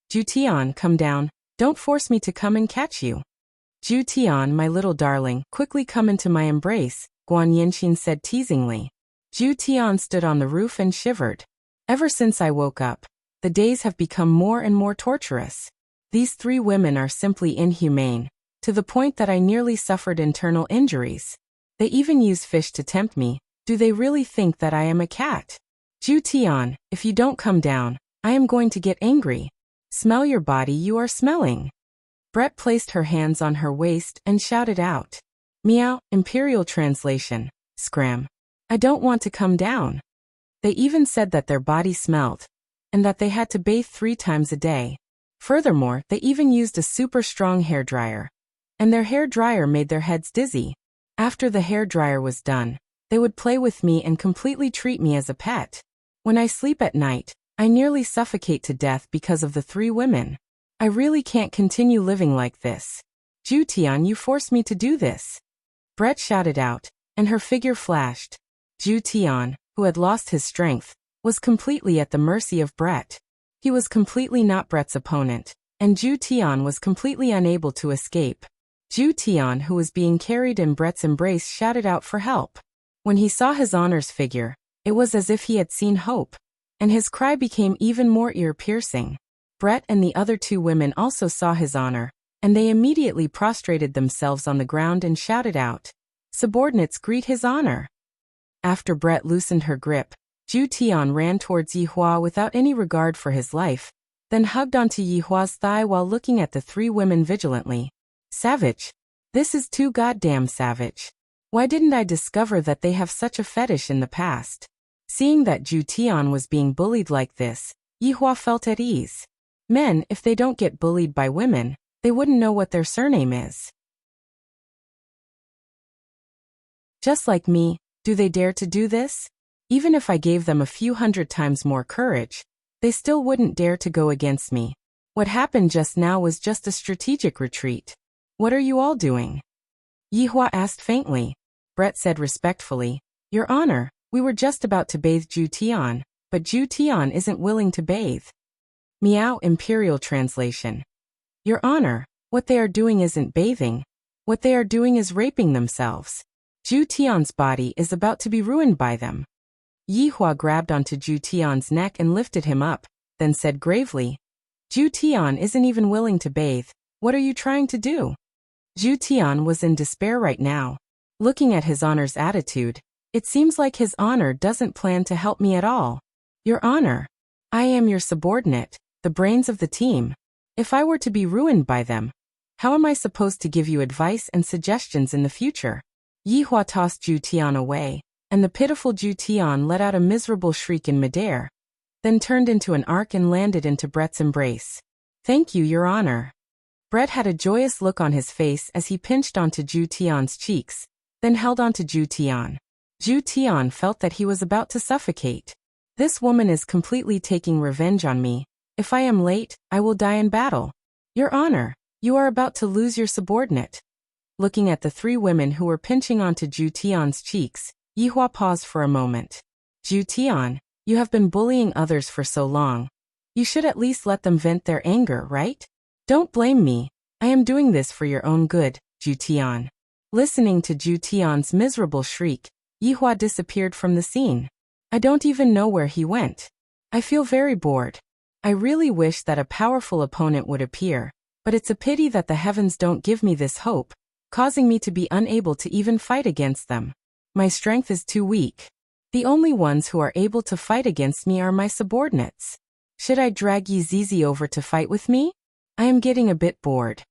Zhu Tian, come down. Don't force me to come and catch you. Zhu Tian, my little darling, quickly come into my embrace, Guan Yanqin said teasingly. Zhu Tian stood on the roof and shivered. Ever since I woke up, the days have become more and more torturous. These 3 women are simply inhumane, to the point that I nearly suffered internal injuries. They even use fish to tempt me. Do they really think that I am a cat? Zhu Tian, if you don't come down, I am going to get angry. Smell your body, you are smelling. Brett placed her hands on her waist and shouted out. Meow, Imperial translation, scram. I don't want to come down. They even said that their body smelled, and that they had to bathe 3 times a day. Furthermore, they even used a super strong hairdryer. And their hairdryer made their heads dizzy. After the hairdryer was done, they would play with me and completely treat me as a pet. When I sleep at night, I nearly suffocate to death because of the 3 women. I really can't continue living like this. Zhu Tian, you forced me to do this. Brett shouted out, and her figure flashed. Zhu Tian, who had lost his strength, was completely at the mercy of Brett. He was completely not Brett's opponent, and Zhu Tian was completely unable to escape. Zhu Tian, who was being carried in Brett's embrace, shouted out for help. When he saw his honor's figure, it was as if he had seen hope, and his cry became even more ear-piercing. Brett and the other 2 women also saw his honor, and they immediately prostrated themselves on the ground and shouted out, "Subordinates, greet his honor." After Brett loosened her grip, Zhu Tian ran towards Yihua without any regard for his life, then hugged onto Yihua's thigh while looking at the 3 women vigilantly. Savage. This is too goddamn savage. Why didn't I discover that they have such a fetish in the past? Seeing that Zhu Tian was being bullied like this, Yihua felt at ease. Men, if they don't get bullied by women, they wouldn't know what their surname is. Just like me, do they dare to do this? Even if I gave them a few 100 times more courage, they still wouldn't dare to go against me. What happened just now was just a strategic retreat. What are you all doing? Yihua asked faintly. Brett said respectfully, Your Honor, we were just about to bathe Zhu Tian, but Zhu Tian isn't willing to bathe. Meow, Imperial translation. Your Honor, what they are doing isn't bathing. What they are doing is raping themselves. Zhu Tian's body is about to be ruined by them. Yihua grabbed onto Zhu Tian's neck and lifted him up, then said gravely, Zhu Tian isn't even willing to bathe. What are you trying to do? Zhu Tian was in despair right now. Looking at his honor's attitude, it seems like his honor doesn't plan to help me at all. Your Honor, I am your subordinate, the brains of the team. If I were to be ruined by them, how am I supposed to give you advice and suggestions in the future? Yihua tossed Ju Tian away, and the pitiful Ju Tian let out a miserable shriek in midair, then turned into an arc and landed into Brett's embrace. "Thank you, Your Honor." Brett had a joyous look on his face as he pinched onto Ju Tian's cheeks, then held onto Ju Tian. Ju Tian felt that he was about to suffocate. "This woman is completely taking revenge on me. If I am late, I will die in battle. Your Honor, you are about to lose your subordinate." Looking at the three women who were pinching onto Ju Tian's cheeks, Yihua paused for a moment. "Ju Tian, you have been bullying others for so long. You should at least let them vent their anger, right? Don't blame me. I am doing this for your own good, Ju Tian." Listening to Ju Tian's miserable shriek, Yihua disappeared from the scene. "I don't even know where he went. I feel very bored. I really wish that a powerful opponent would appear, but it's a pity that the heavens don't give me this hope, causing me to be unable to even fight against them. My strength is too weak. The only ones who are able to fight against me are my subordinates. Should I drag Yi Zizi over to fight with me? I am getting a bit bored."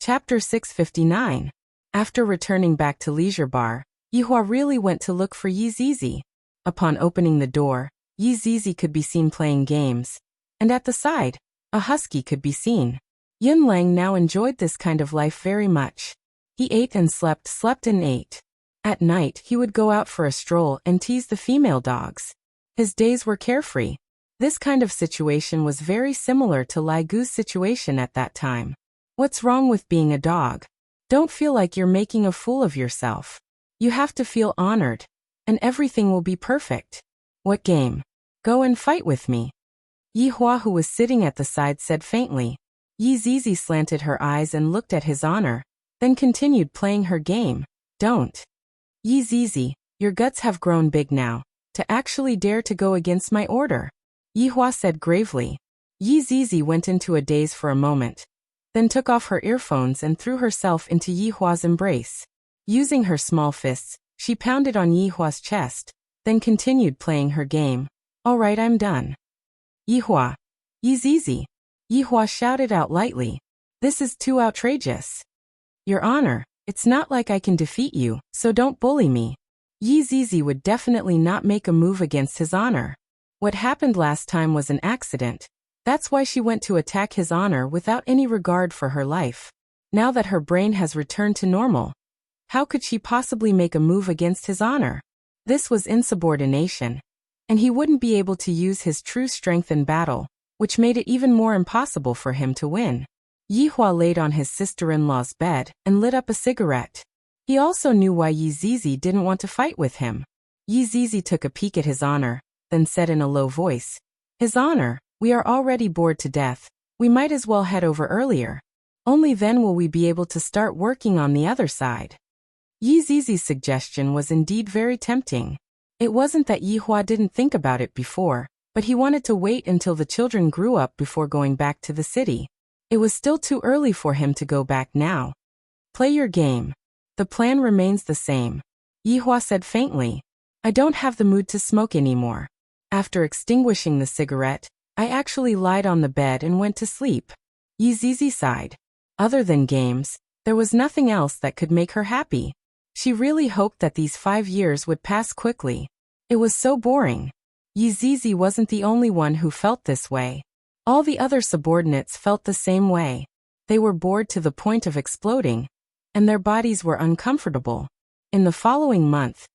Chapter 659. After returning back to Leisure Bar, Yihua really went to look for Yi Zizi. Upon opening the door, Yi Zizi could be seen playing games, and at the side, a husky could be seen. Yun Lang now enjoyed this kind of life very much. He ate and slept and ate. At night, he would go out for a stroll and tease the female dogs. His days were carefree. This kind of situation was very similar to Lai Gu's situation at that time. What's wrong with being a dog? Don't feel like you're making a fool of yourself. You have to feel honored, and everything will be perfect. What game? Go and fight with me. Yihua, who was sitting at the side, said faintly. Yi Zizi slanted her eyes and looked at his honor, then continued playing her game. Don't. Yi Zizi, your guts have grown big now, to actually dare to go against my order. Yihua said gravely. Yi Zizi went into a daze for a moment, then took off her earphones and threw herself into Yihua's embrace. Using her small fists, she pounded on Yihua's chest, then continued playing her game. All right, I'm done. Yihua. Yi Zizi. Yihua shouted out lightly. This is too outrageous. Your Honor, it's not like I can defeat you, so don't bully me. Yi Zizi would definitely not make a move against his honor. What happened last time was an accident. That's why she went to attack his honor without any regard for her life. Now that her brain has returned to normal, how could she possibly make a move against his honor? This was insubordination, and he wouldn't be able to use his true strength in battle, which made it even more impossible for him to win. Yihua laid on his sister-in-law's bed and lit up a cigarette. He also knew why Yi Zizi didn't want to fight with him. Yi Zizi took a peek at his honor, then said in a low voice, His Honor, we are already bored to death. We might as well head over earlier. Only then will we be able to start working on the other side. Yi Zizi's suggestion was indeed very tempting. It wasn't that Yihua didn't think about it before, but he wanted to wait until the children grew up before going back to the city. It was still too early for him to go back now. Play your game. The plan remains the same. Yihua said faintly. I don't have the mood to smoke anymore. After extinguishing the cigarette, I actually lied on the bed and went to sleep. Yi Zizi sighed. Other than games, there was nothing else that could make her happy. She really hoped that these 5 years would pass quickly. It was so boring. Yi Zizi wasn't the only one who felt this way. All the other subordinates felt the same way. They were bored to the point of exploding, and their bodies were uncomfortable. In the following month,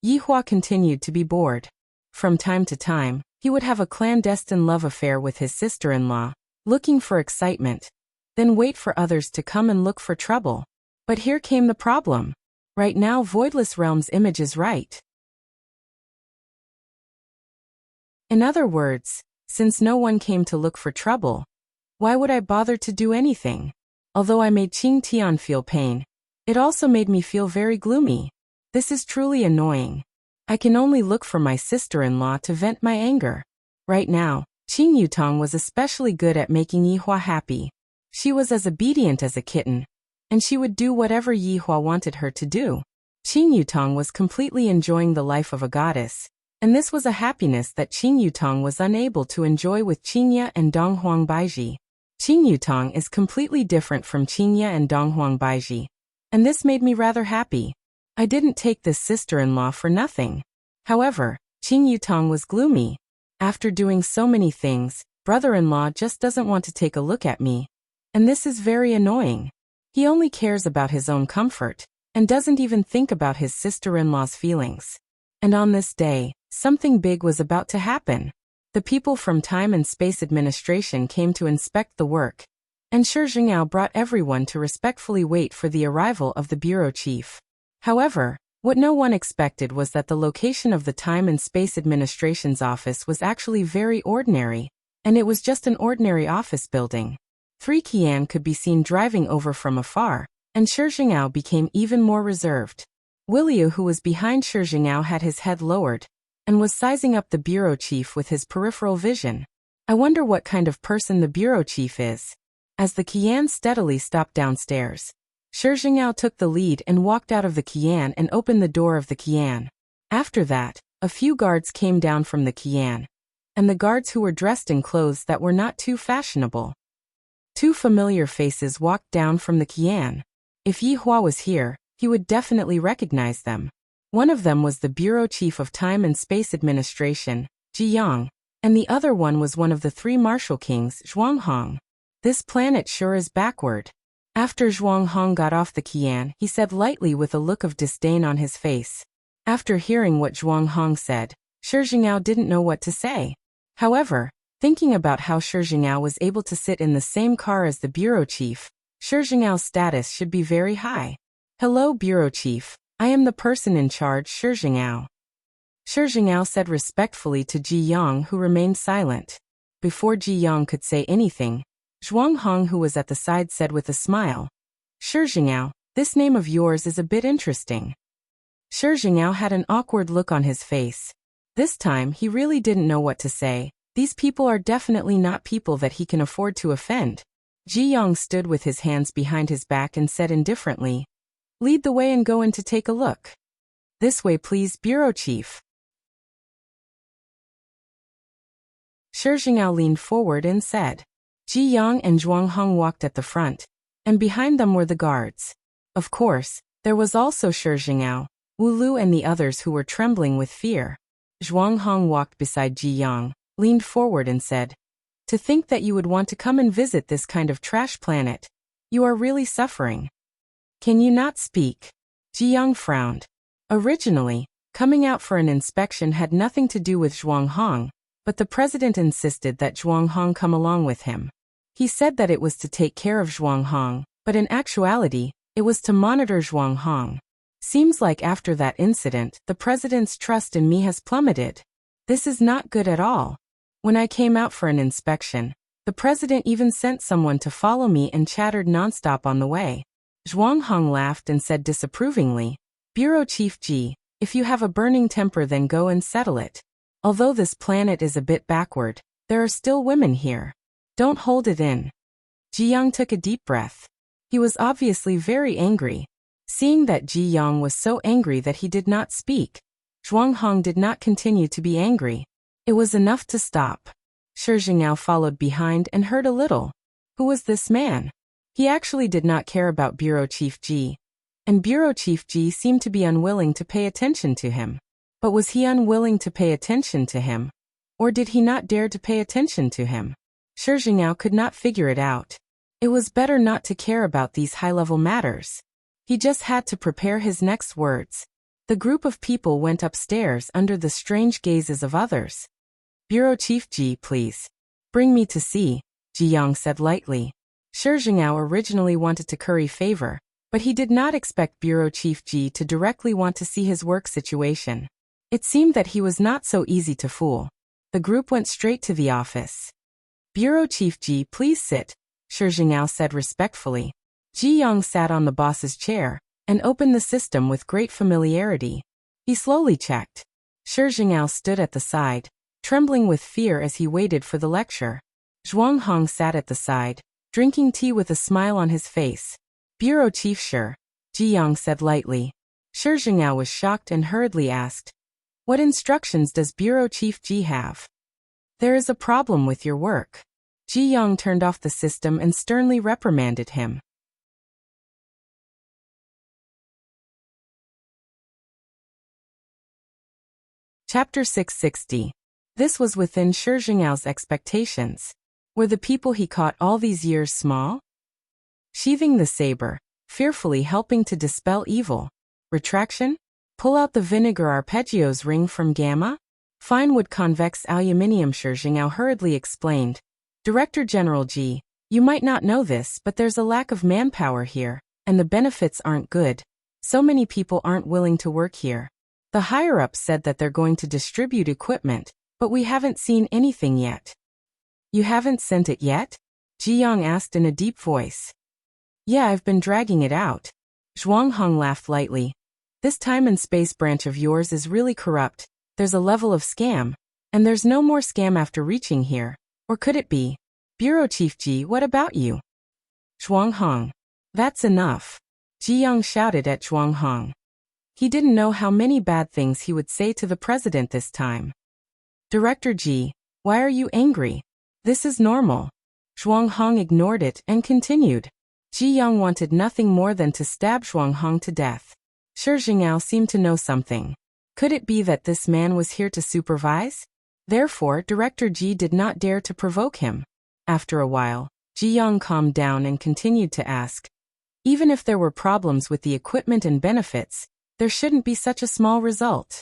Yihua continued to be bored. From time to time, he would have a clandestine love affair with his sister-in-law, looking for excitement, then wait for others to come and look for trouble. But here came the problem. Right now Voidless Realm's image is right. In other words, since no one came to look for trouble, why would I bother to do anything? Although I made Qing Tian feel pain, it also made me feel very gloomy. This is truly annoying. I can only look for my sister-in-law to vent my anger. Right now, Qing Yutong was especially good at making Yihua happy. She was as obedient as a kitten, and she would do whatever Yihua wanted her to do. Qing Yutong was completely enjoying the life of a goddess, and this was a happiness that Qing Yutong was unable to enjoy with Qingya and Donghuang Baiji. Qing Yutong is completely different from Qingye and Donghuang Baiji. And this made me rather happy. I didn't take this sister-in-law for nothing. However, Qing Yutong was gloomy. After doing so many things, brother-in-law just doesn't want to take a look at me. And this is very annoying. He only cares about his own comfort, and doesn't even think about his sister-in-law's feelings. And on this day, something big was about to happen. The people from Time and Space Administration came to inspect the work, and Shi Jingao brought everyone to respectfully wait for the arrival of the bureau chief. However, what no one expected was that the location of the Time and Space Administration's office was actually very ordinary, and it was just an ordinary office building. 3 Qian could be seen driving over from afar, and Shi Jingao became even more reserved. Williu, who was behind Shi Jingao, had his head lowered, and was sizing up the bureau chief with his peripheral vision. I wonder what kind of person the bureau chief is. As the Qian steadily stopped downstairs, Shi Jingao took the lead and walked out of the Qian and opened the door of the Qian. After that, a few guards came down from the Qian, and the guards who were dressed in clothes that were not too fashionable. 2 familiar faces walked down from the Qian. If Yi Hua was here, he would definitely recognize them. One of them was the Bureau Chief of Time and Space Administration, Ji Yang, and the other one was one of the 3 Martial Kings, Zhuanghong. This planet sure is backward. After Zhuanghong got off the Qian, he said lightly with a look of disdain on his face. After hearing what Zhuanghong said, Shi Jingao didn't know what to say. However, thinking about how Shi Jingao was able to sit in the same car as the Bureau Chief, Shi Jingao's status should be very high. Hello, Bureau Chief. I am the person in charge, Shi Jingao. Shi Jingao said respectfully to Ji Yang, who remained silent. Before Ji Yang could say anything, Zhuanghong, who was at the side, said with a smile, Shi Jingao, this name of yours is a bit interesting. Shi Jingao had an awkward look on his face. This time he really didn't know what to say. These people are definitely not people that he can afford to offend. Ji Yang stood with his hands behind his back and said indifferently, lead the way and go in to take a look. This way please, Bureau Chief. Shi Jingao leaned forward and said. Ji Yang and Zhuanghong walked at the front, and behind them were the guards. Of course, there was also Shi Jingao, Wu Lu and the others who were trembling with fear. Zhuanghong walked beside Ji Yang, leaned forward and said, to think that you would want to come and visit this kind of trash planet. You are really suffering. Can you not speak? Ji Yang frowned. Originally, coming out for an inspection had nothing to do with Zhuanghong, but the president insisted that Zhuanghong come along with him. He said that it was to take care of Zhuanghong, but in actuality, it was to monitor Zhuanghong. Seems like after that incident, the president's trust in me has plummeted. This is not good at all. When I came out for an inspection, the president even sent someone to follow me and chattered nonstop on the way. Zhuanghong laughed and said disapprovingly, Bureau Chief Ji, if you have a burning temper then go and settle it. Although this planet is a bit backward, there are still women here. Don't hold it in. Ji Yang took a deep breath. He was obviously very angry. Seeing that Ji Yang was so angry that he did not speak, Zhuanghong did not continue to be angry. It was enough to stop. Shi Jingao followed behind and heard a little. Who was this man? He actually did not care about Bureau Chief Ji, and Bureau Chief Ji seemed to be unwilling to pay attention to him. But was he unwilling to pay attention to him? Or did he not dare to pay attention to him? Shi Jingao could not figure it out. It was better not to care about these high-level matters. He just had to prepare his next words. The group of people went upstairs under the strange gazes of others. Bureau Chief Ji, please. Bring me to see, Ji Yang said lightly. Shi Jingao originally wanted to curry favor, but he did not expect Bureau Chief Ji to directly want to see his work situation. It seemed that he was not so easy to fool. The group went straight to the office. Bureau Chief Ji, please sit, Shi Jingao said respectfully. Ji Yang sat on the boss's chair and opened the system with great familiarity. He slowly checked. Shi Jingao stood at the side, trembling with fear as he waited for the lecture. Zhuanghong sat at the side, drinking tea with a smile on his face. Bureau Chief Shi, Ji Yang said lightly. Shi Jingao was shocked and hurriedly asked, what instructions does Bureau Chief Ji have? There is a problem with your work. Ji Young turned off the system and sternly reprimanded him. Chapter 660. This was within Shi Jing'ao's expectations. Were the people he caught all these years small? Sheathing the saber, fearfully helping to dispel evil. Retraction? Pull out the vinegar arpeggios ring from Gamma? Fine wood convex aluminium. Shi Jing'ao hurriedly explained. Director General Ji, you might not know this, but there's a lack of manpower here, and the benefits aren't good. So many people aren't willing to work here. The higher-ups said that they're going to distribute equipment, but we haven't seen anything yet. You haven't sent it yet? Ji Young asked in a deep voice. Yeah, I've been dragging it out. Zhuang Hong laughed lightly. This time and space branch of yours is really corrupt. There's a level of scam. And there's no more scam after reaching here. Or could it be? Bureau Chief Ji, what about you? Zhuang Hong. That's enough. Ji Young shouted at Zhuang Hong. He didn't know how many bad things he would say to the president this time. Director Ji, why are you angry? This is normal. Zhuang Hong ignored it and continued. Ji Young wanted nothing more than to stab Zhuang Hong to death. Shi Jing'ao seemed to know something. Could it be that this man was here to supervise? Therefore, Director Ji did not dare to provoke him. After a while, Ji Young calmed down and continued to ask. Even if there were problems with the equipment and benefits, there shouldn't be such a small result.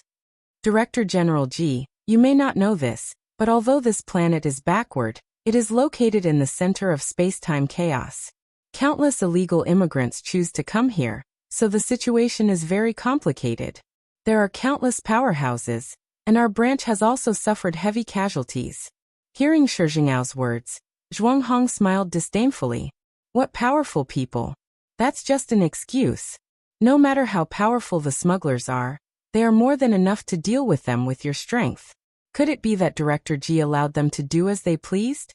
Director General Ji, you may not know this, but although this planet is backward, it is located in the center of space-time chaos. Countless illegal immigrants choose to come here, so the situation is very complicated. There are countless powerhouses, and our branch has also suffered heavy casualties. Hearing Shi Jing'ao's words, Zhuang Hong smiled disdainfully. What powerful people? That's just an excuse. No matter how powerful the smugglers are, they are more than enough to deal with them with your strength. Could it be that Director Ji allowed them to do as they pleased?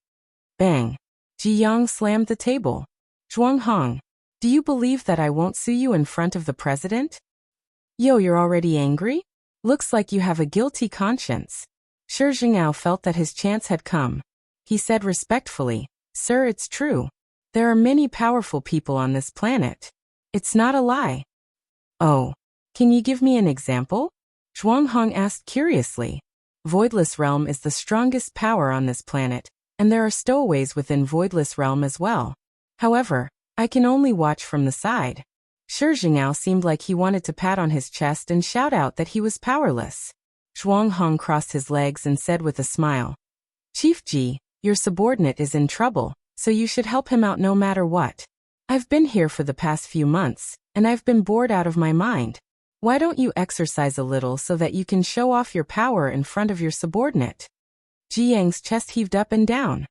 Bang! Ji Young slammed the table. Zhuang Hong, do you believe that I won't sue you in front of the president? Yo, you're already angry? Looks like you have a guilty conscience. Shi Jing'ao felt that his chance had come. He said respectfully, Sir, it's true. There are many powerful people on this planet. It's not a lie. Oh, can you give me an example? Zhuang Hong asked curiously. Voidless Realm is the strongest power on this planet, and there are stowaways within Voidless Realm as well. However, I can only watch from the side. Shi Jing'ao seemed like he wanted to pat on his chest and shout out that he was powerless. Zhuang Hong crossed his legs and said with a smile, Chief Ji, your subordinate is in trouble, so you should help him out no matter what. I've been here for the past few months, and I've been bored out of my mind. Why don't you exercise a little so that you can show off your power in front of your subordinate? Ji Yang's chest heaved up and down.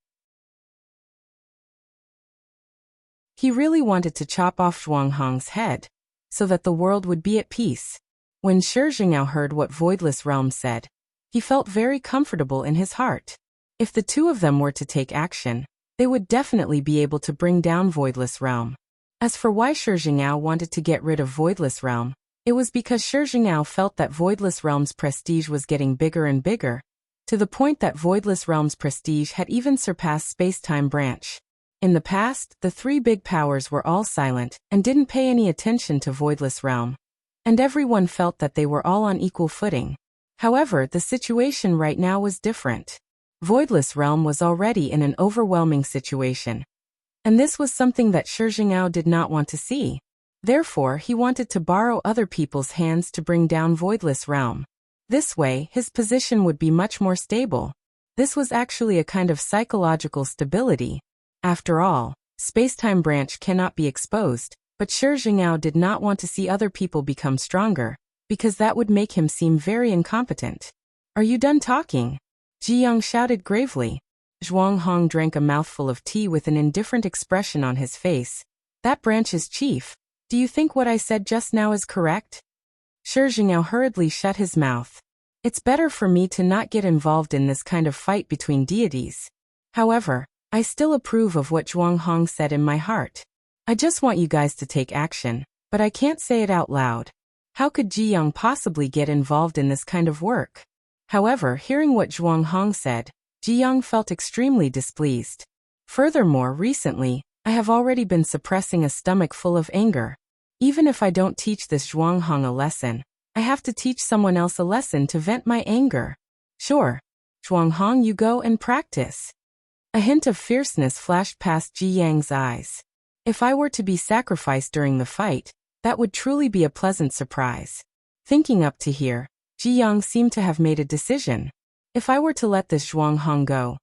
He really wanted to chop off Zhuang Hong's head, so that the world would be at peace. When Shi Jing'ao heard what Voidless Realm said, he felt very comfortable in his heart. If the two of them were to take action, they would definitely be able to bring down Voidless Realm. As for why Shi Jing'ao wanted to get rid of Voidless Realm, it was because Shi Jing'ao felt that Voidless Realm's prestige was getting bigger and bigger, to the point that Voidless Realm's prestige had even surpassed Space-Time Branch. In the past, the three big powers were all silent and didn't pay any attention to Voidless Realm, and everyone felt that they were all on equal footing. However, the situation right now was different. Voidless Realm was already in an overwhelming situation, and this was something that Shi Jing'ao did not want to see. Therefore, he wanted to borrow other people's hands to bring down Voidless Realm. This way, his position would be much more stable. This was actually a kind of psychological stability. After all, Space-Time Branch cannot be exposed, but Shi Jing'ao did not want to see other people become stronger, because that would make him seem very incompetent. Are you done talking? Ji Young shouted gravely. Zhuang Hong drank a mouthful of tea with an indifferent expression on his face. That branch's chief. Do you think what I said just now is correct? Shi Jing'ao hurriedly shut his mouth. It's better for me to not get involved in this kind of fight between deities. However, I still approve of what Zhuang Hong said in my heart. I just want you guys to take action, but I can't say it out loud. How could Ji Young possibly get involved in this kind of work? However, hearing what Zhuang Hong said, Ji Young felt extremely displeased. Furthermore, recently, I have already been suppressing a stomach full of anger. Even if I don't teach this Zhuanghang a lesson, I have to teach someone else a lesson to vent my anger. Sure. Zhuanghang, you go and practice. A hint of fierceness flashed past Ji Yang's eyes. If I were to be sacrificed during the fight, that would truly be a pleasant surprise. Thinking up to here, Ji Yang seemed to have made a decision. If I were to let this Zhuanghang go,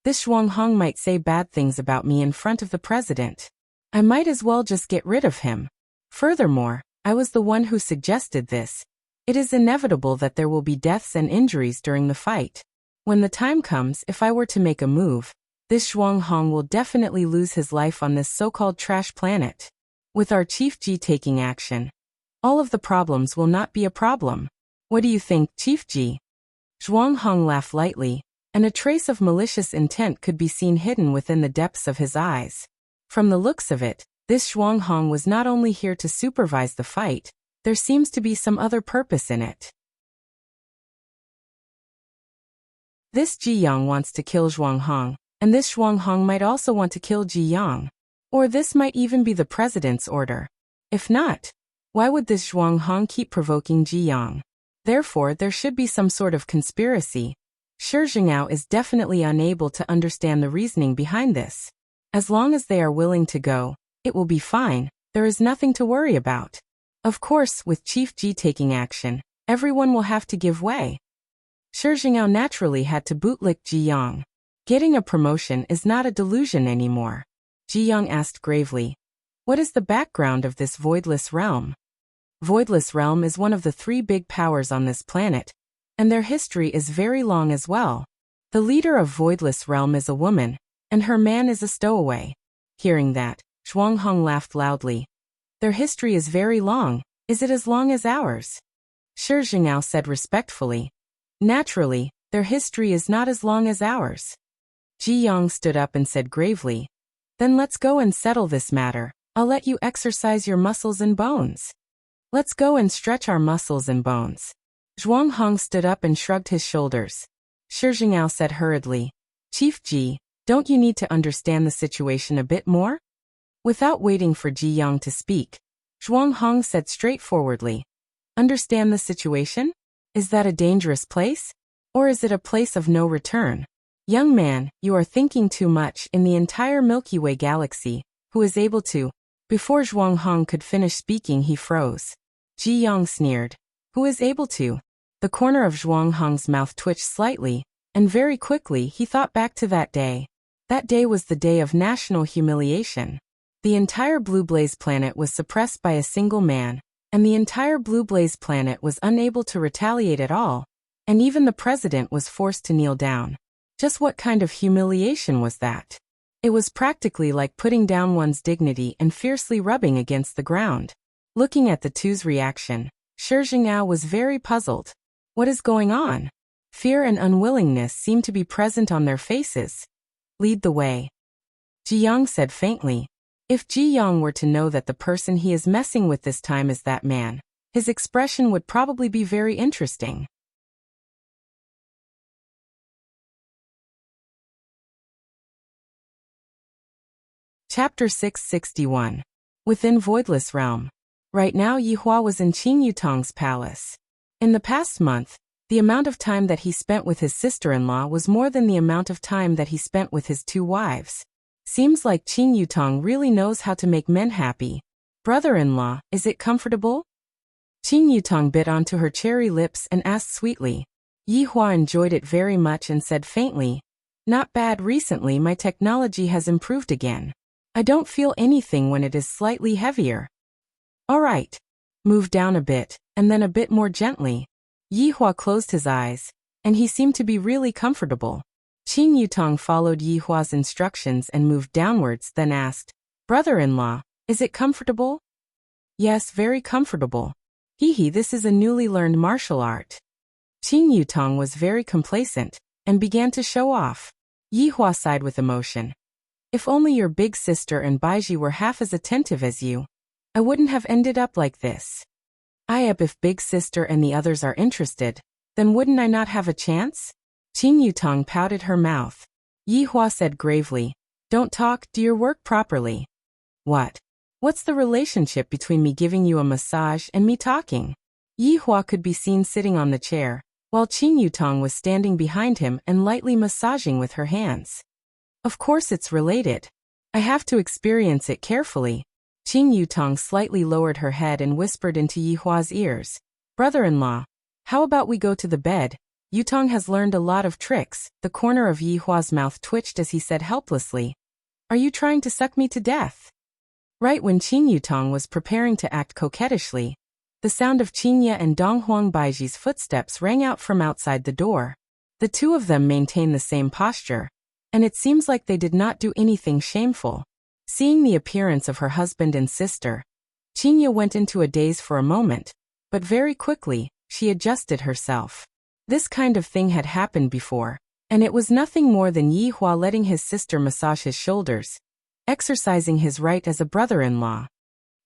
this Zhuanghang might say bad things about me in front of the president. I might as well just get rid of him. Furthermore, I was the one who suggested this. It is inevitable that there will be deaths and injuries during the fight. When the time comes, if I were to make a move, this Zhuanghang will definitely lose his life on this so-called trash planet. With our Chief Ji taking action, all of the problems will not be a problem. What do you think, Chief Ji? Zhuanghang laughed lightly, and a trace of malicious intent could be seen hidden within the depths of his eyes. From the looks of it, this Zhuanghang was not only here to supervise the fight, there seems to be some other purpose in it. This Ji Yang wants to kill Zhuanghang, and this Zhuanghang might also want to kill Ji Yang. Or this might even be the president's order. If not, why would this Zhuanghang keep provoking Ji Yang? Therefore, there should be some sort of conspiracy. Shi Jingao is definitely unable to understand the reasoning behind this. As long as they are willing to go, it will be fine. There is nothing to worry about. Of course, with Chief Ji taking action, everyone will have to give way. Shi Jingao naturally had to bootlick Ji Yang. Getting a promotion is not a delusion anymore. Ji Yang asked gravely, "What is the background of this voidless realm?" Voidless realm is one of the 3 big powers on this planet, and their history is very long as well. The leader of voidless realm is a woman, and her man is a stowaway. Hearing that, Zhuanghang laughed loudly. Their history is very long. Is it as long as ours? Shi Jingao said respectfully. Naturally, their history is not as long as ours. Ji Yang stood up and said gravely, "Then let's go and settle this matter. I'll let you exercise your muscles and bones. Let's go and stretch our muscles and bones." Zhuanghang stood up and shrugged his shoulders. Shi Jingao said hurriedly, "Chief Ji, don't you need to understand the situation a bit more?" Without waiting for Ji Yang to speak, Zhuanghang said straightforwardly, "Understand the situation? Is that a dangerous place? Or is it a place of no return? Young man, you are thinking too much. In the entire Milky Way galaxy, who is able to..." Before Zhuanghang could finish speaking, he froze. Ji Yang sneered. "Who is able to?" The corner of Zhuanghang's mouth twitched slightly, and very quickly he thought back to that day. That day was the day of national humiliation. The entire Blue Blaze planet was suppressed by a single man, and the entire Blue Blaze planet was unable to retaliate at all, and even the president was forced to kneel down. Just what kind of humiliation was that? It was practically like putting down one's dignity and fiercely rubbing against the ground. Looking at the two's reaction, Shi Jingao was very puzzled. What is going on? Fear and unwillingness seemed to be present on their faces. "Lead the way," Ji Yang said faintly. If Ji Yang were to know that the person he is messing with this time is that man, his expression would probably be very interesting. Chapter 661. Within Voidless Realm. Right now Yihua was in Qing Yutong's palace. In the past month, the amount of time that he spent with his sister-in-law was more than the amount of time that he spent with his 2 wives. Seems like Qing Yutong really knows how to make men happy. "Brother-in-law, is it comfortable?" Qing Yutong bit onto her cherry lips and asked sweetly. Yihua enjoyed it very much and said faintly, "Not bad. Recently my technology has improved again. I don't feel anything when it is slightly heavier." "All right. Move down a bit, and then a bit more gently." Yihua closed his eyes, and he seemed to be really comfortable. Qing Yutong followed Yihua's instructions and moved downwards, then asked, "Brother-in-law, is it comfortable?" "Yes, very comfortable. Hehe, this is a newly learned martial art." Qing Yutong was very complacent, and began to show off. Yihua sighed with emotion. "If only your big sister and Baiji were half as attentive as you, I wouldn't have ended up like this." If big sister and the others are interested, then wouldn't I not have a chance?" Qing Yutong pouted her mouth. Yihua said gravely, Don't talk, do your work properly. What? What's the relationship between me giving you a massage and me talking? Yihua could be seen sitting on the chair, while Qin Yutong was standing behind him and lightly massaging with her hands. Of course it's related. I have to experience it carefully. Qin Yutong slightly lowered her head and whispered into Yihua's ears. Brother-in-law, how about we go to the bed? Yutong has learned a lot of tricks. The corner of Yihua's mouth twitched as he said helplessly. Are you trying to suck me to death? Right when Qin Yutong was preparing to act coquettishly, the sound of Qinye and Donghuang Baiji's footsteps rang out from outside the door. The two of them maintained the same posture, and it seems like they did not do anything shameful. Seeing the appearance of her husband and sister, Qinye went into a daze for a moment, but very quickly, she adjusted herself. This kind of thing had happened before, and it was nothing more than Yihua letting his sister massage his shoulders, exercising his right as a brother-in-law.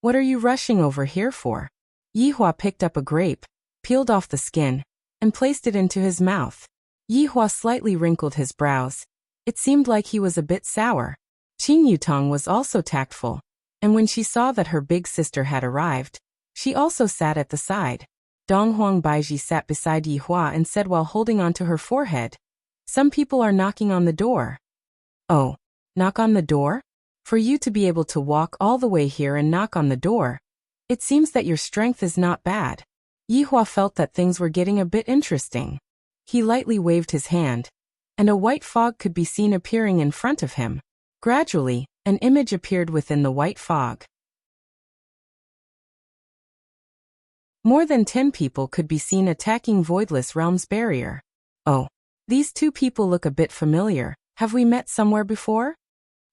What are you rushing over here for? Yihua picked up a grape, peeled off the skin, and placed it into his mouth. Yihua slightly wrinkled his brows. It seemed like he was a bit sour. Qin Yutong was also tactful, and when she saw that her big sister had arrived, she also sat at the side. Donghuang Baiji sat beside Yihua and said while holding onto her forehead, "Some people are knocking on the door." "Oh, knock on the door? For you to be able to walk all the way here and knock on the door, it seems that your strength is not bad." Yihua felt that things were getting a bit interesting. He lightly waved his hand, and a white fog could be seen appearing in front of him. Gradually, an image appeared within the white fog. More than 10 people could be seen attacking Voidless Realm's barrier. Oh, these two people look a bit familiar. Have we met somewhere before?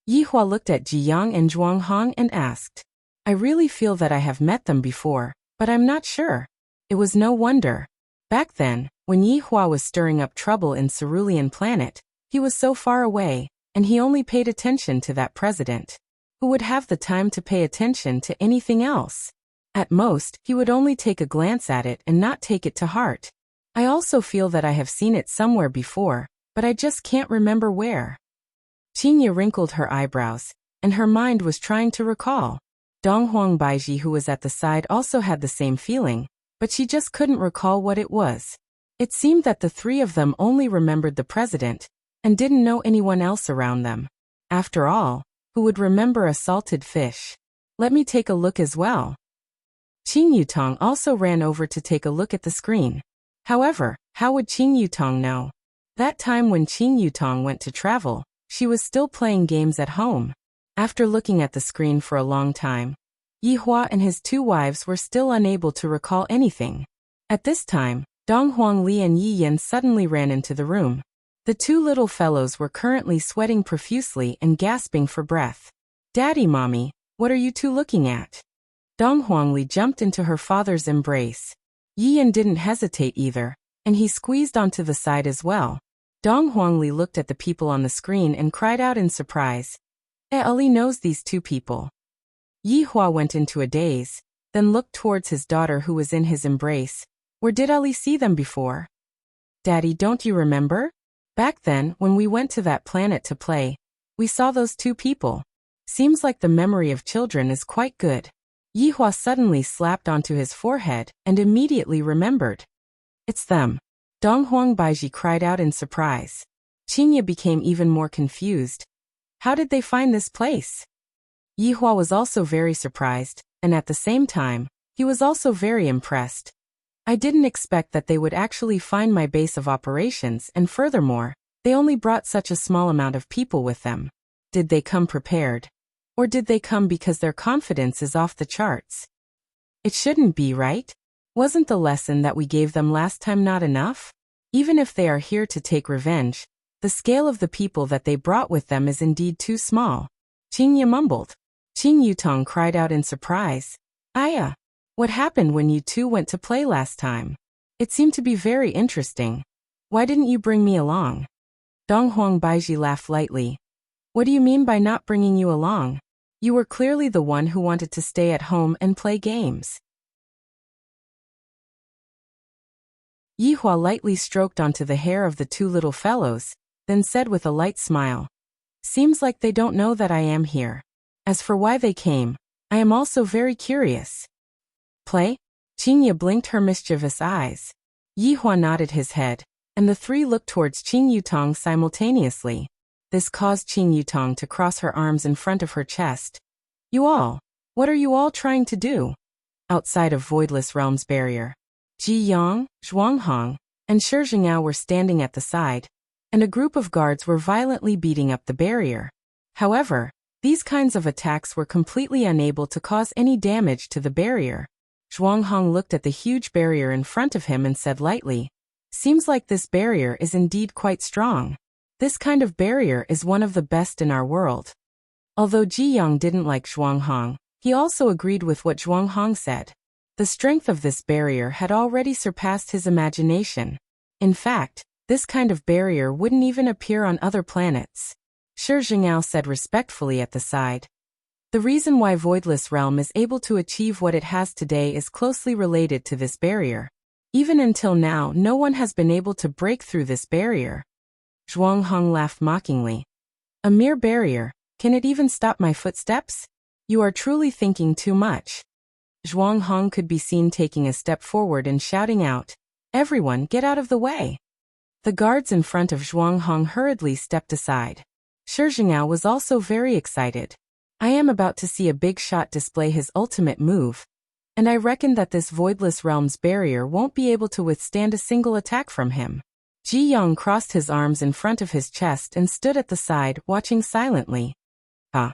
Yihua looked at Jiyang and Zhuanghang and asked. I really feel that I have met them before, but I'm not sure. It was no wonder. Back then, when Yihua was stirring up trouble in Cerulean Planet, he was so far away, and he only paid attention to that president. Who would have the time to pay attention to anything else? At most, he would only take a glance at it and not take it to heart. I also feel that I have seen it somewhere before, but I just can't remember where. Qinye wrinkled her eyebrows, and her mind was trying to recall. Donghuang Baiji, who was at the side, also had the same feeling, but she just couldn't recall what it was. It seemed that the three of them only remembered the president, and didn't know anyone else around them. After all, who would remember a salted fish? Let me take a look as well. Qin Yutong also ran over to take a look at the screen. However, how would Qin Yutong know? That time when Qin Yutong went to travel, she was still playing games at home. After looking at the screen for a long time, Yihua and his two wives were still unable to recall anything. At this time, Donghuang Li and Yi Yin suddenly ran into the room. The two little fellows were currently sweating profusely and gasping for breath. Daddy, Mommy, what are you two looking at? Donghuang Li jumped into her father's embrace. Yi Yin didn't hesitate either, and he squeezed onto the side as well. Donghuang Li looked at the people on the screen and cried out in surprise. Ali knows these two people. Yihua went into a daze, then looked towards his daughter who was in his embrace. Where did Ali see them before? Daddy, don't you remember? Back then, when we went to that planet to play, we saw those two people. Seems like the memory of children is quite good. Yihua suddenly slapped onto his forehead and immediately remembered. It's them. Donghuang Baiji cried out in surprise. Qinye became even more confused. How did they find this place? Yihua was also very surprised, and at the same time, he was also very impressed. I didn't expect that they would actually find my base of operations, and furthermore, they only brought such a small amount of people with them. Did they come prepared? Or did they come because their confidence is off the charts? It shouldn't be, right? Wasn't the lesson that we gave them last time not enough? Even if they are here to take revenge, the scale of the people that they brought with them is indeed too small. Qinye mumbled. Qin Yutong cried out in surprise. Aya, what happened when you two went to play last time? It seemed to be very interesting. Why didn't you bring me along? Donghuang Baiji laughed lightly. What do you mean by not bringing you along? You were clearly the one who wanted to stay at home and play games. Yihua lightly stroked onto the hair of the two little fellows, then said with a light smile. Seems like they don't know that I am here. As for why they came, I am also very curious. Play? Qingye blinked her mischievous eyes. Yihua nodded his head, and the three looked towards Qing Yutong simultaneously. This caused Qing Yutong to cross her arms in front of her chest. You all, what are you all trying to do? Outside of Voidless Realm's barrier, Ji Yang, Zhuanghong, and Shi Jingao were standing at the side, and a group of guards were violently beating up the barrier. However, these kinds of attacks were completely unable to cause any damage to the barrier. Zhuanghong looked at the huge barrier in front of him and said lightly, "Seems like this barrier is indeed quite strong. This kind of barrier is one of the best in our world." Although Ji Yang didn't like Zhuanghong, he also agreed with what Zhuanghong said. The strength of this barrier had already surpassed his imagination. In fact, this kind of barrier wouldn't even appear on other planets. Shi Jingao said respectfully at the side. The reason why Voidless Realm is able to achieve what it has today is closely related to this barrier. Even until now, no one has been able to break through this barrier. Zhuanghong laughed mockingly. A mere barrier, can it even stop my footsteps? You are truly thinking too much. Zhuanghong could be seen taking a step forward and shouting out, "Everyone get out of the way!" The guards in front of Zhuanghong hurriedly stepped aside. Shi Jingao was also very excited. I am about to see a big shot display his ultimate move, and I reckon that this Voidless Realm's barrier won't be able to withstand a single attack from him. Ji Yang crossed his arms in front of his chest and stood at the side, watching silently. Ah!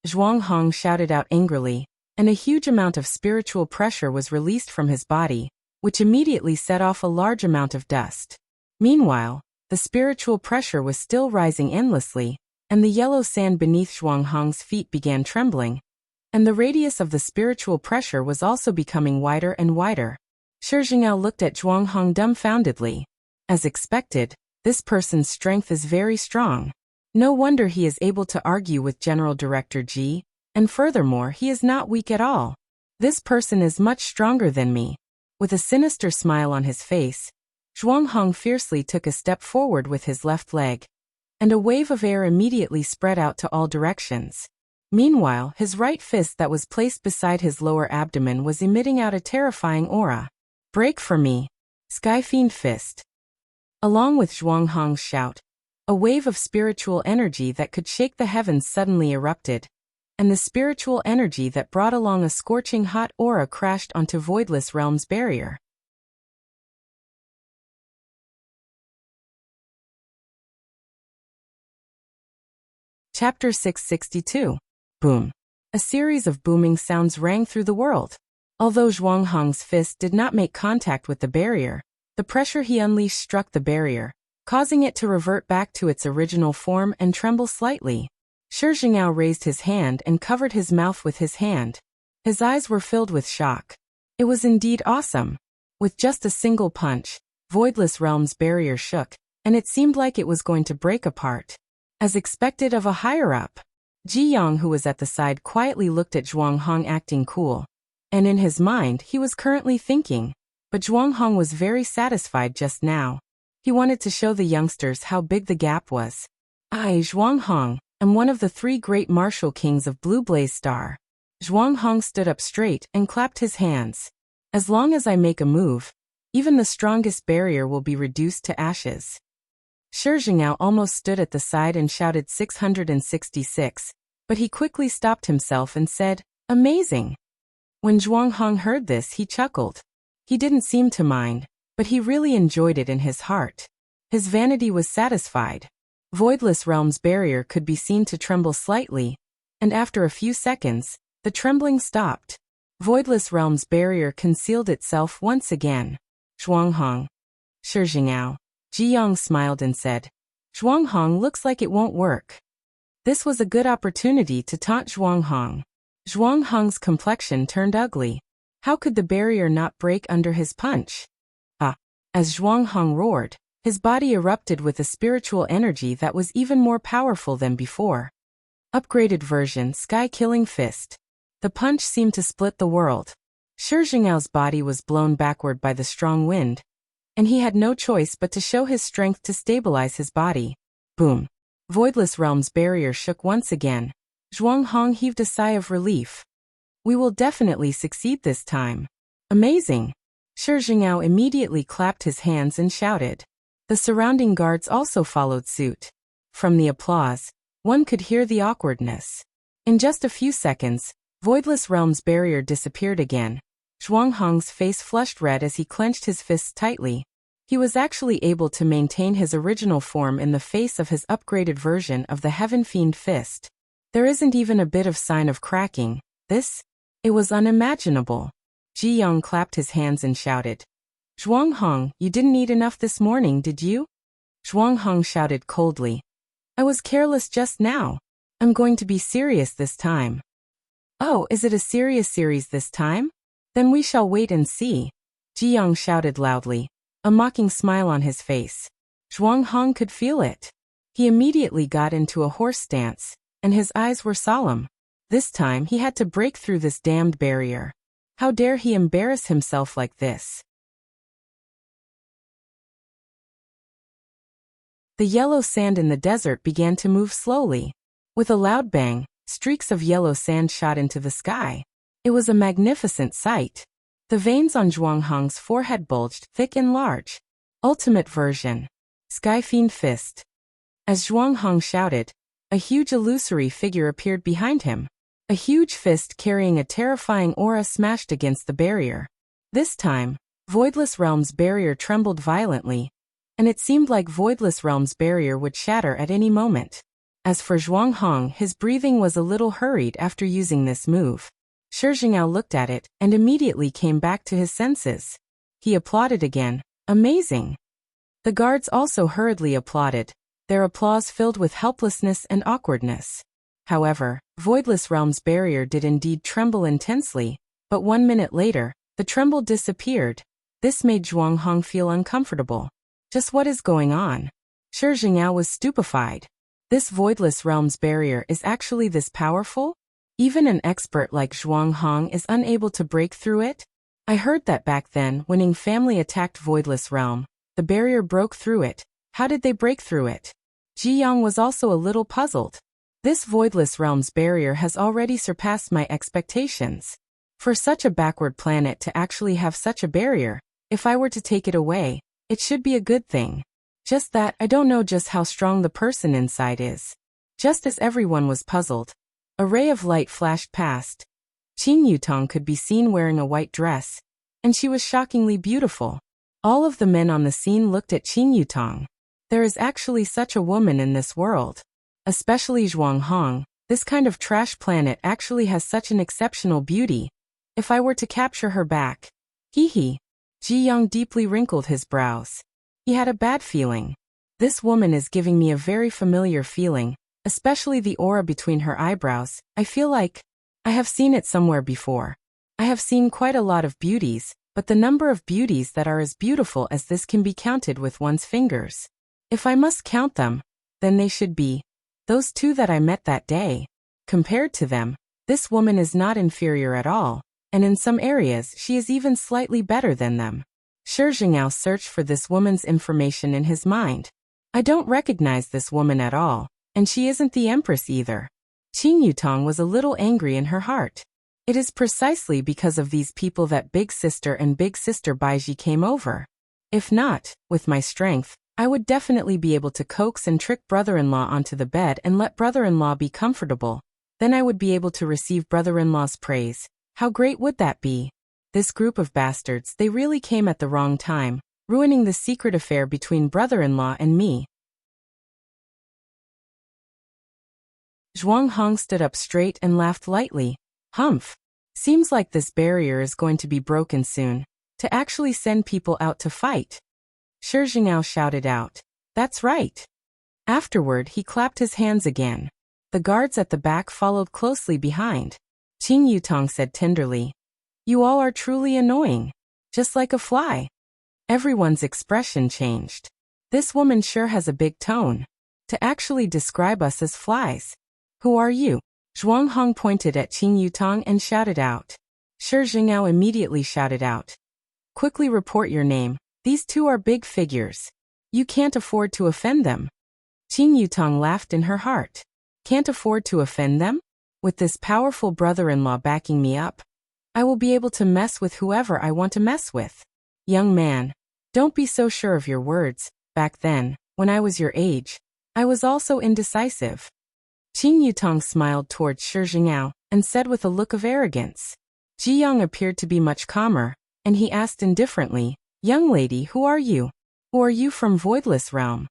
Zhuanghong shouted out angrily, and a huge amount of spiritual pressure was released from his body, which immediately set off a large amount of dust. Meanwhile, the spiritual pressure was still rising endlessly, and the yellow sand beneath Zhuanghong's feet began trembling, and the radius of the spiritual pressure was also becoming wider and wider. Shi Jingao looked at Zhuanghong dumbfoundedly. As expected, this person's strength is very strong. No wonder he is able to argue with General Director Ji, and furthermore he is not weak at all. This person is much stronger than me. With a sinister smile on his face, Zhuanghong fiercely took a step forward with his left leg, and a wave of air immediately spread out to all directions. Meanwhile, his right fist that was placed beside his lower abdomen was emitting out a terrifying aura. "Break for me, Sky Fiend Fist." Along with Zhuanghong's shout, a wave of spiritual energy that could shake the heavens suddenly erupted, and the spiritual energy that brought along a scorching hot aura crashed onto Voidless Realm's barrier. Chapter 662. Boom. A series of booming sounds rang through the world. Although Zhuanghong's fist did not make contact with the barrier, the pressure he unleashed struck the barrier, causing it to revert back to its original form and tremble slightly. Shi Jingao raised his hand and covered his mouth with his hand. His eyes were filled with shock. It was indeed awesome. With just a single punch, Voidless Realm's barrier shook, and it seemed like it was going to break apart. As expected of a higher-up, Ji Yang, who was at the side, quietly looked at Zhuanghong acting cool. And in his mind, he was currently thinking, but Zhuanghong was very satisfied just now. He wanted to show the youngsters how big the gap was. I, Zhuanghong, am one of the 3 great martial kings of Blue Blaze Star. Zhuanghong stood up straight and clapped his hands. As long as I make a move, even the strongest barrier will be reduced to ashes. Shi Jingao almost stood at the side and shouted 666, but he quickly stopped himself and said, "Amazing." When Zhuanghong heard this, he chuckled. He didn't seem to mind, but he really enjoyed it in his heart. His vanity was satisfied. Voidless Realm's barrier could be seen to tremble slightly, and after a few seconds, the trembling stopped. Voidless Realm's barrier concealed itself once again. Zhuanghong. Shi Jingao. Ji Yang smiled and said, "Zhuanghong looks like it won't work." This was a good opportunity to taunt Zhuanghong. Zhuanghong's complexion turned ugly. How could the barrier not break under his punch? Ah! As Zhuanghong roared, his body erupted with a spiritual energy that was even more powerful than before. Upgraded version Sky Killing Fist. The punch seemed to split the world. Shi Jingao's body was blown backward by the strong wind, and he had no choice but to show his strength to stabilize his body. Boom. Voidless Realm's barrier shook once again. Zhuang Hong heaved a sigh of relief. We will definitely succeed this time. Amazing! Shi Jingao immediately clapped his hands and shouted. The surrounding guards also followed suit. From the applause, one could hear the awkwardness. In just a few seconds, Voidless Realm's barrier disappeared again. Zhuang Hong's face flushed red as he clenched his fists tightly. He was actually able to maintain his original form in the face of his upgraded version of the Heaven Fiend Fist. There isn't even a bit of sign of cracking. It was unimaginable. Ji Yang clapped his hands and shouted. Zhuang Hong, you didn't eat enough this morning, did you? Zhuang Hong shouted coldly. I was careless just now. I'm going to be serious this time. Oh, is it a serious series this time? Then we shall wait and see. Ji Yang shouted loudly, a mocking smile on his face. Zhuang Hong could feel it. He immediately got into a horse stance, and his eyes were solemn. This time he had to break through this damned barrier. How dare he embarrass himself like this? The yellow sand in the desert began to move slowly. With a loud bang, streaks of yellow sand shot into the sky. It was a magnificent sight. The veins on Zhuang Hong's forehead bulged thick and large. Ultimate version. Sky Fiend Fist. As Zhuang Hong shouted, a huge illusory figure appeared behind him. A huge fist carrying a terrifying aura smashed against the barrier. This time, Voidless Realm's barrier trembled violently, and it seemed like Voidless Realm's barrier would shatter at any moment. As for Zhuang Hong, his breathing was a little hurried after using this move. Shi Jingao looked at it and immediately came back to his senses. He applauded again. Amazing! The guards also hurriedly applauded, their applause filled with helplessness and awkwardness. However, Voidless Realm's barrier did indeed tremble intensely, but 1 minute later, the tremble disappeared. This made Zhuang Hong feel uncomfortable. Just what is going on? Shi Jingao was stupefied. This Voidless Realm's barrier is actually this powerful? Even an expert like Zhuang Hong is unable to break through it? I heard that back then, when Ning family attacked Voidless Realm, the barrier broke through it. How did they break through it? Ji Yang was also a little puzzled. This Voidless Realm's barrier has already surpassed my expectations. For such a backward planet to actually have such a barrier, if I were to take it away, it should be a good thing. Just that I don't know just how strong the person inside is. Just as everyone was puzzled, a ray of light flashed past. Qing Yutong could be seen wearing a white dress, and she was shockingly beautiful. All of the men on the scene looked at Qing Yutong. There is actually such a woman in this world. Especially Zhuang Hong, this kind of trash planet actually has such an exceptional beauty. If I were to capture her back. Hee. Ji Yang deeply wrinkled his brows. He had a bad feeling. This woman is giving me a very familiar feeling, especially the aura between her eyebrows. I feel like I have seen it somewhere before. I have seen quite a lot of beauties, but the number of beauties that are as beautiful as this can be counted with one's fingers. If I must count them, then they should be those two that I met that day. Compared to them, this woman is not inferior at all, and in some areas she is even slightly better than them. Shi Jingao searched for this woman's information in his mind. I don't recognize this woman at all, and she isn't the Empress either. Qing Yutong was a little angry in her heart. It is precisely because of these people that Big Sister and Big Sister Baiji came over. If not, with my strength, I would definitely be able to coax and trick brother-in-law onto the bed and let brother-in-law be comfortable. Then I would be able to receive brother-in-law's praise. How great would that be? This group of bastards, they really came at the wrong time, ruining the secret affair between brother-in-law and me. Zhuang Hong stood up straight and laughed lightly. Humph. Seems like this barrier is going to be broken soon, to actually send people out to fight. Shi Jingao shouted out. That's right. Afterward, he clapped his hands again. The guards at the back followed closely behind. Qing Yutong said tenderly. You all are truly annoying. Just like a fly. Everyone's expression changed. This woman sure has a big tone. To actually describe us as flies. Who are you? Zhuang Hong pointed at Qing Yutong and shouted out. Shi Jingao immediately shouted out. Quickly report your name. These two are big figures. You can't afford to offend them. Qing Yutong laughed in her heart. Can't afford to offend them? With this powerful brother-in-law backing me up, I will be able to mess with whoever I want to mess with. Young man, don't be so sure of your words. Back then, when I was your age, I was also indecisive. Qing Yutong smiled towards Shi Jingao and said with a look of arrogance. Ji Yang appeared to be much calmer, and he asked indifferently, Young lady, who are you? Who are you from Voidless Realm?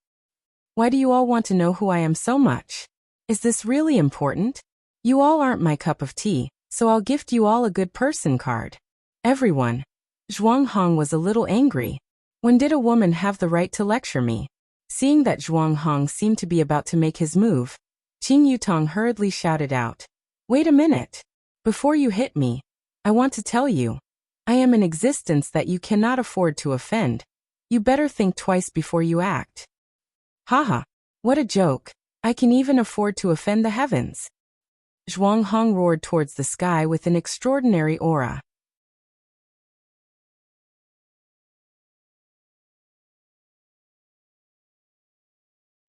Why do you all want to know who I am so much? Is this really important? You all aren't my cup of tea, so I'll gift you all a good person card. Everyone. Zhuang Hong was a little angry. When did a woman have the right to lecture me? Seeing that Zhuang Hong seemed to be about to make his move, Qing Yutong hurriedly shouted out. Wait a minute. Before you hit me, I want to tell you, I am an existence that you cannot afford to offend. You better think twice before you act. Haha, what a joke. I can even afford to offend the heavens. Zhuang Hong roared towards the sky with an extraordinary aura.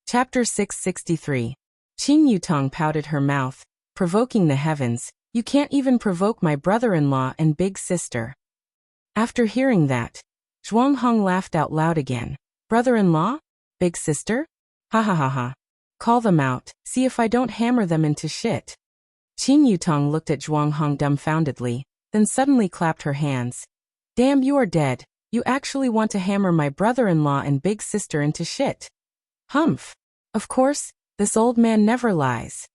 Chapter 663. Qing Yutong pouted her mouth, provoking the heavens. You can't even provoke my brother-in-law and big sister. After hearing that, Zhuang Hong laughed out loud again. Brother-in-law? Big sister? Ha ha ha ha. Call them out, see if I don't hammer them into shit. Qing Yutong looked at Zhuang Hong dumbfoundedly, then suddenly clapped her hands. Damn, you are dead. You actually want to hammer my brother-in-law and big sister into shit. Humph. Of course, this old man never lies.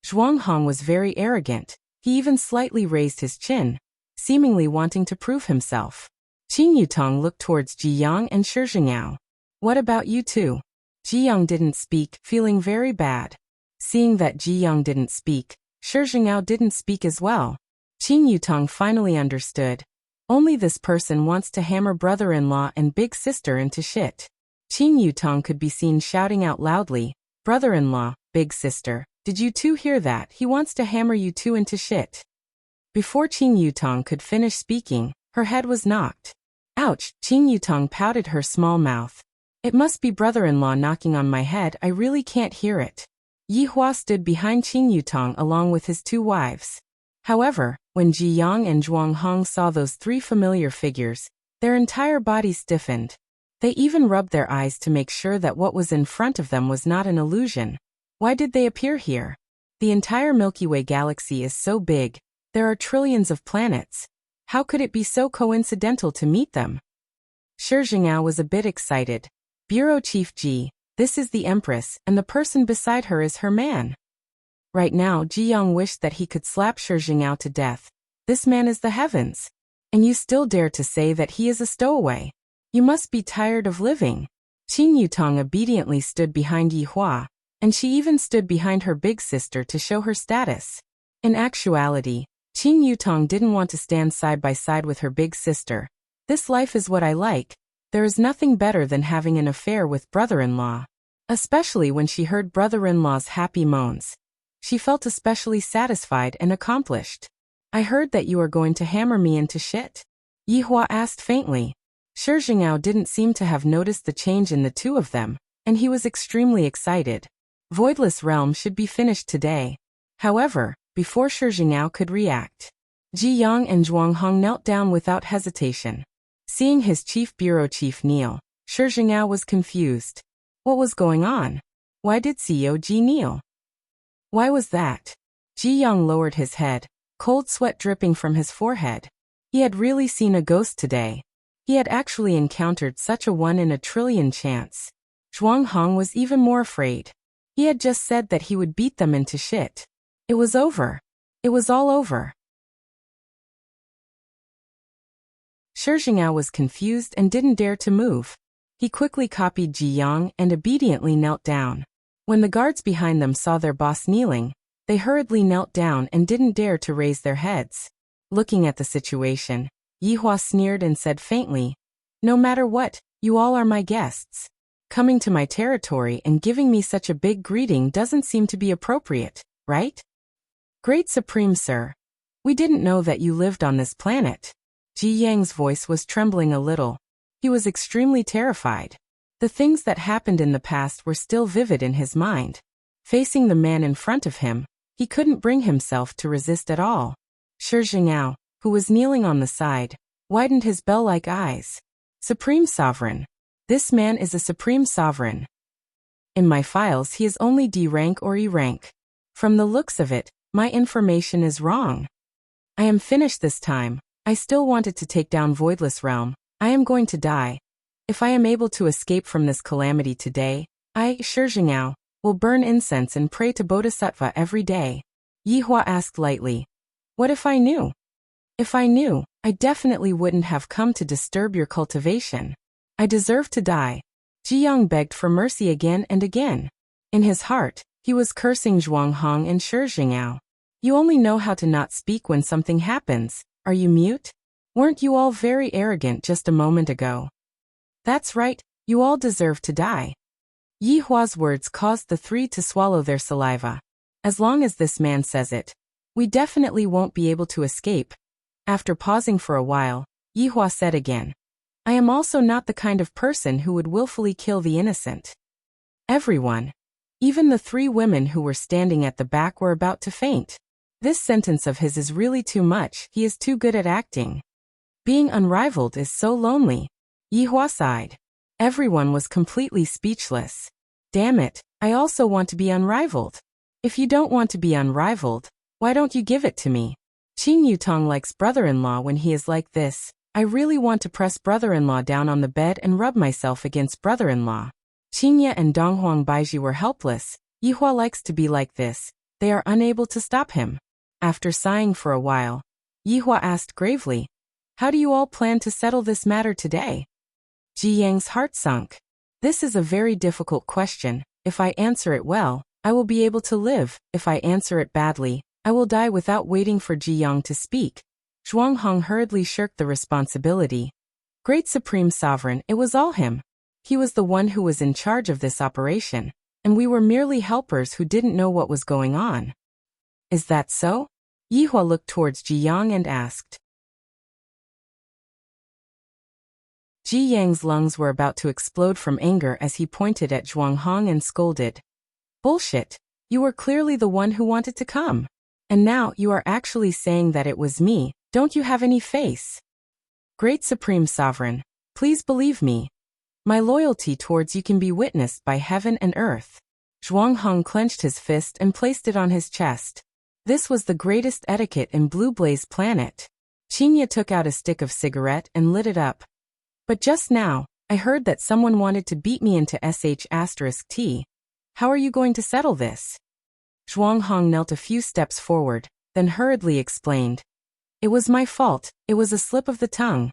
Zhuang Hong was very arrogant. He even slightly raised his chin, seemingly wanting to prove himself. Qing Yutong looked towards Ji Yang and Shi Jingao. What about you two? Ji Yang didn't speak, feeling very bad. Seeing that Ji Yang didn't speak, Shi Jingao didn't speak as well. Qing Yutong finally understood. Only this person wants to hammer brother-in-law and big sister into shit. Qing Yutong could be seen shouting out loudly, Brother-in-law, big sister, did you two hear that? He wants to hammer you two into shit. Before Qing Yutong could finish speaking, her head was knocked. Ouch, Qing Yutong pouted her small mouth. It must be brother-in-law knocking on my head, I really can't hear it. Yi Hua stood behind Qing Yutong along with his two wives. However, when Ji Yang and Zhuang Hong saw those three familiar figures, their entire bodies stiffened. They even rubbed their eyes to make sure that what was in front of them was not an illusion. Why did they appear here? The entire Milky Way galaxy is so big, there are trillions of planets. How could it be so coincidental to meet them? Shi Jingao was a bit excited. Bureau Chief Ji, this is the Empress, and the person beside her is her man. Right now, Ji Yang wished that he could slap Shi Jingao to death. This man is the heavens. And you still dare to say that he is a stowaway. You must be tired of living. Qing Yutong obediently stood behind Yi Hua, and she even stood behind her big sister to show her status. In actuality, Qing Yutong didn't want to stand side by side with her big sister. This life is what I like. There is nothing better than having an affair with brother-in-law. Especially when she heard brother-in-law's happy moans. She felt especially satisfied and accomplished. I heard that you are going to hammer me into shit? Yi Hua asked faintly. Shi Jingao didn't seem to have noticed the change in the two of them, and he was extremely excited. Voidless Realm should be finished today. However, before Shi Jingao could react, Ji Yang and Zhuang Hong knelt down without hesitation. Seeing his chief bureau chief kneel, Shi Jingao was confused. What was going on? Why did CEO Ji kneel? Why was that? Ji Yang lowered his head, cold sweat dripping from his forehead. He had really seen a ghost today. He had actually encountered such a 1 in a trillion chance. Zhuang Hong was even more afraid. He had just said that he would beat them into shit. It was over. It was all over. Shi Jingao was confused and didn't dare to move. He quickly copied Ji Yang and obediently knelt down. When the guards behind them saw their boss kneeling, they hurriedly knelt down and didn't dare to raise their heads. Looking at the situation, Yi Hua sneered and said faintly, No matter what, you all are my guests. Coming to my territory and giving me such a big greeting doesn't seem to be appropriate, right? Great Supreme Sir, we didn't know that you lived on this planet. Ji Yang's voice was trembling a little. He was extremely terrified. The things that happened in the past were still vivid in his mind. Facing the man in front of him, he couldn't bring himself to resist at all. Shi Jingao, who was kneeling on the side, widened his bell-like eyes. Supreme Sovereign. This man is a Supreme Sovereign. In my files he is only D rank or E rank. From the looks of it, my information is wrong. I am finished this time. I still wanted to take down Voidless Realm. I am going to die. If I am able to escape from this calamity today, I, Shi Jingao, will burn incense and pray to Bodhisattva every day. Yihua asked lightly. What if I knew? If I knew, I definitely wouldn't have come to disturb your cultivation. I deserve to die. Jiyang begged for mercy again and again. In his heart, he was cursing Zhuanghong and Shi Jingao. You only know how to not speak when something happens. Are you mute? Weren't you all very arrogant just a moment ago? That's right, you all deserve to die. Yihua's words caused the three to swallow their saliva. As long as this man says it, we definitely won't be able to escape. After pausing for a while, Yihua said again, I am also not the kind of person who would willfully kill the innocent. Everyone, even the three women who were standing at the back, were about to faint. This sentence of his is really too much. He is too good at acting. Being unrivaled is so lonely. Yihua sighed. Everyone was completely speechless. Damn it, I also want to be unrivaled. If you don't want to be unrivaled, why don't you give it to me? Qing Yutong likes brother-in-law when he is like this. I really want to press brother-in-law down on the bed and rub myself against brother-in-law. Qingye and Donghuang Baiji were helpless. Yihua likes to be like this. They are unable to stop him. After sighing for a while, Yihua asked gravely, how do you all plan to settle this matter today? Ji Yang's heart sunk. This is a very difficult question. If I answer it well, I will be able to live. If I answer it badly, I will die without waiting for Ji Yang to speak. Zhuanghong hurriedly shirked the responsibility. Great Supreme Sovereign, it was all him. He was the one who was in charge of this operation, and we were merely helpers who didn't know what was going on. Is that so? Yihua looked towards Ji Yang and asked. Ji Yang's lungs were about to explode from anger as he pointed at Zhuanghong and scolded. Bullshit! You were clearly the one who wanted to come. And now you are actually saying that it was me. Don't you have any face? Great Supreme Sovereign, please believe me. My loyalty towards you can be witnessed by heaven and earth. Zhuanghong clenched his fist and placed it on his chest. This was the greatest etiquette in Blue Blaze Planet. Qingye took out a stick of cigarette and lit it up. But just now, I heard that someone wanted to beat me into *T. How are you going to settle this? Zhuanghong knelt a few steps forward, then hurriedly explained. It was my fault. It was a slip of the tongue.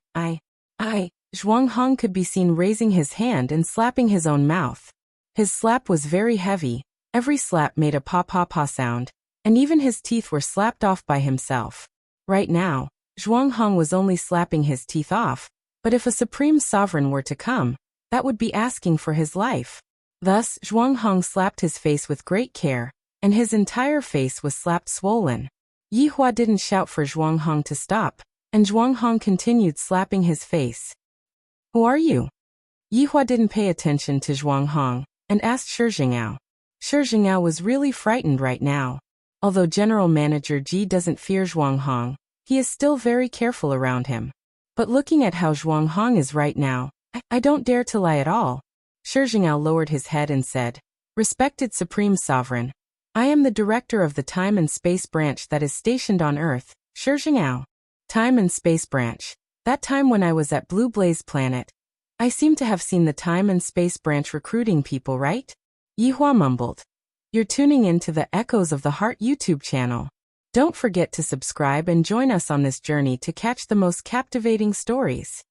Zhuanghong could be seen raising his hand and slapping his own mouth. His slap was very heavy. Every slap made a pa-pa-pa sound, and even his teeth were slapped off by himself. Right now, Zhuanghong was only slapping his teeth off, but if a Supreme Sovereign were to come, that would be asking for his life. Thus, Zhuanghong slapped his face with great care, and his entire face was slapped swollen. Yihua didn't shout for Zhuanghong to stop, and Zhuanghong continued slapping his face. Who are you? Yihua didn't pay attention to Zhuanghong, and asked Shi Jingao. Shi Jingao was really frightened right now. Although General Manager Ji doesn't fear Zhuanghong, he is still very careful around him. But looking at how Zhuanghong is right now, I don't dare to lie at all. Shi Jingao lowered his head and said, Respected Supreme Sovereign, I am the director of the Time and Space Branch that is stationed on Earth, Shi Jingao. Time and Space Branch. That time when I was at Blue Blaze Planet, I seem to have seen the Time and Space Branch recruiting people, right? Yihua mumbled. You're tuning in to the Echoes of the Heart YouTube channel. Don't forget to subscribe and join us on this journey to catch the most captivating stories.